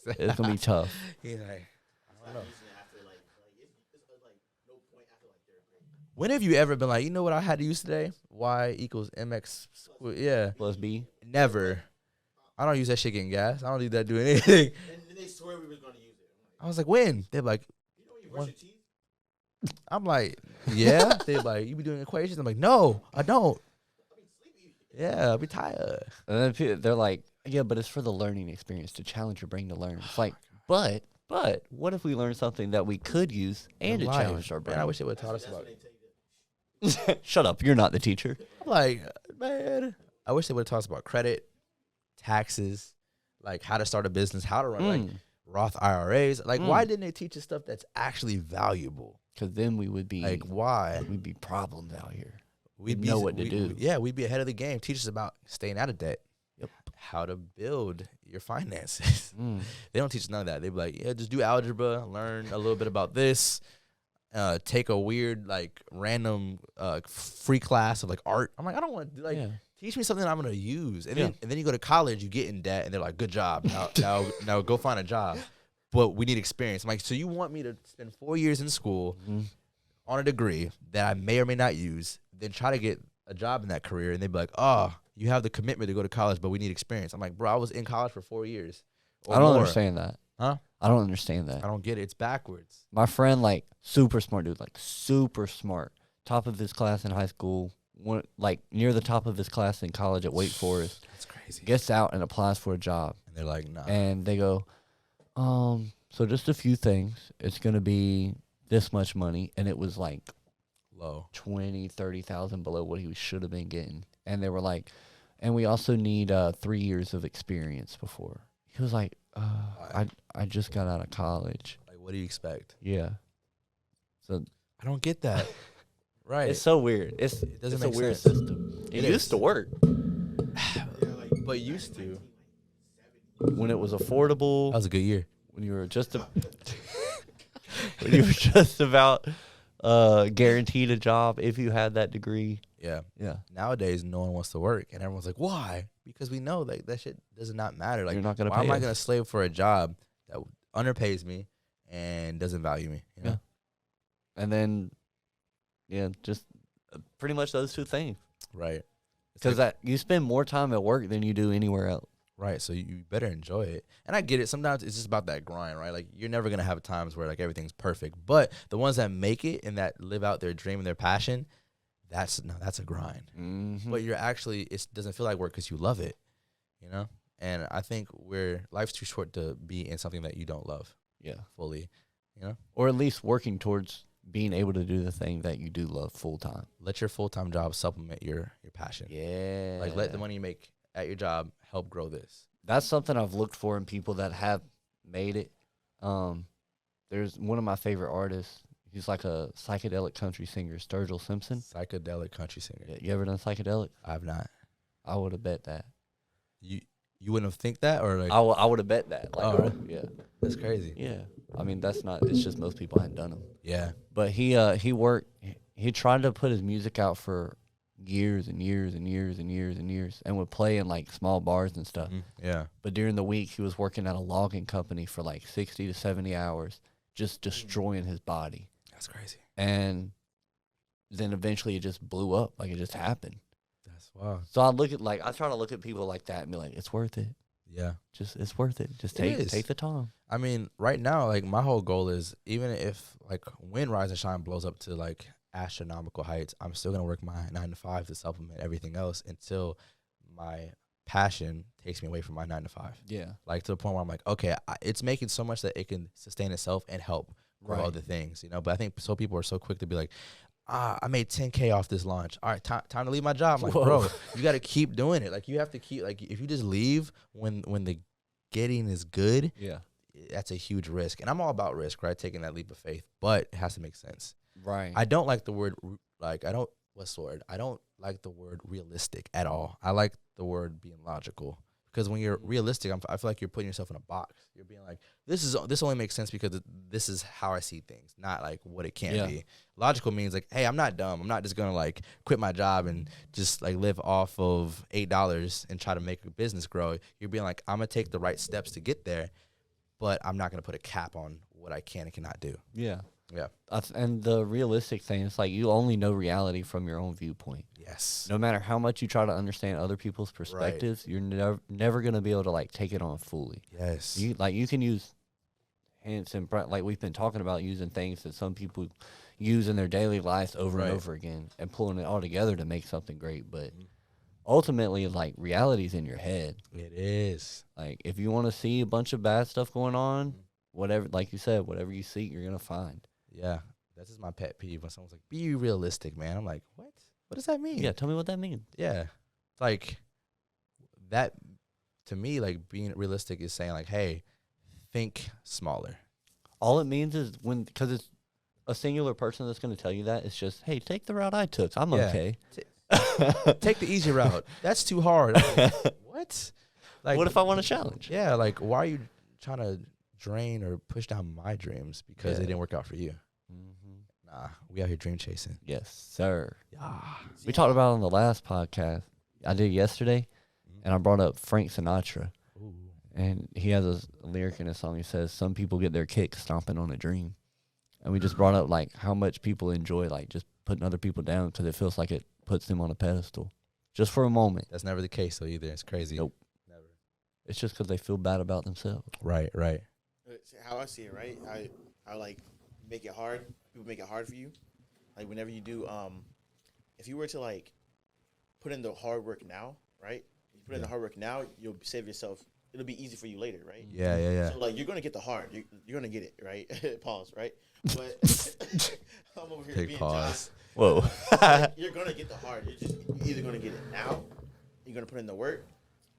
It's gonna be tough. He's like, I don't know. When have you ever been like, you know what I had to use today? Y equals mx. Yeah. Plus B. Never. I don't use that shit getting gas. I don't need that doing anything. And they swear we was gonna use it. I was like, when? They're like, you know when you brush your teeth? I'm like, yeah. They're like, you be doing equations? I'm like, no, I don't. Yeah, I'll be tired. And then they're like, yeah, but it's for the learning experience, to challenge your brain to learn. It's like, but what if we learn something that we could use and it challenged our brain? Man, I wish they would have taught us about it. Shut up. You're not the teacher. I'm like, man, I wish they would have taught us about credit, taxes, like how to start a business, how to run like Roth IRAs. Like, why didn't they teach us stuff that's actually valuable? Because then we would be like, why? We'd be problems out here. We'd know what to do. Yeah, we'd be ahead of the game. Teach us about staying out of debt. Yep. How to build your finances. They don't teach us none of that. They'd be like, yeah, just do algebra, learn a little bit about this. Take a weird, like, random free class of, like, art. I'm like, I don't want to, like, teach me something I'm going to use. And then you go to college, you get in debt, and they're like, good job. Now go find a job. But we need experience. I'm like, so you want me to spend 4 years in school on a degree that I may or may not use, then try to get a job in that career, and they'd be like, oh, you have the commitment to go to college, but we need experience. I'm like, bro, I was in college for 4 years. I don't understand that. Huh? I don't understand that. I don't get it. It's backwards. My friend, like, super smart dude, like, super smart. Top of his class in high school, like, near the top of his class in college at Wake Forest. That's crazy. Gets out and applies for a job. And they're like, nah. And they go, so just a few things. It's going to be this much money. And it was, like, low. 20, 30,000 below what he should have been getting. And they were like, and we also need 3 years of experience before. He was like, I just got out of college. Like, what do you expect? Yeah. So I don't get that. Right. It's so weird. It's a weird system. It used to work. But used to. When it was affordable. That was a good year. When you were just about guaranteed a job if you had that degree. Yeah. Yeah. Nowadays, no one wants to work, and everyone's like, "Why?" Because we know that shit does not matter. Like, you're not gonna. Why am I gonna slave for a job that underpays me and doesn't value me? You know? Yeah. And then, just pretty much those two things. Right. Because like, you spend more time at work than you do anywhere else. Right. So you better enjoy it. And I get it. Sometimes it's just about that grind, right? Like, you're never gonna have times where like everything's perfect, but the ones that make it and that live out their dream and their passion. That's a grind. But you're actually, it doesn't feel like work because you love it, you know? And I think life's too short to be in something that you don't love. Yeah. Fully, you know? Or at least working towards being able to do the thing that you do love full time. Let your full-time job supplement your passion. Yeah. Like, let the money you make at your job help grow this. That's something I've looked for in people that have made it. There's one of my favorite artists. He's like a psychedelic country singer, Sturgill Simpson. Psychedelic country singer. Yeah, you ever done psychedelic? I have not. I would have bet that. You wouldn't have think that, or like? I would have bet that. Like, really? Yeah. That's crazy. Yeah. I mean, that's not. It's just most people hadn't done them. Yeah. But he worked. He tried to put his music out for years and years and years and years and years, and would play in like small bars and stuff. Yeah. But during the week, he was working at a logging company for like 60 to 70 hours, just destroying his body. That's crazy. And then eventually it just blew up. Like, it just happened. That's wild. So I try to look at people like that and be like, it's worth it. Yeah. It's worth it. Just take the time. I mean, right now, like, my whole goal is, even if like when Rise and Shine blows up to like astronomical heights, I'm still gonna work my 9 to 5 to supplement everything else until my passion takes me away from my 9 to 5. Yeah. Like, to the point where I'm like, okay, it's making so much that it can sustain itself and help grow Right. other things, you know. But I think people are so quick to be like, I made $10K off this launch. All right, time to leave my job. I'm like, bro, you got to keep doing it. Like, you have to keep, like, if you just leave when the getting is good, Yeah. that's a huge risk. And I'm all about risk, right? Taking that leap of faith, but it has to make sense. Right. I don't like the word, like, I don't like the word realistic at all. I like the word being logical. Because when you're realistic, I feel like you're putting yourself in a box. You're being like, this only makes sense because this is how I see things, not like what it can be. Logical means like, hey, I'm not dumb. I'm not just gonna like quit my job and just like live off of $8 and try to make a business grow. You're being like, I'm gonna take the right steps to get there, but I'm not gonna put a cap on what I can and cannot do. Yeah. Yeah. And the realistic thing is like, you only know reality from your own viewpoint. Yes. No matter how much you try to understand other people's perspectives, you're never going to be able to like take it on fully. Yes. You can use hints and like we've been talking about, using things that some people use in their daily lives over and over again and pulling it all together to make something great. But ultimately, like, reality's in your head. It is. Like, if you want to see a bunch of bad stuff going on, whatever, like you said, whatever you seek, you're going to find. Yeah. That's just my pet peeve when someone's like, be realistic, man. I'm like, what? What does that mean? Yeah, tell me what that means. Yeah. It's like, that, to me, like, being realistic is saying, like, hey, think smaller. All it means is because it's a singular person that's going to tell you that, it's just, hey, take the route I took. I'm okay. Take the easy route. That's too hard. Like, what? Like, what if I want a challenge? Yeah, like, why are you trying to drain or push down my dreams because they didn't work out for you? Nah, we out here dream chasing. Yes, sir. Yeah. We talked about it on the last podcast I did yesterday, and I brought up Frank Sinatra. Ooh. And he has a lyric in his song. He says, some people get their kick stomping on a dream. And we just brought up, like, how much people enjoy, like, just putting other people down because it feels like it puts them on a pedestal. Just for a moment. That's never the case, though, either. It's crazy. Nope. Never. It's just because they feel bad about themselves. Right. How I see it, right? I like make it hard. People make it hard for you. Like, whenever you do, if you were to, like, put in the hard work now, right? You put in the hard work now, you'll save yourself. It'll be easy for you later, right? Yeah. So, like, you're going to get the hard. You're going to get it, right? Pause, right? But I'm over here Big being pause. Whoa. like, you're going to get the hard. You're either going to get it now, you're going to put in the work,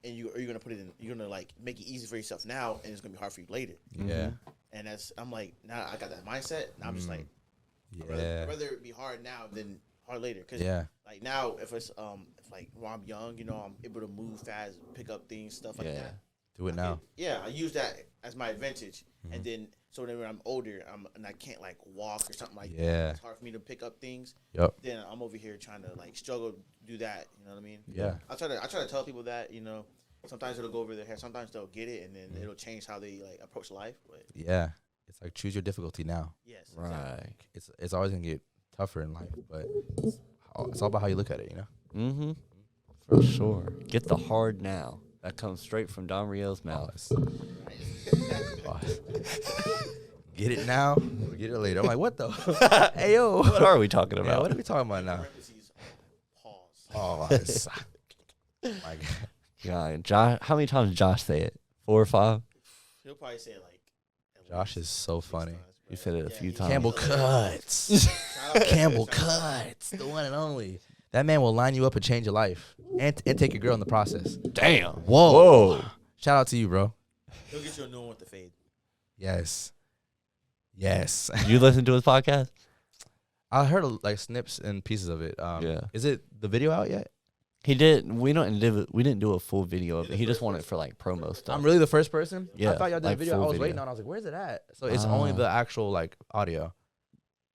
and you're going to put it in, you're going to, like, make it easy for yourself now, and it's going to be hard for you later. Yeah. And I'm like, now I got that mindset, and I'm just like, Yeah. I'd rather it be hard now than hard later. Cause like now, if it's if like when I'm young, you know, I'm able to move fast, pick up things, stuff like that. Do it now. I use that as my advantage, and then so then when I'm older, and I can't like walk or something like that. It's hard for me to pick up things. Yep. Then I'm over here trying to like struggle to do that. You know what I mean? Yeah. I try to tell people that, you know, sometimes it'll go over their head, sometimes they'll get it, and then it'll change how they like approach life. But yeah, it's like, choose your difficulty now. yes, Right. exactly. It's always gonna get tougher in life, but it's all about how you look at it, you know. Mm-hmm. For sure. Get the hard now. That comes straight from Don Riel's mouth. Get it now or get it later. I'm like, what the? Hey, yo. What are we talking Yeah, about? what are we talking about now? Parentheses, pause. Pause. My God. God, Josh, how many times did Josh say it? 4 or 5? He'll probably say it like. Josh is so funny. You said it a few times. Campbell Cuts. Campbell Cuts. The one and only. That man will line you up and change your life. And take your girl in the process. Damn. Whoa. Shout out to you, bro. He'll get you a new one with the fade. Yes. You listen to his podcast? I heard like snips and pieces of it. Yeah. Is it the video out yet? He did. We didn't do a full video of it. He just wanted it for like promo stuff. I'm really the first person? Yeah, I thought y'all did like a video. I full was video. waiting on. I was like, where's it at? So it's only the actual like audio.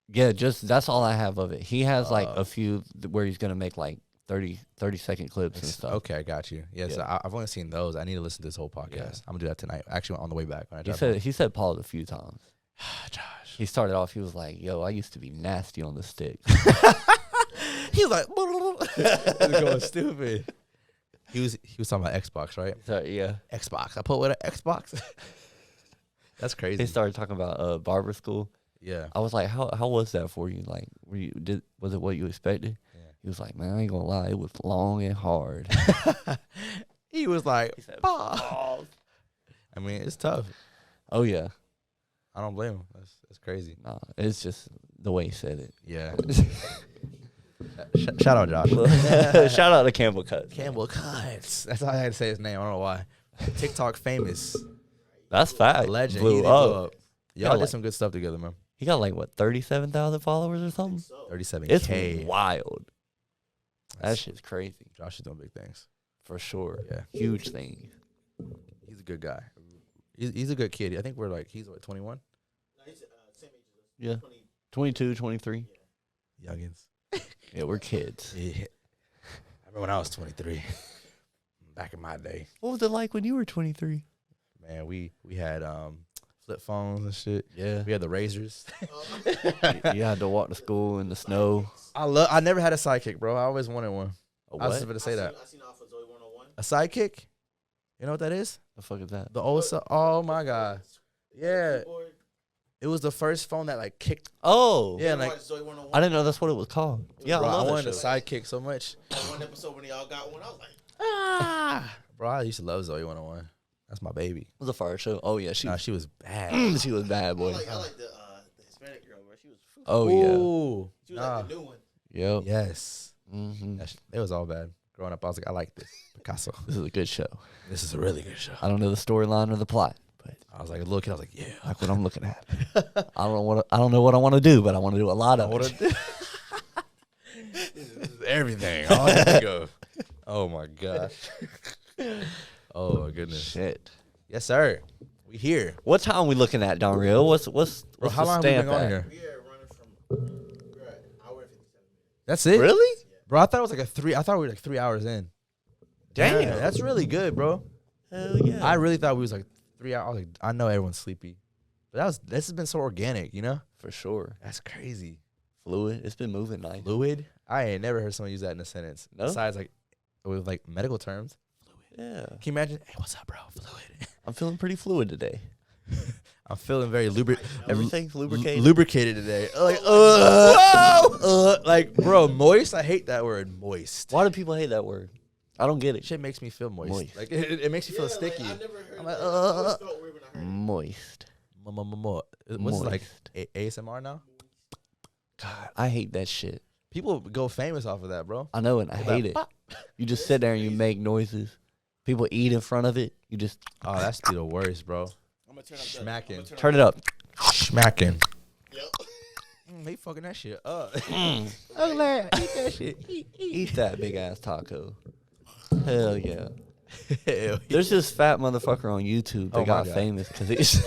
Yeah, just that's all I have of it. He has like a few where he's gonna make like 30-second clips and stuff. Okay, I got you. Yes, Yeah. I've only seen those. I need to listen to this whole podcast. Yeah. I'm gonna do that tonight. Actually, on the way back. When I He said pause a few times. Josh. He started off. He was like, "Yo, I used to be nasty on the stick." He was like, he's going stupid. He was talking about Xbox, right? So, yeah. Xbox. I put with an Xbox. That's crazy. They started talking about barber school. Yeah. I was like, "How was that for you? Like, was it what you expected?" Yeah. He was like, "Man, I ain't gonna lie, it was long and hard." He was like, He said, "Pause." I mean, it's tough. "Oh yeah, I don't blame him. That's crazy. nah, it's just the way he said it." Yeah. Shout out, Josh. Shout out to Campbell Cuts. Campbell Cuts. That's how I had to say his name. I don't know why. TikTok famous. That's fact. Legend. Blew He did up. blow up. Y'all Yeah, did like- some good stuff together, man. He got like what 37,000 followers or something. 37K. It's wild. That shit's crazy Josh is doing big things. for sure. Yeah. Huge thing. He's a good guy. He's a good kid. I think we're like, he's what, 21? Same age as us. Yeah. 22, 23. Youngins. Yeah, we're kids. Yeah. I remember when I was 23. Back in my day. What was it like when you were 23? Man, we had flip phones and shit. Yeah. We had the razors. You had to walk to school in the snow. I never had a sidekick, bro. I always wanted one. A I was what? just going to say that. I seen off of Zoe 101. A sidekick? You know what that is? The fuck is that? The old oh my god. Yeah. It was the first phone that like kicked. Oh. Yeah, like Zoe 101. I didn't know that's what it was called. Yeah, bro, I I love wanted that a shit. sidekick so much. That one episode when they all got one, I was like, Bro, I used to love Zoe 101. That's my baby. It was a fire show. Oh yeah, she Nah, she was bad. she was bad, boy. I like the Hispanic girl, bro. She was. Oh yeah. Ooh, She was like the new one. Yep. yes. Mm-hmm. It was all bad. Growing up, I was like, I like this. Picasso. This is a good show. This is a really good show. I don't know the storyline or the plot, but I was like a little kid. I was like, yeah. I like what I'm looking at. I don't know what I want to do, but I want to do a lot of it. This is everything. All I think of. Oh my gosh. Oh my goodness. Shit. Yes, sir. We here. What time we looking at, Don Real? What's Bro, how the long have we been stamp on at? here? We are running from. We're at hour and 57 minutes. That's it. Really? Bro, I thought it was like I thought we were like 3 hours in. Damn. Yeah, that's really good, bro. Hell yeah. I really thought we was like 3 hours. I was like, I know everyone's sleepy, but this has been so organic, you know? For sure. That's crazy. Fluid. It's been moving nice. Fluid. I ain't never heard someone use that in a sentence. No? Besides like with like medical terms. Yeah. Can you imagine? Hey, what's up, bro? Fluid. I'm feeling pretty fluid today. I'm feeling very Everything's lubricated. lubricated today. Like, like, bro, moist. I hate that word, moist. Why do people hate that word? I don't get it. Shit makes me feel moist. Moist. Like it makes me feel sticky. Like, I never heard I'm that. like, I always felt weird when I heard it. Moist. What's like Moist. ASMR now? God, I hate that shit. People go famous off of that, bro. I know, and I hate it. You just sit there and you make noises. People eat in front of it. You just Oh, that's the worst, bro. I'm gonna turn up Smacking. turn it up. Smacking. Yep. They fucking that shit up. Mm. Oh, man, eat that shit. Eat that big ass taco. Hell yeah. Hell yeah. There's this fat motherfucker on YouTube that Oh my got God. famous because he's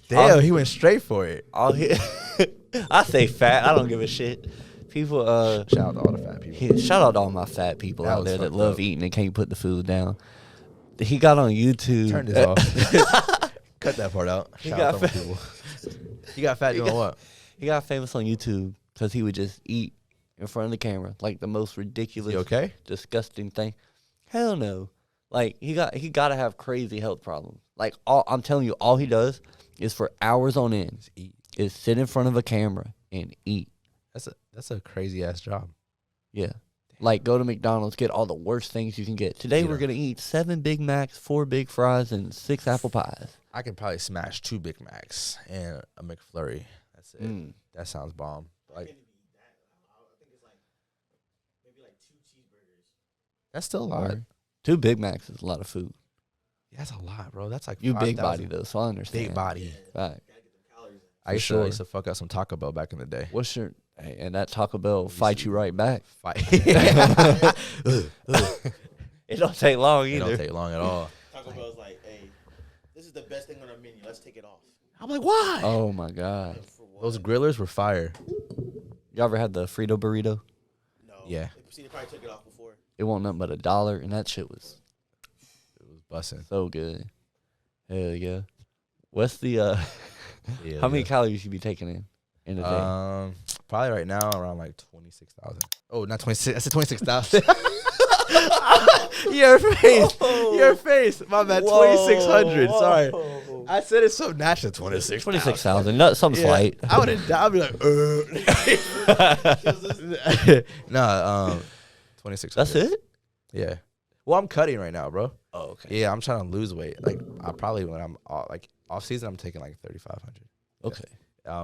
Damn, he went straight for it. all he. I say fat. I don't give a shit. People. Shout out to all the fat people. Shout out to all my fat people That out was there that fucked love up. eating and can't put the food down. He got on YouTube. Turn this off. Cut that part out. He Shout got out to fa- people. He got fat doing what? He got famous on YouTube because he would just eat in front of the camera, like the most ridiculous, You okay? disgusting thing. Hell no. Like he got to have crazy health problems. Like I'm telling you, all he does is for hours on end Just eat. is sit in front of a camera and eat. That's a crazy ass job. Yeah. Like go to McDonald's, get all the worst things you can get. Today Yeah. we're gonna eat 7 Big Macs, 4 big fries, and 6 apple pies. I could probably smash 2 Big Macs and a McFlurry. That's it. That sounds bomb. Like, I think it's like maybe like 2 cheeseburgers. that's still a lot. 2 Big Macs is a lot of food. Yeah, that's a lot, bro. That's like you 5, big body though, so I understand. Big body. Right. I used to fuck out some Taco Bell back in the day. What's your and that Taco Bell fight you right back? Fight. It don't take long It either. don't take long at all. Taco Bell's like, hey, this is the best thing on our menu. Let's take it off. I'm like, why? Oh my god. Those grillers were fire. You ever had the Frito burrito? No. Yeah. See, they probably took it off before. It wasn't nothing but $1, and that shit was Bussin'. so good. Hell yeah. What's the Yeah, how many calories you be taking in a day? Probably right now around like 26,000. Oh, not 26. I said 26,000. Your face. Your face. My bad. 2,600. Sorry. I said it so natural. 26,000. Not something slight. I would have died. I'd be like, no, 2,600. That's it? Yeah. Well, I'm cutting right now, bro. Oh, okay. Yeah, I'm trying to lose weight. Like, I probably when I'm off season, I'm taking like 3,500. Okay.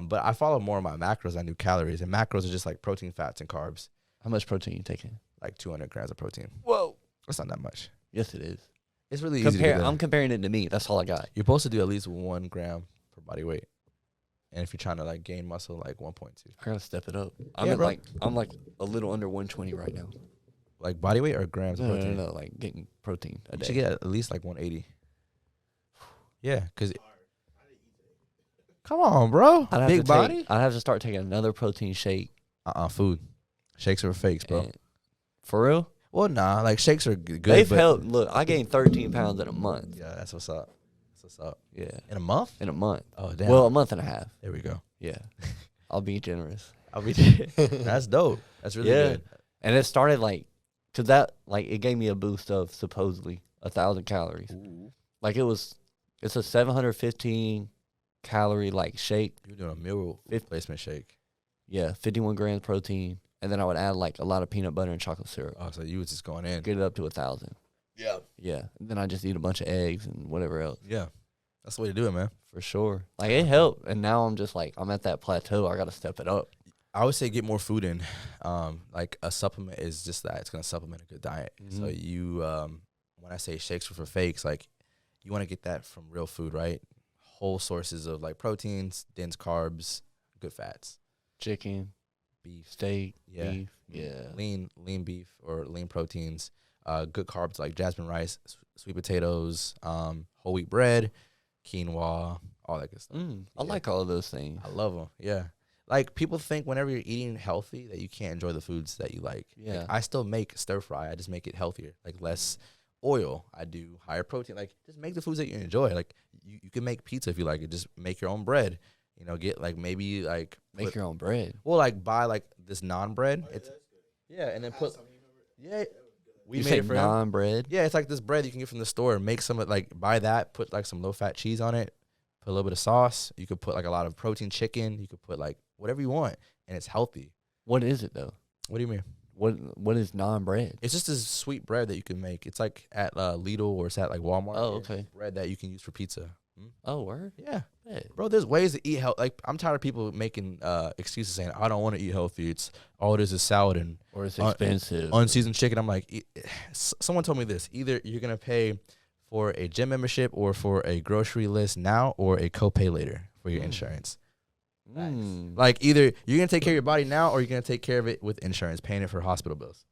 But I follow more of my macros. I do calories, and macros are just like protein, fats, and carbs. How much protein you taking? Like 200 grams of protein. Whoa. That's not that much. Yes, it is. It's really easy to do. I'm comparing it to me. That's all I got. You're supposed to do at least 1 gram per body weight, and if you're trying to like gain muscle, like 1.2. I gotta step it up. Yeah, bro. I'm like a little under 120 right now. Like body weight or grams of protein? No, like getting protein a You day. should get at least like 180. Yeah, because come on, bro. Big body. I'd have to start taking another protein shake. Food. Shakes are fakes, bro. And for real? Well, nah, like shakes are good. They've but helped. Look, I gained 13 pounds in a month. yeah, that's what's up. That's what's up. Yeah. In a month? In a month. Oh, damn. Well, a month and a half. There we go. Yeah. I'll be generous. That's dope. That's really good. And it started like, cause that like it gave me a boost of supposedly 1,000 calories. Ooh. Like it's a 715 calorie like shake. You're doing a meal replacement shake. Yeah, 51 grams protein, and then I would add like a lot of peanut butter and chocolate syrup. Oh, so you was just going in. Get it up to 1,000. Yeah. Yeah, and then I just eat a bunch of eggs and whatever else. Yeah. That's the way to do it, man. For sure. Like it helped, and now I'm just like I'm at that plateau. I got to step it up. I would say get more food in. Like a supplement is just that. It's going to supplement a good diet. Mm-hmm. So you, when I say shakes are for fakes, like you want to get that from real food, right? Whole sources of like proteins, dense carbs, good fats. Chicken, Beef. steak, Yeah. beef. Yeah. Lean beef or lean proteins. Good carbs like jasmine rice, sweet potatoes, whole wheat bread, quinoa, all that good stuff. I like all of those things. I love them. Yeah. Like people think whenever you're eating healthy that you can't enjoy the foods that you like. Yeah. Like, I still make stir fry. I just make it healthier. Like less oil. I do higher protein. Like just make the foods that you enjoy. Like you can make pizza if you like it. Just make your own bread. You know, get like maybe like Make your own bread. well, like buy like this naan bread. It's and then put we You made say it for him. naan bread? Yeah, it's like this bread you can get from the store. Make some like buy that. Put like some low fat cheese on it. Put a little bit of sauce. You could put like a lot of protein chicken. You could put like whatever you want, and it's healthy. What is it though? What do you mean? What is naan bread? It's just this sweet bread that you can make. It's like at Lidl or it's at like Walmart. Oh, It's okay. bread that you can use for pizza. Oh, word? Yeah, Yeah. bro. There's ways to eat health. Like I'm tired of people making excuses saying I don't want to eat healthy. It's all it is salad and Or it's expensive. unseasoned chicken. I'm like, someone told me this. Either you're gonna pay for a gym membership or for a grocery list now or a copay later for your insurance. Like either you're gonna take care of your body now or you're gonna take care of it with insurance, paying it for hospital bills.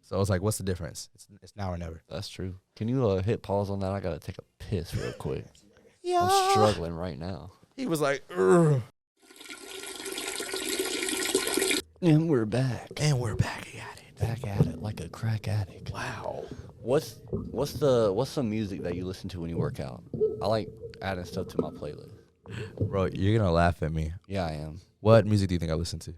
So I was like, what's the difference? It's now or never. That's true. Can you hit pause on that? I gotta take a piss real quick. Yeah. I'm struggling right now. He was like, ugh. And we're back. And we're back at it. Back at it like a crack addict. Wow. What's some music that you listen to when you work out? I like adding stuff to my playlist. Bro, you're gonna laugh at me. Yeah, I am. What music do you think I listen to?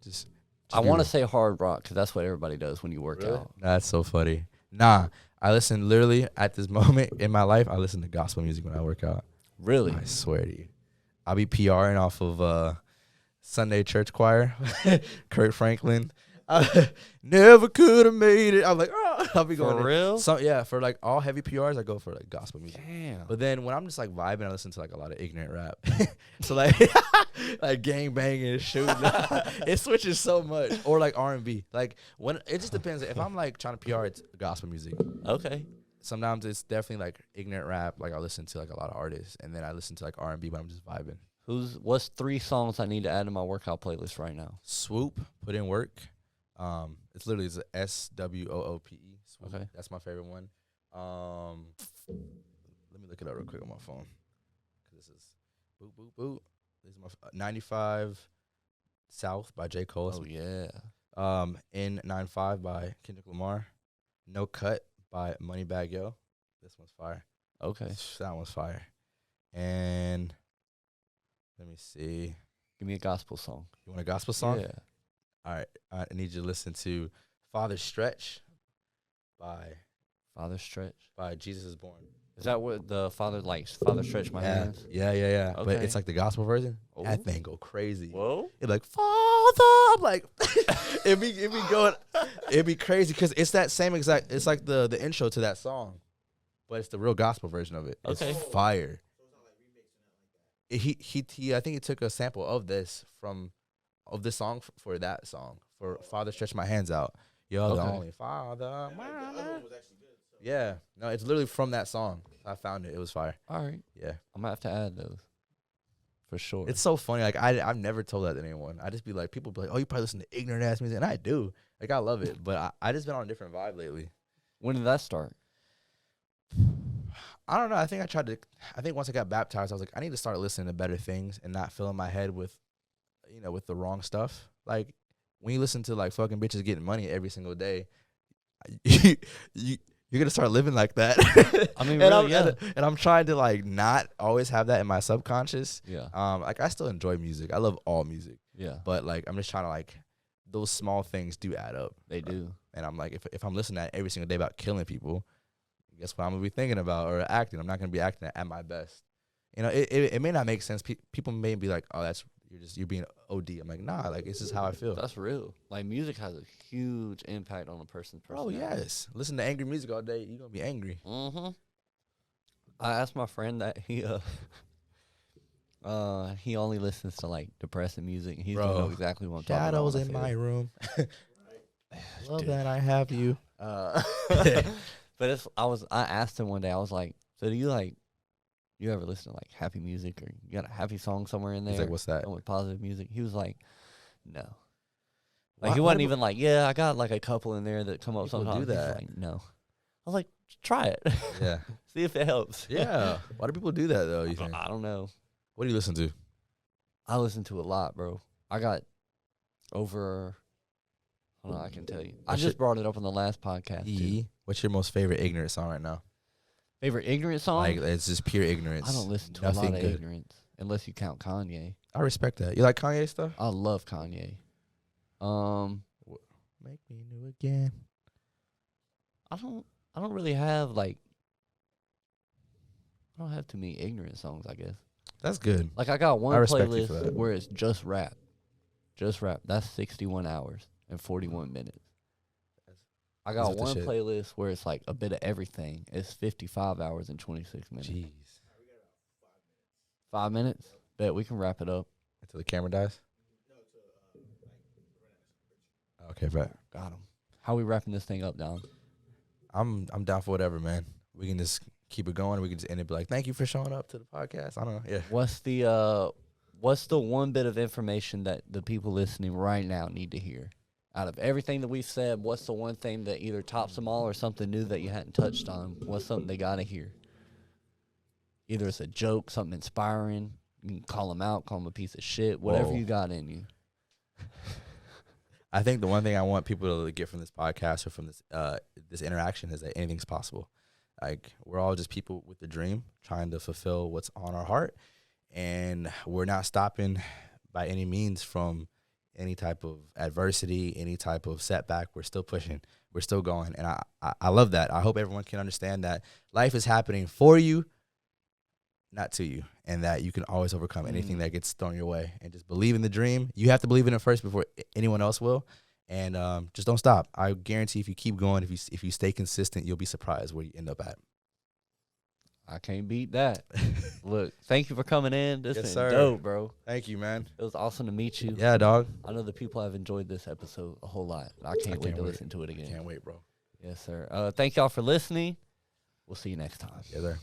Just I want to say hard rock because that's what everybody does when you work out. That's so funny. Nah, I listen literally at this moment in my life. I listen to gospel music when I work out. Really? I swear to you. I'll be PRing off of Sunday church choir, Kurt Franklin. I never could have made it. I'm like, oh. I'll be going for real. So for like all heavy PRs, I go for like gospel music. Damn. But then when I'm just like vibing, I listen to like a lot of ignorant rap. So like like gang banging and shooting. It switches so much. Or like R&B. Like when it just depends. If I'm like trying to PR, it's gospel music. Okay. Sometimes it's definitely like ignorant rap. Like I listen to like a lot of artists, and then I listen to like R&B when I'm just vibing. What's 3 songs I need to add to my workout playlist right now? Swoop, Put In Work. It's literally SWOOPE. Swoop. Okay. That's my favorite one. Let me look it up real quick on my phone. This is boop boop boop. This is my 95 South by J. Cole. Oh yeah. N95 by Kendrick Lamar. No Cut by Moneybagg Yo. This one's fire. Okay. That one's fire. And let me see. Give me a gospel song. You want a gospel song? Yeah. All right. I need you to listen to Father Stretch by Jesus Is Born. Is that what the Father likes? Father Stretch My Hands? Yeah. Okay. But it's like the gospel version. Oh. That thing go crazy. Whoa. It's like, Father. I'm like, it'd be crazy because it's that same exact, it's like the intro to that song, but it's the real gospel version of it. Okay. It's fire. He I think he took a sample of this song for that song, for Father Stretch My Hands Out. You're the only Father. Yeah. No, it's literally from that song. I found it. It was fire. All right. Yeah. I'm gonna have to add those. For sure. It's so funny. Like I've never told that to anyone. I just be like, people be like, oh, you probably listen to ignorant ass music, and I do. Like I love it, but I just been on a different vibe lately. When did that start? I don't know. I think once I got baptized, I was like, I need to start listening to better things and not filling my head with the wrong stuff. Like when you listen to like fucking bitches getting money every single day, you're gonna start living like that. I mean, really, and I'm trying to like not always have that in my subconscious. Yeah. Like I still enjoy music. I love all music. Yeah. But like I'm just trying to like those small things do add up. They do. And I'm like, if I'm listening to that every single day about killing people, guess what I'm gonna be thinking about or acting? I'm not gonna be acting at my best. It may not make sense. People may be like, oh, you're being OD. I'm like, nah, like this is how I feel. That's real. Like music has a huge impact on a person's personality. Oh yes, listen to angry music all day, you're gonna be angry. Mm-hmm. I asked my friend that he only listens to like depressing music. He doesn't know exactly what I'm talking about. Shadows in my room. Love that I have you. But I asked him one day. I was like, so do you ever listen to like happy music, or you got a happy song somewhere in there? He's like, what's that? With positive music. He was like, no. Why Like he wasn't even like, yeah, I got like a couple in there that come up People sometimes. do that. He's like, no. I was like, try it. Yeah. See if it helps. Yeah. Why do people do that though? You think? I don't know. What do you listen to? I listen to a lot, bro. I got over. Hold on, I can tell you. I just brought it up on the last podcast. Too. What's your most favorite ignorant song right now? Favorite ignorant song? Like it's just pure ignorance. I don't listen to a lot of ignorance unless you count Kanye. I respect that. You like Kanye stuff? I love Kanye. Make me new again. I don't really have like. I don't have too many ignorant songs, I guess. That's good. Like I got one playlist where it's just rap. Just rap. That's 61 hours and 41 minutes. I got one playlist where it's like a bit of everything. It's 55 hours and 26 minutes. Jeez. 5 minutes? Bet we can wrap it up. Until the camera dies? Okay, bet. Got him. How we wrapping this thing up, Don? I'm down for whatever, man. We can just keep it going. We can just end it be like, thank you for showing up to the podcast. I don't know. Yeah. What's the one bit of information that the people listening right now need to hear? Out of everything that we've said, what's the one thing that either tops them all or something new that you hadn't touched on? What's something they got to hear? Either it's a joke, something inspiring. You can call them out, call them a piece of shit, whatever you got in you. I think the one thing I want people to get from this podcast or from this interaction is that anything's possible. Like, we're all just people with a dream trying to fulfill what's on our heart, and we're not stopping by any means from any type of adversity, any type of setback. We're still pushing. We're still going, and I love that. I hope everyone can understand that life is happening for you, not to you, and that you can always overcome anything that gets thrown your way, and just believe in the dream. You have to believe in it first before anyone else will, And just don't stop. I guarantee if you keep going, if you stay consistent, you'll be surprised where you end up at. I can't beat that. Look, thank you for coming in. This is dope, bro. Thank you, man. It was awesome to meet you. Yeah, dog. I know the people have enjoyed this episode a whole lot. I can't wait to listen to it again. Can't wait, bro. Yes, sir. Thank y'all for listening. We'll see you next time. Yeah, there.